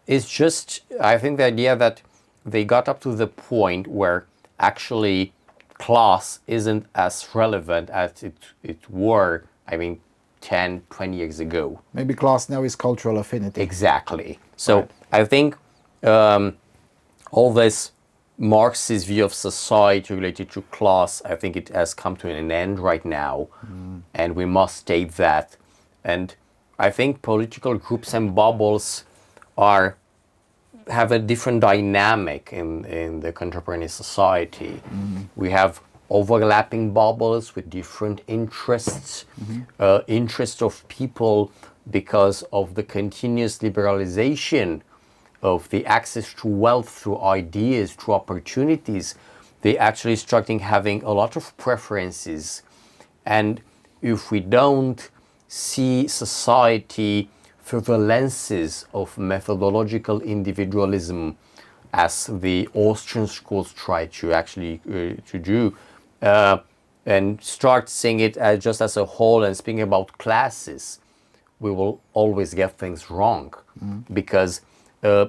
It's just, I think the idea that they got up to the point where actually class isn't as relevant as it were, 10, 20 years ago. Maybe class now is cultural affinity. Exactly. So Right. I think all this Marxist view of society related to class, I think it has come to an end right now, and we must state that. And I think political groups and bubbles have a different dynamic in the contemporary society. We have overlapping bubbles with different interests, interests of people because of the continuous liberalization of the access to wealth through ideas, through opportunities. They actually starting having a lot of preferences. And if we don't see society through the lenses of methodological individualism, as the Austrian schools try to actually to do, and start seeing it just as a whole and speaking about classes, we will always get things wrong. Because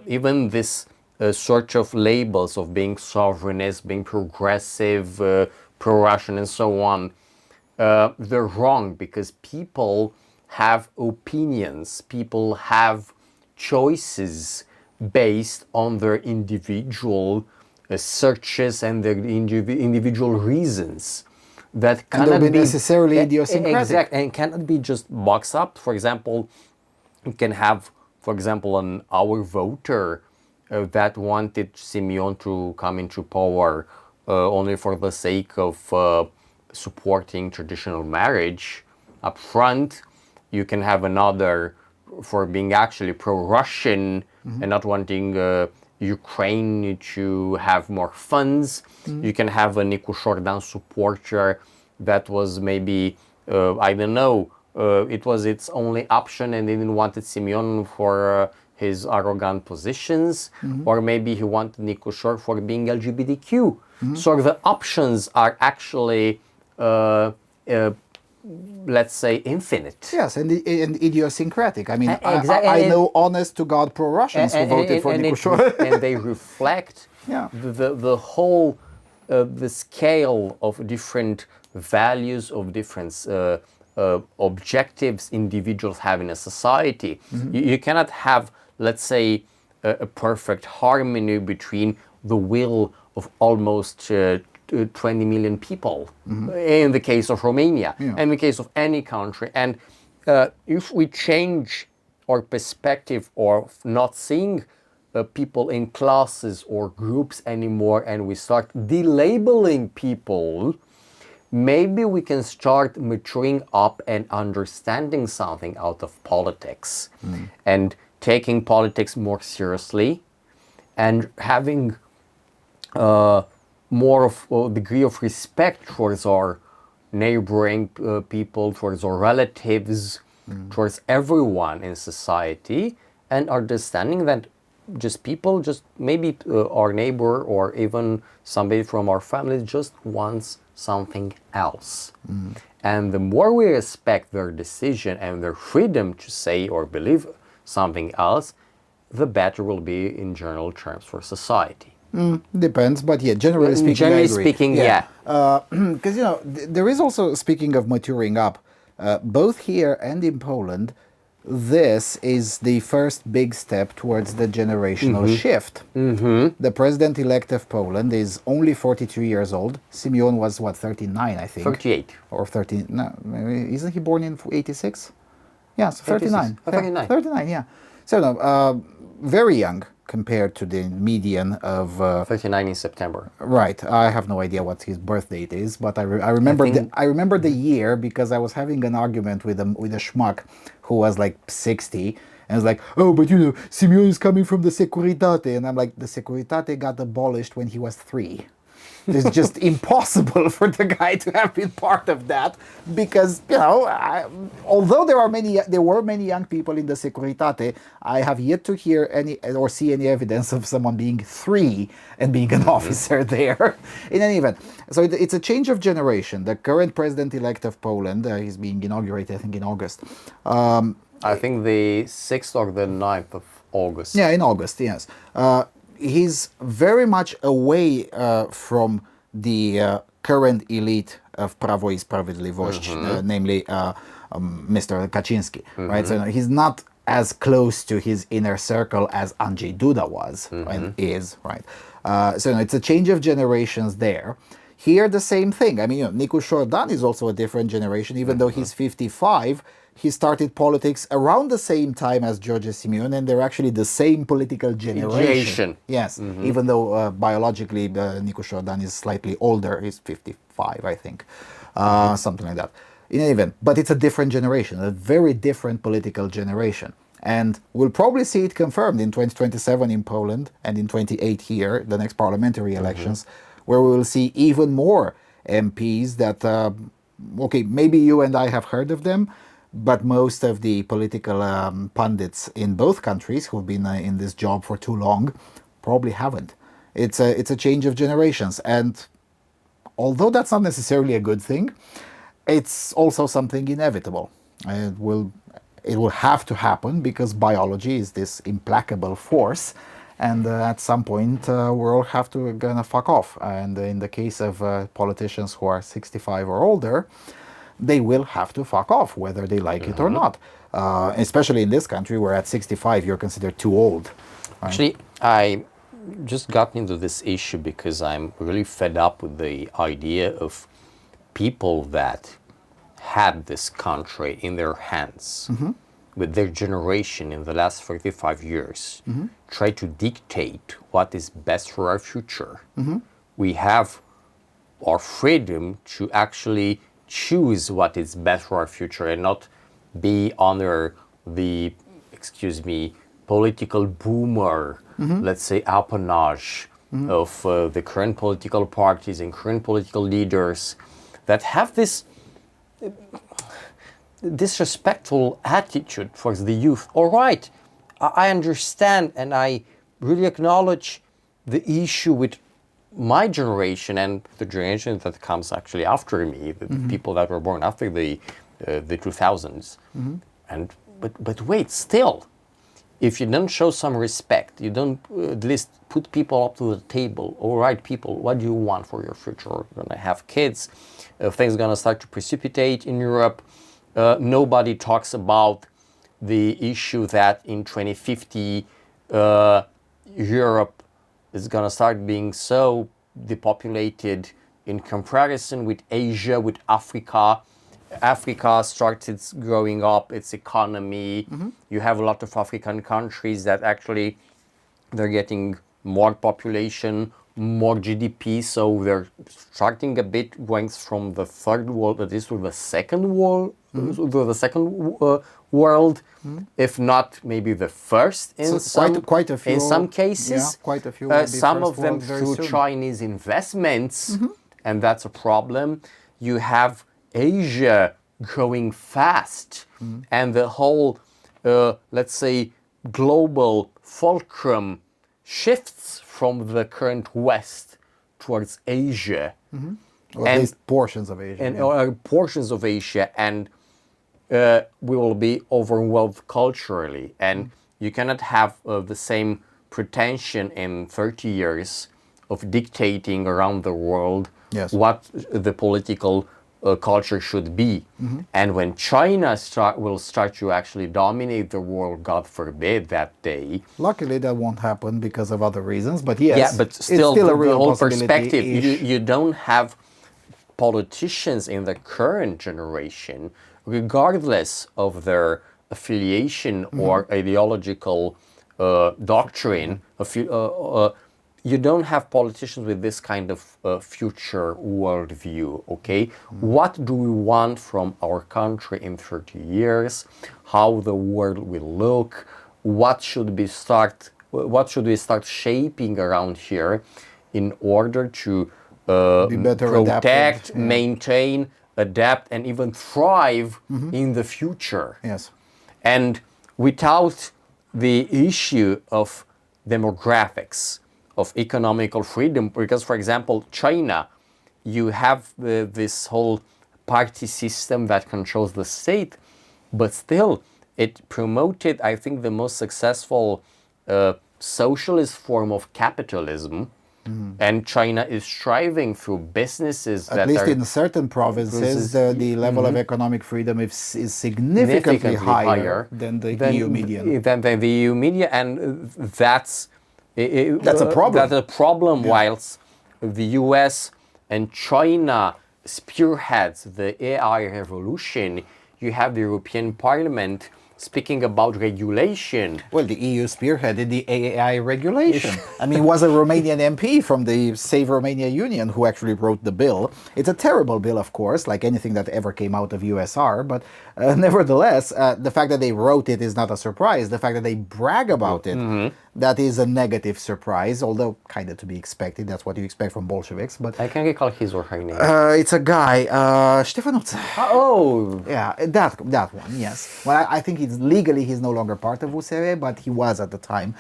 even this sort of labels of being sovereignist, being progressive, pro-Russian and so on, they're wrong, because people have opinions, people have choices based on their individual searches and their individual reasons that cannot be necessarily idiosyncratic. Exactly, and cannot be just boxed up. For example, you can have, for example, an our voter that wanted Simeon to come into power only for the sake of supporting traditional marriage up front. You can have another for being actually pro-Russian and not wanting Ukraine to have more funds. You can have a Nicu Jordan supporter that was maybe, I don't know, it was its only option and they didn't want Simeon for his arrogant positions, or maybe he wanted Nicu Jordan for being LGBTQ. So the options are actually, let's say, infinite. Yes, and idiosyncratic. I mean, Exactly. I know honest-to-God pro-Russians who voted for Nicu Jordan. And they reflect Yeah. the whole the scale of different values, of different objectives individuals have in a society. You cannot have, let's say, a perfect harmony between the will of almost 20 million people in the case of Romania, and in the case of any country. And if we change our perspective of not seeing people in classes or groups anymore, and we start delabeling people, maybe we can start maturing up and understanding something out of politics and taking politics more seriously and having more of a degree of respect towards our neighboring people, towards our relatives, towards everyone in society, and understanding that just people, just maybe our neighbor or even somebody from our family just wants something else. And the more we respect their decision and their freedom to say or believe something else, the better will be in general terms for society. Depends, but yeah, generally speaking, Generally I agree. speaking, yeah. Because, there is also, speaking of maturing up, both here and in Poland, this is the first big step towards the generational shift. The president-elect of Poland is only 42 years old. Simeon was, 39, I think? 38. Or 30, no, maybe, isn't he born in 86? Yeah, so 39. 39. 39, yeah. So, no, very young compared to the median of 39 in September. Right. I have no idea what his birth date is, but I remember I remember the year because I was having an argument with a schmuck who was like 60 and was like, oh, but Simeon is coming from the Securitate, and I'm like, the Securitate got abolished when he was 3. It's just impossible for the guy to have been part of that because, although there were many young people in the Securitate, I have yet to hear any or see any evidence of someone being 3 and being an officer there. In any event, so it's a change of generation. The current president-elect of Poland, he's being inaugurated, I think, in August. I think the 6th or the 9th of August. Yeah, in August, yes. He's very much away from the current elite of Prawo i Sprawiedliwość, namely Mr. Kaczynski, right? So he's not as close to his inner circle as Andrzej Duda was and is, right? So it's a change of generations there. Here, the same thing. I mean, Nicu Jordan is also a different generation, even though he's 55. He started politics around the same time as George Simeon, and they're actually the same political generation. Yes, even though biologically Nicu Jordan is slightly older. He's 55, I think, something like that. In any event, but it's a different generation, a very different political generation. And we'll probably see it confirmed in 2027 in Poland and in 2028 here, the next parliamentary elections, where we will see even more MPs that, okay, maybe you and I have heard of them, but most of the political pundits in both countries who've been in this job for too long probably haven't. It's a change of generations, and although that's not necessarily a good thing, it's also something inevitable. It will have to happen because biology is this implacable force, and at some point we'll all have to gonna fuck off. And in the case of politicians who are 65 or older, they will have to fuck off, whether they like it or not. Especially in this country, where at 65 you're considered too old. Right? Actually, I just got into this issue because I'm really fed up with the idea of people that had this country in their hands, with their generation in the last 35 years, try to dictate what is best for our future. We have our freedom to actually choose what is best for our future and not be under the, political boomer, let's say, appanage of the current political parties and current political leaders that have this disrespectful attitude towards the youth. All right, I understand and I really acknowledge the issue with my generation and the generation that comes actually after me, the people that were born after the 2000s. And but wait, still, if you don't show some respect, you don't at least put people up to the table. All right, people, what do you want for your future? You're gonna have kids. Things are gonna start to precipitate in Europe. Nobody talks about the issue that in 2050 Europe is gonna start being so depopulated in comparison with Asia, with Africa. Africa started growing up its economy. You have a lot of African countries that actually they're getting more population, more GDP, so they're starting a bit going from the third world, at least to the second world, world, if not maybe the first in some quite a few, in some cases. Yeah, quite a few. Will be Some first of them world very through soon. Chinese investments, and that's a problem. You have Asia growing fast, and the whole, let's say, global fulcrum shifts from the current West towards Asia, Or at least portions of Asia. and yeah. portions of Asia, and we will be overwhelmed culturally, and you cannot have the same pretension in 30 years of dictating around the world Yes. what the political culture should be. And when China will start to actually dominate the world, God forbid that day. Luckily, that won't happen because of other reasons. But yes, Yeah, but it's still, still a the real whole possibility. perspective, you don't have politicians in the current generation, regardless of their affiliation or ideological doctrine, you don't have politicians with this kind of future worldview, okay? What do we want from our country in 30 years? How the world will look? What should we start shaping around here in order to Be better protect, adapted, yeah. maintain, adapt, and even thrive in the future? Yes. And without the issue of demographics, of economical freedom, because, for example, China, you have this whole party system that controls the state, but still it promoted, I think, the most successful socialist form of capitalism. And China is striving through businesses At that least are in certain provinces, the level of economic freedom is significantly higher than the EU median. Than the EU median, and that's That's a problem. That's a problem. Whilst the US and China spearheads the AI revolution, you have the European Parliament speaking about regulation. Well, the EU spearheaded the AI regulation. I mean, it was a Romanian MP from the Save Romania Union who actually wrote the bill. It's a terrible bill, of course, like anything that ever came out of USR, but nevertheless, the fact that they wrote it is not a surprise. The fact that they brag about it, that is a negative surprise, although kind of to be expected. That's what you expect from Bolsheviks. But I can't recall his or her name. it's a guy, Ștefănuț. Oh, Yeah, that one, yes. Well, I think legally he's no longer part of USR, but he was at the time,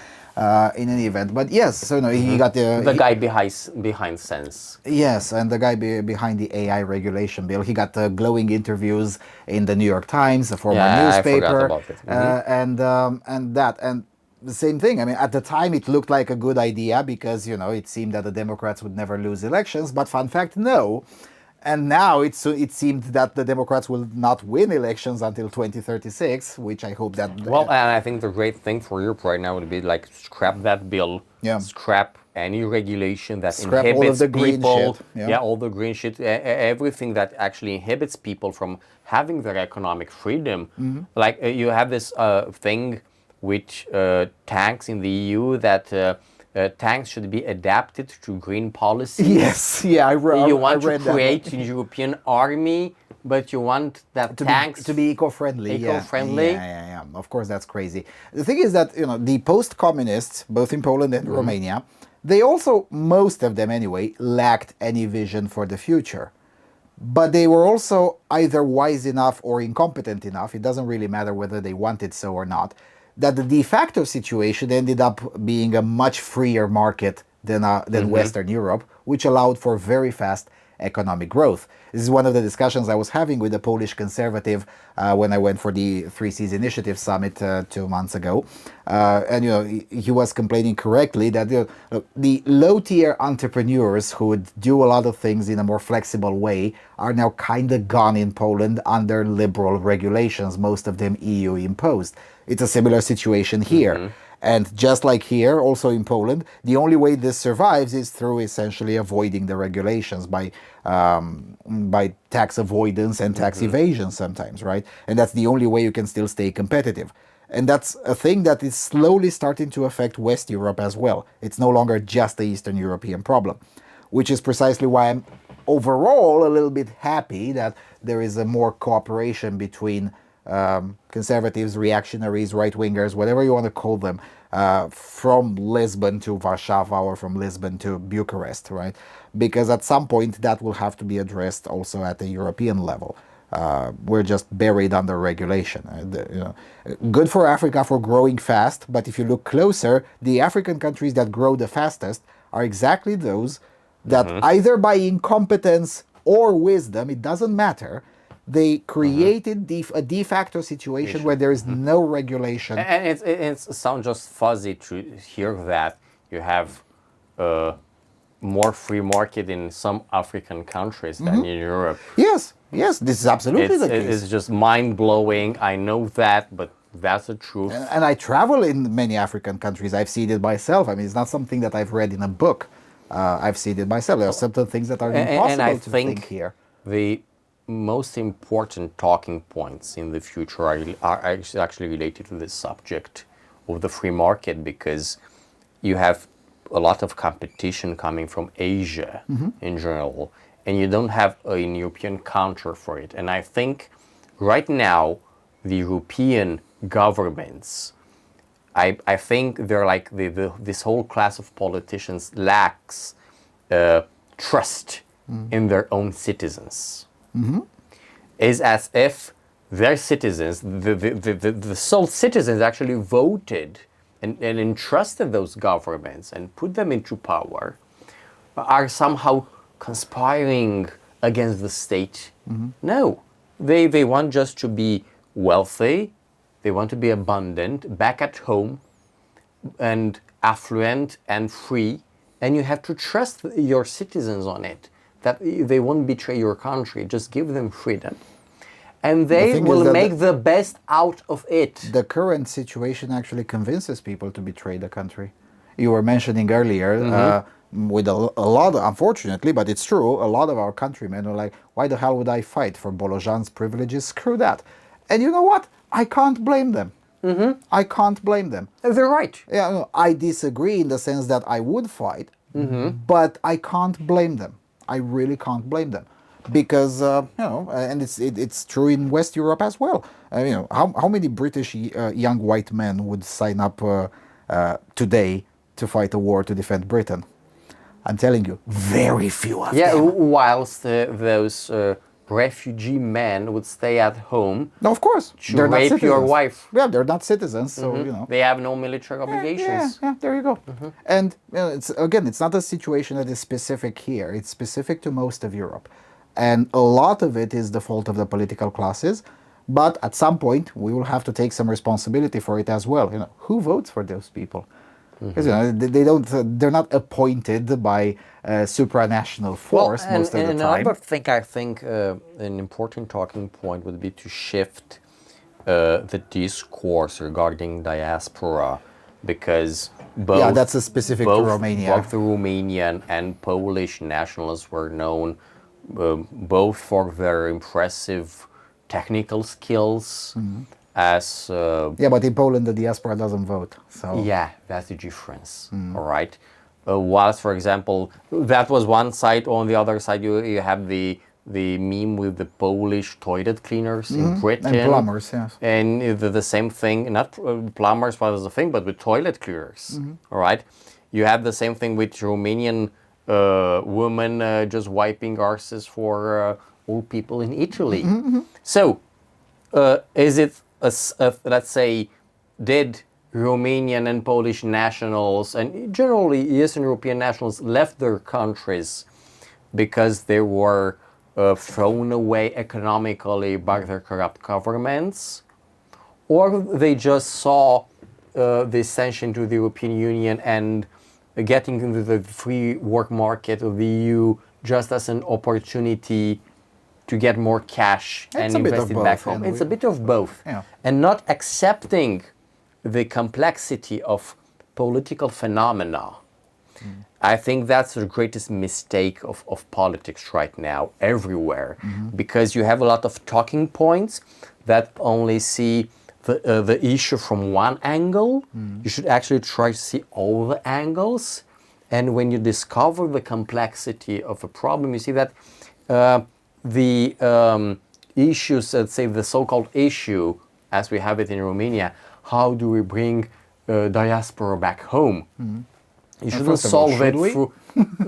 in any event. But yes, so no, he got the guy behind Sense. Yes, and the guy behind the AI regulation bill. He got glowing interviews in the New York Times, a former newspaper, I forgot about it. And the same thing. I mean, at the time, it looked like a good idea because it seemed that the Democrats would never lose elections. But fun fact, no. And now it seemed that the Democrats will not win elections until 2036, which I hope that... Well, and I think the great thing for Europe right now would be like scrap that bill, scrap any regulation that Scrap inhibits all of the green people, shit. all the green shit, everything that actually inhibits people from having their economic freedom. Like you have this thing with tanks in the EU that tanks should be adapted to green policy. Yes, yeah, I read You want to that. create a European army, but you want that tanks to be eco-friendly. Eco-friendly. Yeah. Of course, that's crazy. The thing is that the post-communists, both in Poland and Romania, they also, most of them anyway, lacked any vision for the future. But they were also either wise enough or incompetent enough, it doesn't really matter whether they wanted so or not, that the de facto situation ended up being a much freer market than Western Europe, which allowed for very fast economic growth. This is one of the discussions I was having with a Polish conservative when I went for the Three Seas Initiative Summit 2 months ago. And he was complaining correctly that the low-tier entrepreneurs who would do a lot of things in a more flexible way are now kind of gone in Poland under liberal regulations, most of them EU imposed. It's a similar situation here. And just like here, also in Poland, the only way this survives is through essentially avoiding the regulations by tax avoidance and tax evasion sometimes, right? And that's the only way you can still stay competitive. And that's a thing that is slowly starting to affect West Europe as well. It's no longer just the Eastern European problem, which is precisely why I'm overall a little bit happy that there is a more cooperation between conservatives, reactionaries, right-wingers, whatever you want to call them, from Lisbon to Warsaw or from Lisbon to Bucharest, right? Because at some point that will have to be addressed also at the European level. We're just buried under regulation. Good for Africa for growing fast, but if you look closer, the African countries that grow the fastest are exactly those that either by incompetence or wisdom, it doesn't matter, they created a de facto situation where there is no regulation. And it sounds just fuzzy to hear that you have more free market in some African countries than in Europe. Yes, this is absolutely the case. It's just mind-blowing. I know that, but that's the truth. And I travel in many African countries. I've seen it myself. I mean, it's not something that I've read in a book. I've seen it myself. There are certain things that are impossible to think here. The most important talking points in the future are actually related to this subject of the free market, because you have a lot of competition coming from Asia in general, and you don't have a European counter for it. And I think right now the European governments, I think they're like this whole class of politicians lacks trust in their own citizens. Is as if their citizens, the sole citizens actually voted and entrusted those governments and put them into power, are somehow conspiring against the state. No, they want just to be wealthy, they want to be abundant, back at home, and affluent and free, and you have to trust your citizens on it, that they won't betray your country. Just give them freedom, and they will make the best out of it. The current situation actually convinces people to betray the country. You were mentioning earlier, with a lot, unfortunately, but it's true, a lot of our countrymen are like, why the hell would I fight for Bolozhan's privileges? Screw that. And you know what? I can't blame them. I can't blame them. They're right. Yeah, no, I disagree in the sense that I would fight, but I can't blame them. I really can't blame them, because and it's true in West Europe as well. How many British young white men would sign up today to fight a war to defend Britain? I'm telling you, very few of them. Yeah, whilst those refugee men would stay at home. No, of course. To rape your wife. Yeah, they're not citizens, so they have no military obligations. Yeah, there you go. And it's not a situation that is specific here. It's specific to most of Europe, and a lot of it is the fault of the political classes. But at some point, we will have to take some responsibility for it as well. Who votes for those people? Because they're not appointed by a supranational force most of the time. Another thing I think an important talking point would be to shift the discourse regarding diaspora, because both that's a specific to Romania. Both the Romanian and Polish nationalists were known both for their impressive technical skills. But in Poland the diaspora doesn't vote. So yeah, that's the difference. All right. Whilst, for example, that was one side. On the other side, you have the meme with the Polish toilet cleaners in Britain. And plumbers, yes. And the same thing, not plumbers was the thing, but with toilet cleaners. All right. You have the same thing with Romanian women just wiping arses for old people in Italy. So, is it let's say, did Romanian and Polish nationals and generally Eastern European nationals left their countries because they were thrown away economically by their corrupt governments, or they just saw the ascension to the European Union and getting into the free work market of the EU just as an opportunity to get more cash and invest it back home. It's a bit of both. Yeah. And not accepting the complexity of political phenomena. I think that's the greatest mistake of politics right now, everywhere, because you have a lot of talking points that only see the issue from one angle. You should actually try to see all the angles. And when you discover the complexity of a problem, you see that the issues, let's say the so-called issue, as we have it in Romania, how do we bring diaspora back home? You shouldn't solve it through...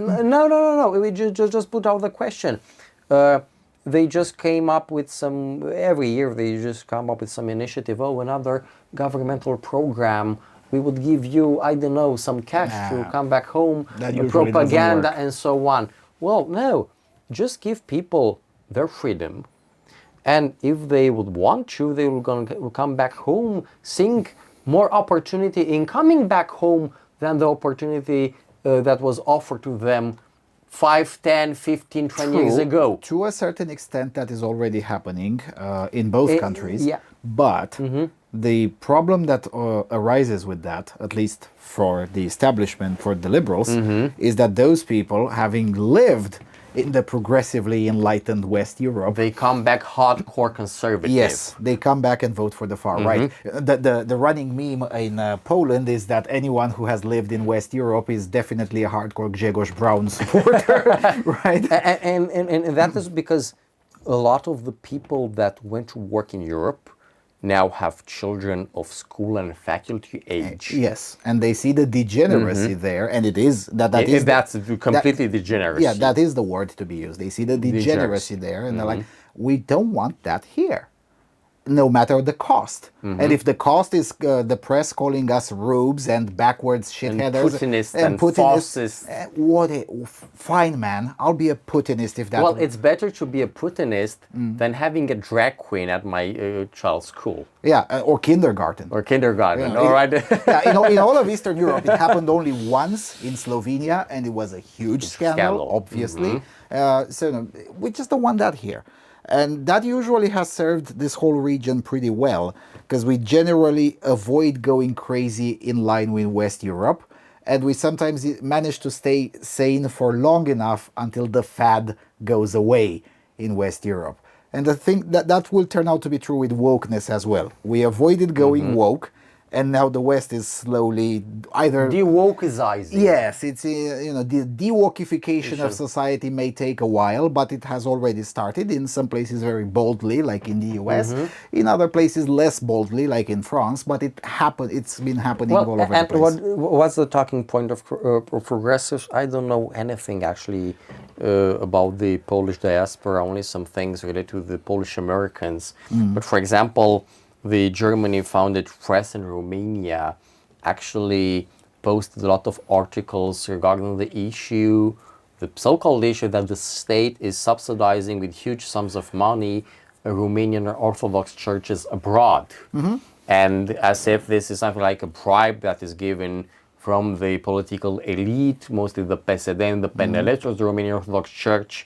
No. We just put out the question. They just came up with some... Every year they just come up with some initiative. Oh, another governmental program. We would give you, I don't know, some cash to come back home. Propaganda and so on. Well, no. Just give people their freedom. And if they would want to, they will come back home, seeing more opportunity in coming back home than the opportunity that was offered to them 5, 10, 15, 20 years ago. To a certain extent, that is already happening in both countries. Yeah. But the problem that arises with that, at least for the establishment, for the liberals, is that those people, having lived in the progressively enlightened West Europe, they come back hardcore conservative. Yes, they come back and vote for the far right. The running meme in Poland is that anyone who has lived in West Europe is definitely a hardcore Grzegorz Braun supporter, right? And that is because a lot of the people that went to work in Europe now have children of school and faculty age. Yes, and they see the degeneracy there, and it is that's completely degeneracy. Yeah, that is the word to be used. They see the degeneracy there, and they're like, we don't want that here, no matter the cost. And if the cost is the press calling us rubes and backwards shitheaders and fascists, fine, man, I'll be a Putinist if that. Well, it's better to be a Putinist than having a drag queen at my child's school. Yeah, or kindergarten. Yeah, all right. In all of Eastern Europe, it happened only once in Slovenia, and it was a huge scandal, obviously. So no, we just don't want that here. And that usually has served this whole region pretty well, because we generally avoid going crazy in line with West Europe, and we sometimes manage to stay sane for long enough until the fad goes away in West Europe. And I think that will turn out to be true with wokeness as well. We avoided going woke, and now the West is slowly either de-wokeizing. Yes, it's the de-wokification of society may take a while, but it has already started in some places very boldly, like in the US. In other places less boldly, like in France. But it's been happening all over the place. What's the talking point of progressives? I don't know anything actually about the Polish diaspora. Only some things related to the Polish Americans. But for example, the Germany-founded press in Romania actually posted a lot of articles regarding the issue, the so-called issue that the state is subsidizing with huge sums of money Romanian Orthodox churches abroad. And as if this is something like a bribe that is given from the political elite, mostly the PSD and the PNL, or the Romanian Orthodox Church,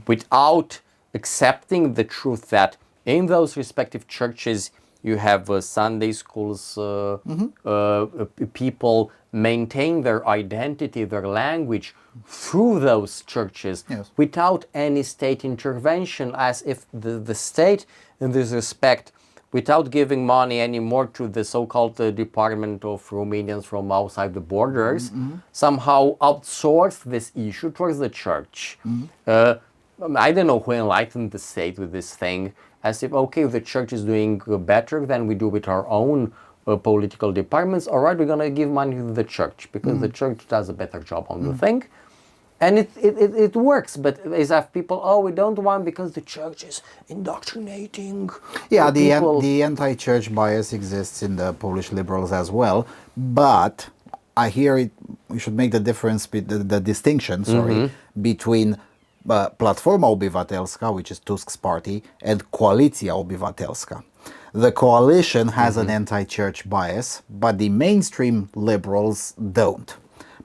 without accepting the truth that in those respective churches you have Sunday schools, people maintain their identity, their language through those churches without any state intervention, as if the state, in this respect, without giving money anymore to the so-called Department of Romanians from outside the borders, somehow outsourced this issue towards the church. I don't know who enlightened the state with this thing, as if, okay, the church is doing better than we do with our own political departments. All right, we're going to give money to the church because the church does a better job on the thing. And it works, but as if people, we don't want because the church is indoctrinating. Yeah, the anti-church bias exists in the Polish liberals as well, but I hear we should make the difference, the distinction, between Platforma Obywatelska, which is Tusk's party, and Koalicja Obywatelska. The coalition has an anti-church bias, but the mainstream liberals don't.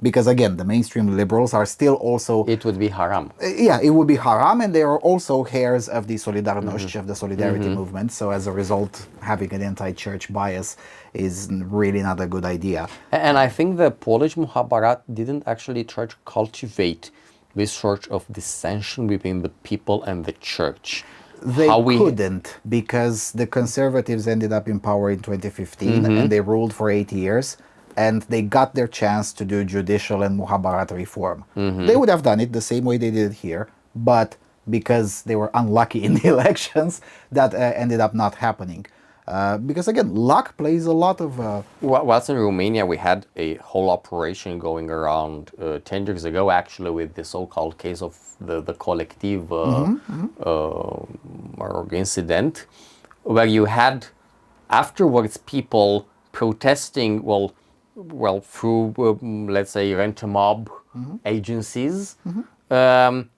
Because again, the mainstream liberals are still also... It would be haram. Yeah, it would be haram, and they are also heirs of the Solidarność, of the Solidarity movement. So as a result, having an anti-church bias is really not a good idea. And I think the Polish Muhabarat didn't actually try to cultivate this sort of dissension between the people and the church. They couldn't, because the conservatives ended up in power in 2015 and they ruled for 8 years, and they got their chance to do judicial and muhabarat reform. They would have done it the same way they did it here, but because they were unlucky in the elections, that ended up not happening. Because again, luck plays a lot of... Whilst in Romania, we had a whole operation going around 10 years ago, actually, with the so-called case of the collective incident, where you had afterwards people protesting, well, through, let's say, rent-a-mob agencies,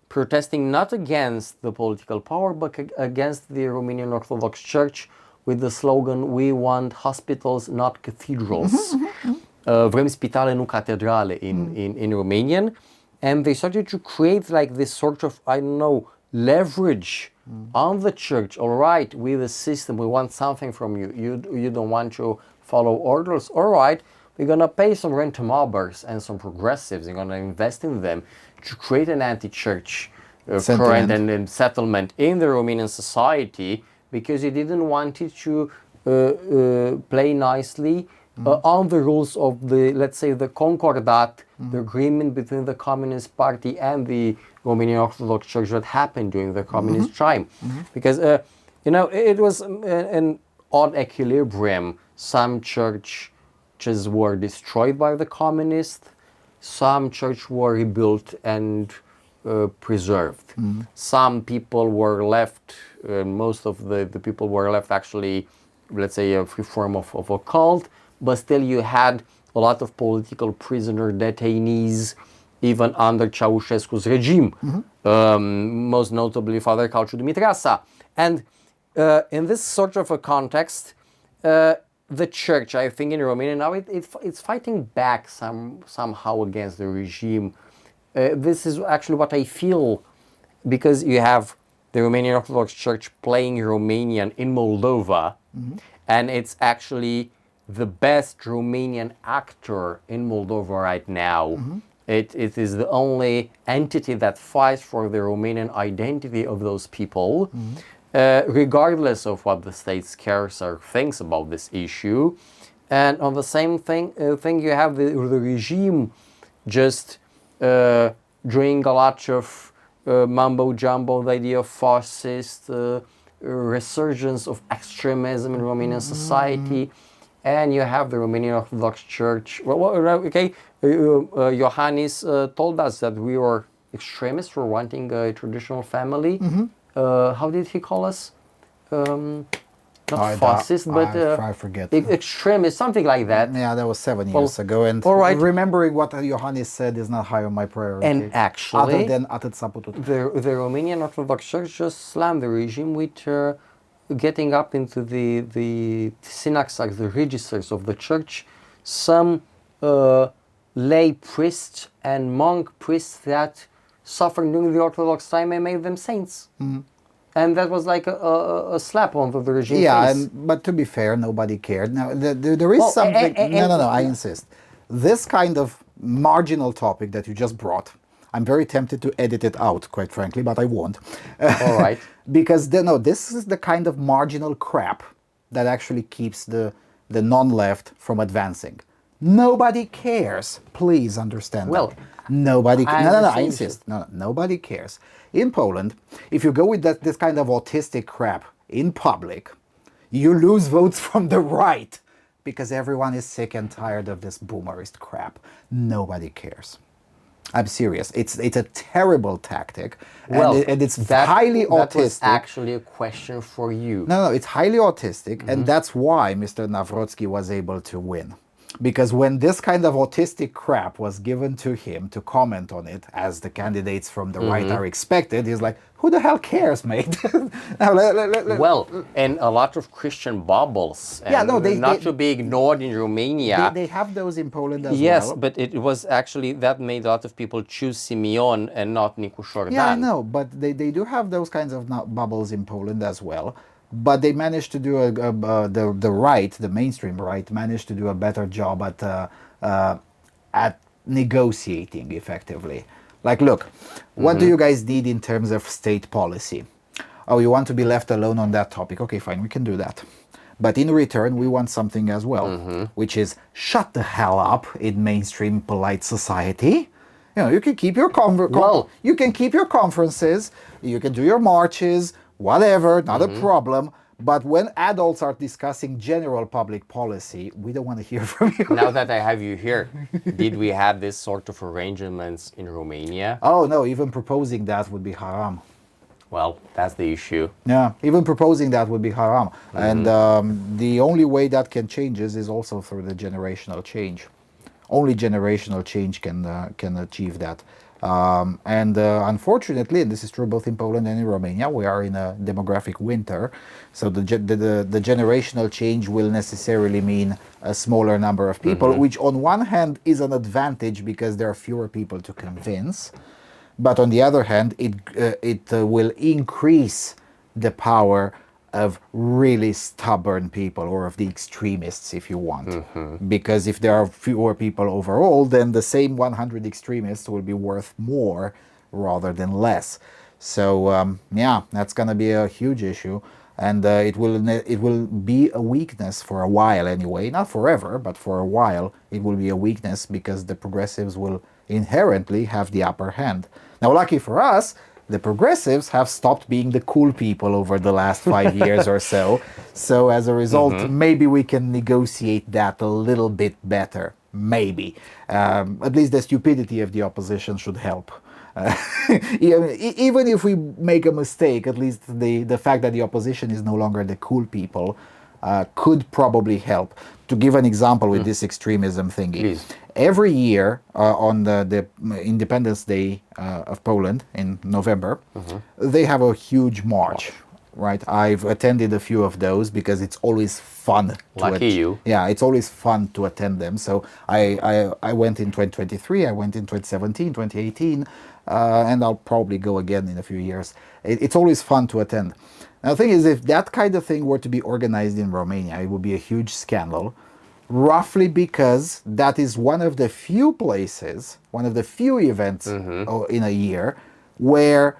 protesting not against the political power, but against the Romanian Orthodox Church, with the slogan, "We want hospitals, not cathedrals." Vrem spitale, nu catedrale in Romanian. And they started to create like this sort of, I don't know, leverage on the church. All right, we the system, we want something from you. You don't want to follow orders. All right, we're going to pay some rent-a-mobbers and some progressives. We're going to invest in them to create an anti-church current and settlement in the Romanian society, because you didn't want it to play nicely on the rules of the, let's say, the Concordat, the agreement between the Communist Party and the Romanian Orthodox Church that happened during the Communist time. Because, you know, it was an odd equilibrium. Some churches were destroyed by the communists, some churches were rebuilt and preserved. Some people were left, most of the people were left actually, let's say, a free form of a cult, but still you had a lot of political prisoner detainees, even under Ceausescu's regime, most notably Father Calciu Dumitreasa. And in this sort of a context, the church, I think in Romania now, it's fighting back somehow against the regime. This is actually what I feel, because you have the Romanian Orthodox Church playing Romanian in Moldova, and it's actually the best Romanian actor in Moldova right now. It is the only entity that fights for the Romanian identity of those people, regardless of what the state cares or thinks about this issue. And on the same thing you have the regime just doing a lot of mumbo-jumbo, the idea of fascist resurgence of extremism in Romanian society. And you have the Romanian Orthodox Church. Okay, Iohannis told us that we were extremists for wanting a traditional family. How did he call us? Not fascist, but I forget. Extremist, something like that. Yeah, that was 7 years ago. And remembering what Iohannis said is not high on my priority. And actually, other than atât s-a putut. The Romanian Orthodox Church just slammed the regime with getting up into the synaxaries, the registers of the church, some lay priests and monk priests that suffered during the Orthodox time and made them saints. And that was like a slap on the regime face. But to be fair, nobody cared. Now, there is something... No, I insist. This kind of marginal topic that you just brought, I'm very tempted to edit it out, quite frankly, but I won't. All right. Because, this is the kind of marginal crap that actually keeps the non-left from advancing. Nobody cares. Please understand that. Nobody cares. No, I insist. No, nobody cares. In Poland, if you go with this kind of autistic crap in public, you lose votes from the right, because everyone is sick and tired of this boomerist crap. Nobody cares. I'm serious. It's a terrible tactic, and it's highly autistic. That was actually a question for you. No, it's highly autistic, and that's why Mr. Nawrocki was able to win. Because when this kind of autistic crap was given to him to comment on it, as the candidates from the right are expected, he's like, who the hell cares, mate? Now, Well, and a lot of Christian bubbles, and Yeah, no, not to be ignored in Romania. they have those in Poland as Yes, well. but it was actually that made a lot of people choose Simeon and not Nicu Șordan. Yeah, I know, but they do have those kinds of bubbles in Poland as well. But they managed to do the right, the mainstream right, managed to do a better job at negotiating effectively. Like, look, what do you guys need in terms of state policy? Oh, you want to be left alone on that topic? Okay, fine, we can do that. But in return, we want something as well, which is shut the hell up in mainstream polite society. You know, you can keep your you can keep your conferences, you can do your marches, whatever, not a problem. But when adults are discussing general public policy, we don't want to hear from you. Now that I have you here, did we have this sort of arrangements in Romania? Oh no, even proposing that would be haram. Well, that's the issue. Yeah, even proposing that would be haram. And the only way that can change is also through the generational change. Only generational change can achieve that. Unfortunately, and this is true both in Poland and in Romania, we are in a demographic winter. So the generational change will necessarily mean a smaller number of people, which on one hand is an advantage because there are fewer people to convince. But on the other hand, it will increase the power of really stubborn people, or of the extremists, if you want. Because if there are fewer people overall, then the same 100 extremists will be worth more rather than less. So yeah, that's going to be a huge issue. And it will be a weakness for a while anyway. Not forever, but for a while it will be a weakness because the progressives will inherently have the upper hand. Now, lucky for us, the progressives have stopped being the cool people over the last 5 years or so. So as a result, maybe we can negotiate that a little bit better. Maybe. At least the stupidity of the opposition should help. Even if we make a mistake, at least the fact that the opposition is no longer the cool people could probably help. To give an example with this extremism thingy. Please. Every year on the Independence Day of Poland in November, they have a huge march. Right, I've attended a few of those because it's always fun. Lucky you. Yeah, it's always fun to attend them. So I went in 2023, I went in 2017, 2018, and I'll probably go again in a few years. It's always fun to attend. Now, the thing is, if that kind of thing were to be organized in Romania, it would be a huge scandal, roughly because that is one of the few places, one of the few events in a year where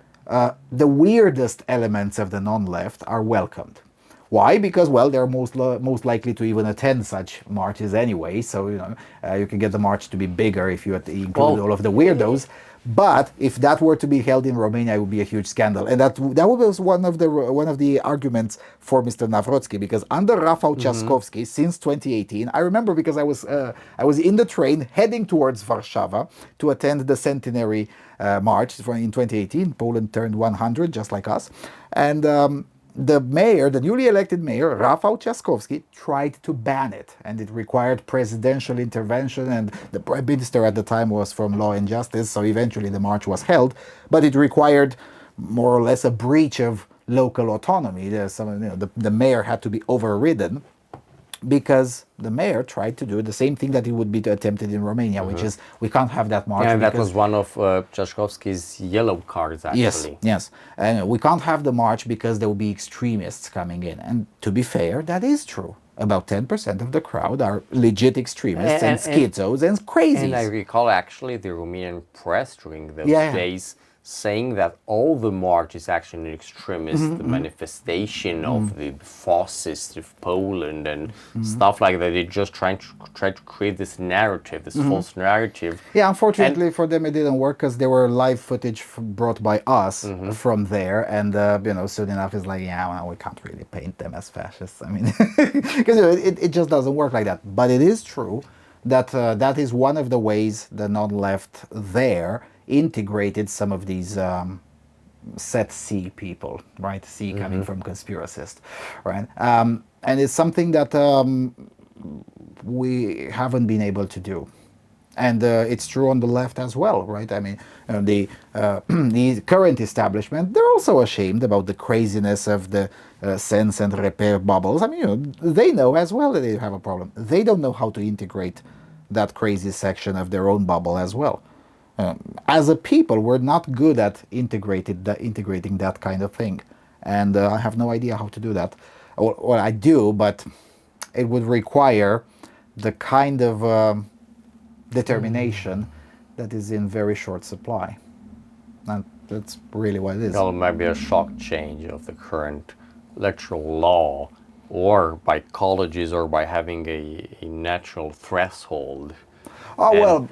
the weirdest elements of the non-left are welcomed. Why? Because, well, they're most likely to even attend such marches anyway, so you can get the march to be bigger if you include all of the weirdos. But if that were to be held in Romania, it would be a huge scandal, and that was one of the arguments for Mr. Nawrocki, because under Rafał Trzaskowski since 2018, I remember because I was in the train heading towards Warsaw to attend the centenary march in 2018. Poland turned 100, just like us, and the mayor, the newly elected mayor, Rafał Trzaskowski, tried to ban it, and it required presidential intervention, and the prime minister at the time was from Law and Justice, so eventually the march was held, but it required more or less a breach of local autonomy. The mayor had to be overridden because the mayor tried to do the same thing that it would be attempted in Romania, which is we can't have that march. Yeah, and that was one of Trzaskowski's yellow cards, actually. Yes. And we can't have the march because there will be extremists coming in. And to be fair, that is true. About 10% of the crowd are legit extremists and schizos and crazies. And I recall, actually, the Romanian press during those days saying that all the march is actually an extremist manifestation of the fascists of Poland and stuff like that. They just try to create this narrative, this false narrative. Yeah, unfortunately for them it didn't work because there were live footage brought by us from there, and soon enough it's like, we can't really paint them as fascists. I mean, because it just doesn't work like that. But it is true that that is one of the ways the non-left there integrated some of these set C people, right? C coming from conspiracists, right? And it's something that we haven't been able to do. And it's true on the left as well, right? I mean, the current establishment, they're also ashamed about the craziness of the sense and repair bubbles. I mean, they know as well that they have a problem. They don't know how to integrate that crazy section of their own bubble as well. As a people, we're not good at integrating that kind of thing. And I have no idea how to do that. Well, I do, but it would require the kind of determination that is in very short supply. And that's really what it is. Well, maybe a shock change of the current electoral law, or by colleges, or by having a natural threshold. Oh, And well,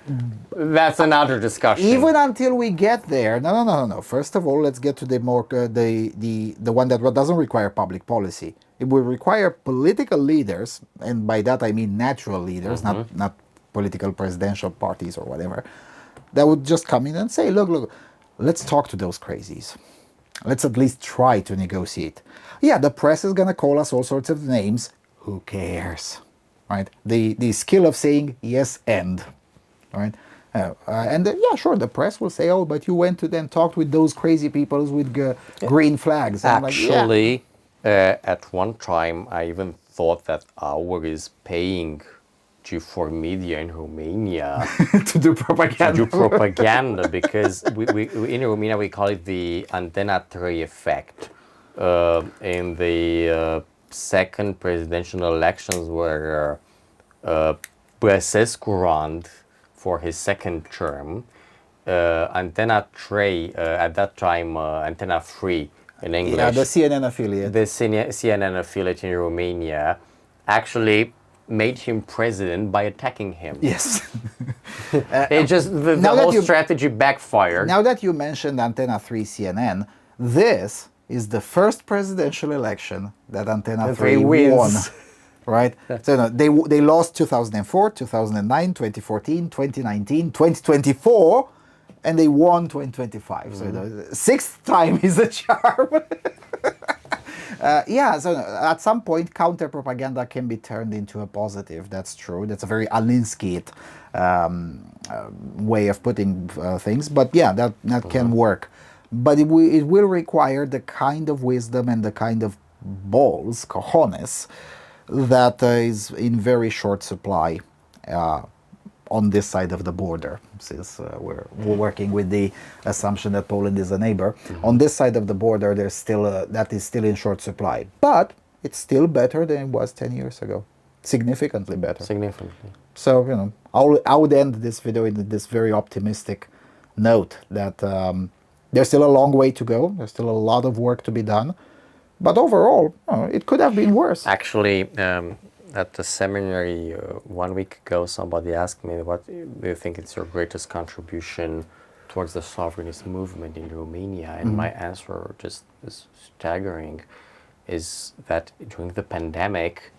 that's another discussion. even until we get there, no. First of all, let's get to the more the one that doesn't require public policy. It will require political leaders, and by that I mean natural leaders, not political presidential parties or whatever, that would just come in and say, look, let's talk to those crazies. Let's at least try to negotiate. Yeah, the press is going to call us all sorts of names. Who cares? Right? The skill of saying yes and. Right? Yeah, sure, the press will say, oh, but you went to then talked with those crazy people with green flags. And Actually, at one time, I even thought that our is paying for media in Romania to do propaganda. Because we in Romania we call it the Antena 3 effect. In the second presidential elections where Băsescu ran for his second term, Antena 3, at that time Antena 3 in English. Yeah, the CNN affiliate. The CNN affiliate in Romania actually made him president by attacking him. Yes. It just, the whole strategy backfired. Now that you mentioned Antena 3 CNN, this is the first presidential election that Antena 3 won. Right? So no, they lost 2004, 2009, 2014, 2019, 2024, and they won 2025. So the sixth time is a charm. Yeah, so at some point, counter-propaganda can be turned into a positive. That's true. That's a very Alinskyite way of putting things. But yeah, that can work. But it will require the kind of wisdom and the kind of balls, cojones, that is in very short supply on this side of the border, since we're working with the assumption that Poland is a neighbor. On this side of the border, there's still that is still in short supply, but it's still better than it was 10 years ago, significantly better. Significantly. So I would end this video in this very optimistic note that there's still a long way to go. There's still a lot of work to be done, but overall, it could have been worse. Actually. At the seminary 1 week ago, somebody asked me, what do you think is your greatest contribution towards the sovereignist movement in Romania? And my answer just is staggering, is that during the pandemic,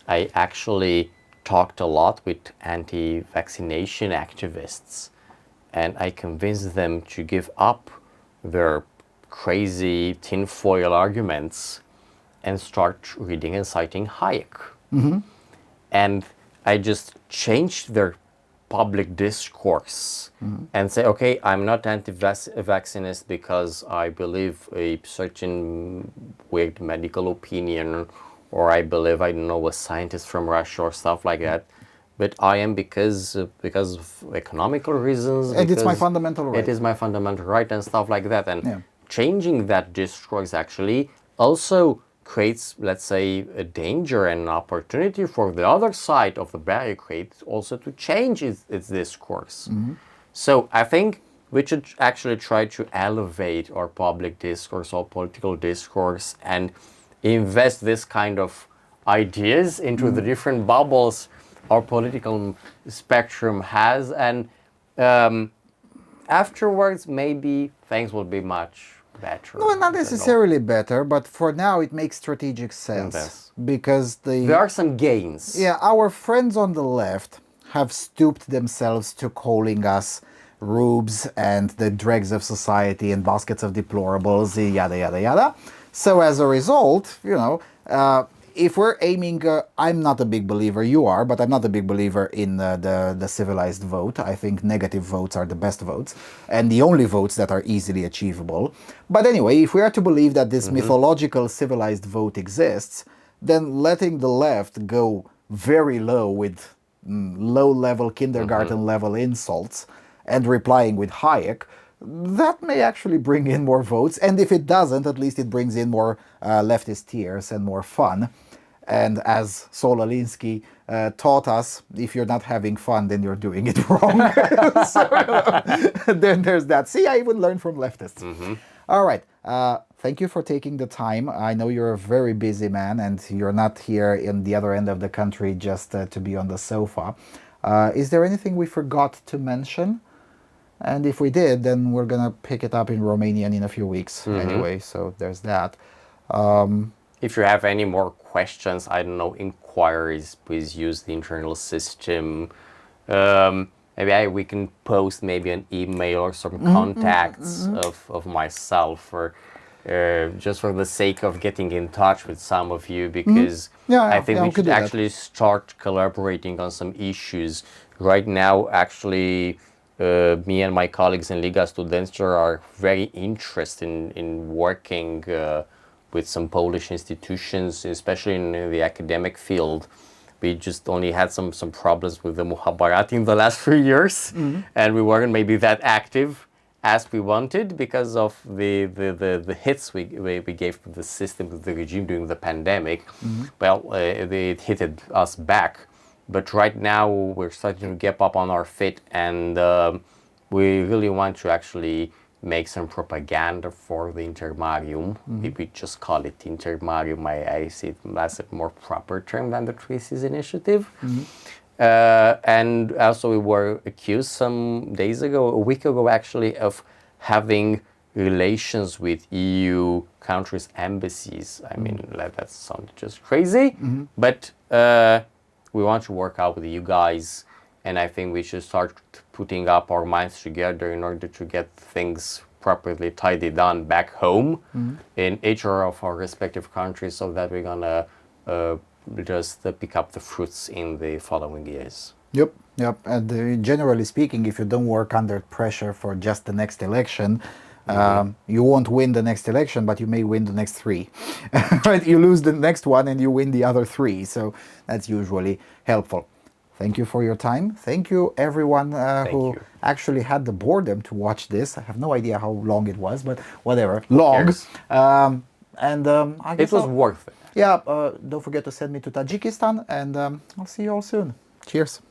I actually talked a lot with anti-vaccination activists, and I convinced them to give up their crazy tinfoil arguments and start reading and citing Hayek. And I just changed their public discourse and say, okay, I'm not anti-vaccinist because I believe a certain weird medical opinion, or I believe, I don't know, a scientist from Russia or stuff like that. But I am because of economical reasons. And it's my fundamental right. It is my fundamental right and stuff like that. And changing that discourse actually also creates, let's say, a danger and an opportunity for the other side of the barricade also to change its discourse. So I think we should actually try to elevate our public discourse, our political discourse, and invest this kind of ideas into the different bubbles our political spectrum has, and afterwards maybe things will be much better. No, not necessarily better, but for now it makes strategic sense. Because there are some gains. Yeah, our friends on the left have stooped themselves to calling us rubes and the dregs of society and baskets of deplorables, yada, yada, yada. So as a result, if we're aiming, I'm not a big believer, you are, but I'm not a big believer in the civilized vote. I think negative votes are the best votes and the only votes that are easily achievable. But anyway, if we are to believe that this mythological civilized vote exists, then letting the left go very low with low-level kindergarten-level insults and replying with Hayek, that may actually bring in more votes. And if it doesn't, at least it brings in more leftist tears and more fun. And as Saul Alinsky taught us, if you're not having fun, then you're doing it wrong. So, then there's that. See, I even learned from leftists. All right. Thank you for taking the time. I know you're a very busy man and you're not here in the other end of the country just to be on the sofa. Is there anything we forgot to mention? And if we did, then we're going to pick it up in Romanian in a few weeks anyway. So there's that. If you have any more questions, I don't know, inquiries, please use the internal system. Maybe we can post maybe an email or some contacts of myself, or just for the sake of getting in touch with some of you, because I think we should actually start collaborating on some issues. Right now, actually, me and my colleagues in Liga Studentscher are very interested in working with some Polish institutions, especially in the academic field. We just only had some problems with the Mukhabaratization in the last few years, and we weren't maybe that active as we wanted because of the hits we gave to the system, to the regime during the pandemic. Well, it hit us back. But right now we're starting to get up on our feet, and we really want to actually make some propaganda for the Intermarium. We just call it Intermarium. I see it as a more proper term than the Treaties Initiative. And also we were accused some days ago, a week ago actually, of having relations with EU countries' embassies. I mean, that sounds just crazy, but we want to work out with you guys, and I think we should start putting up our minds together in order to get things properly tidied down back home in each of our respective countries, so that we're gonna just pick up the fruits in the following years. Yep. And generally speaking, if you don't work under pressure for just the next election, you won't win the next election, but you may win the next three. Right? You lose the next one and you win the other three. So that's usually helpful. Thank you for your time. Thank you, everyone who actually had the boredom to watch this. I have no idea how long it was, but whatever. Long. I guess it was worth it. Yeah. Don't forget to send me to Tajikistan, and I'll see you all soon. Cheers.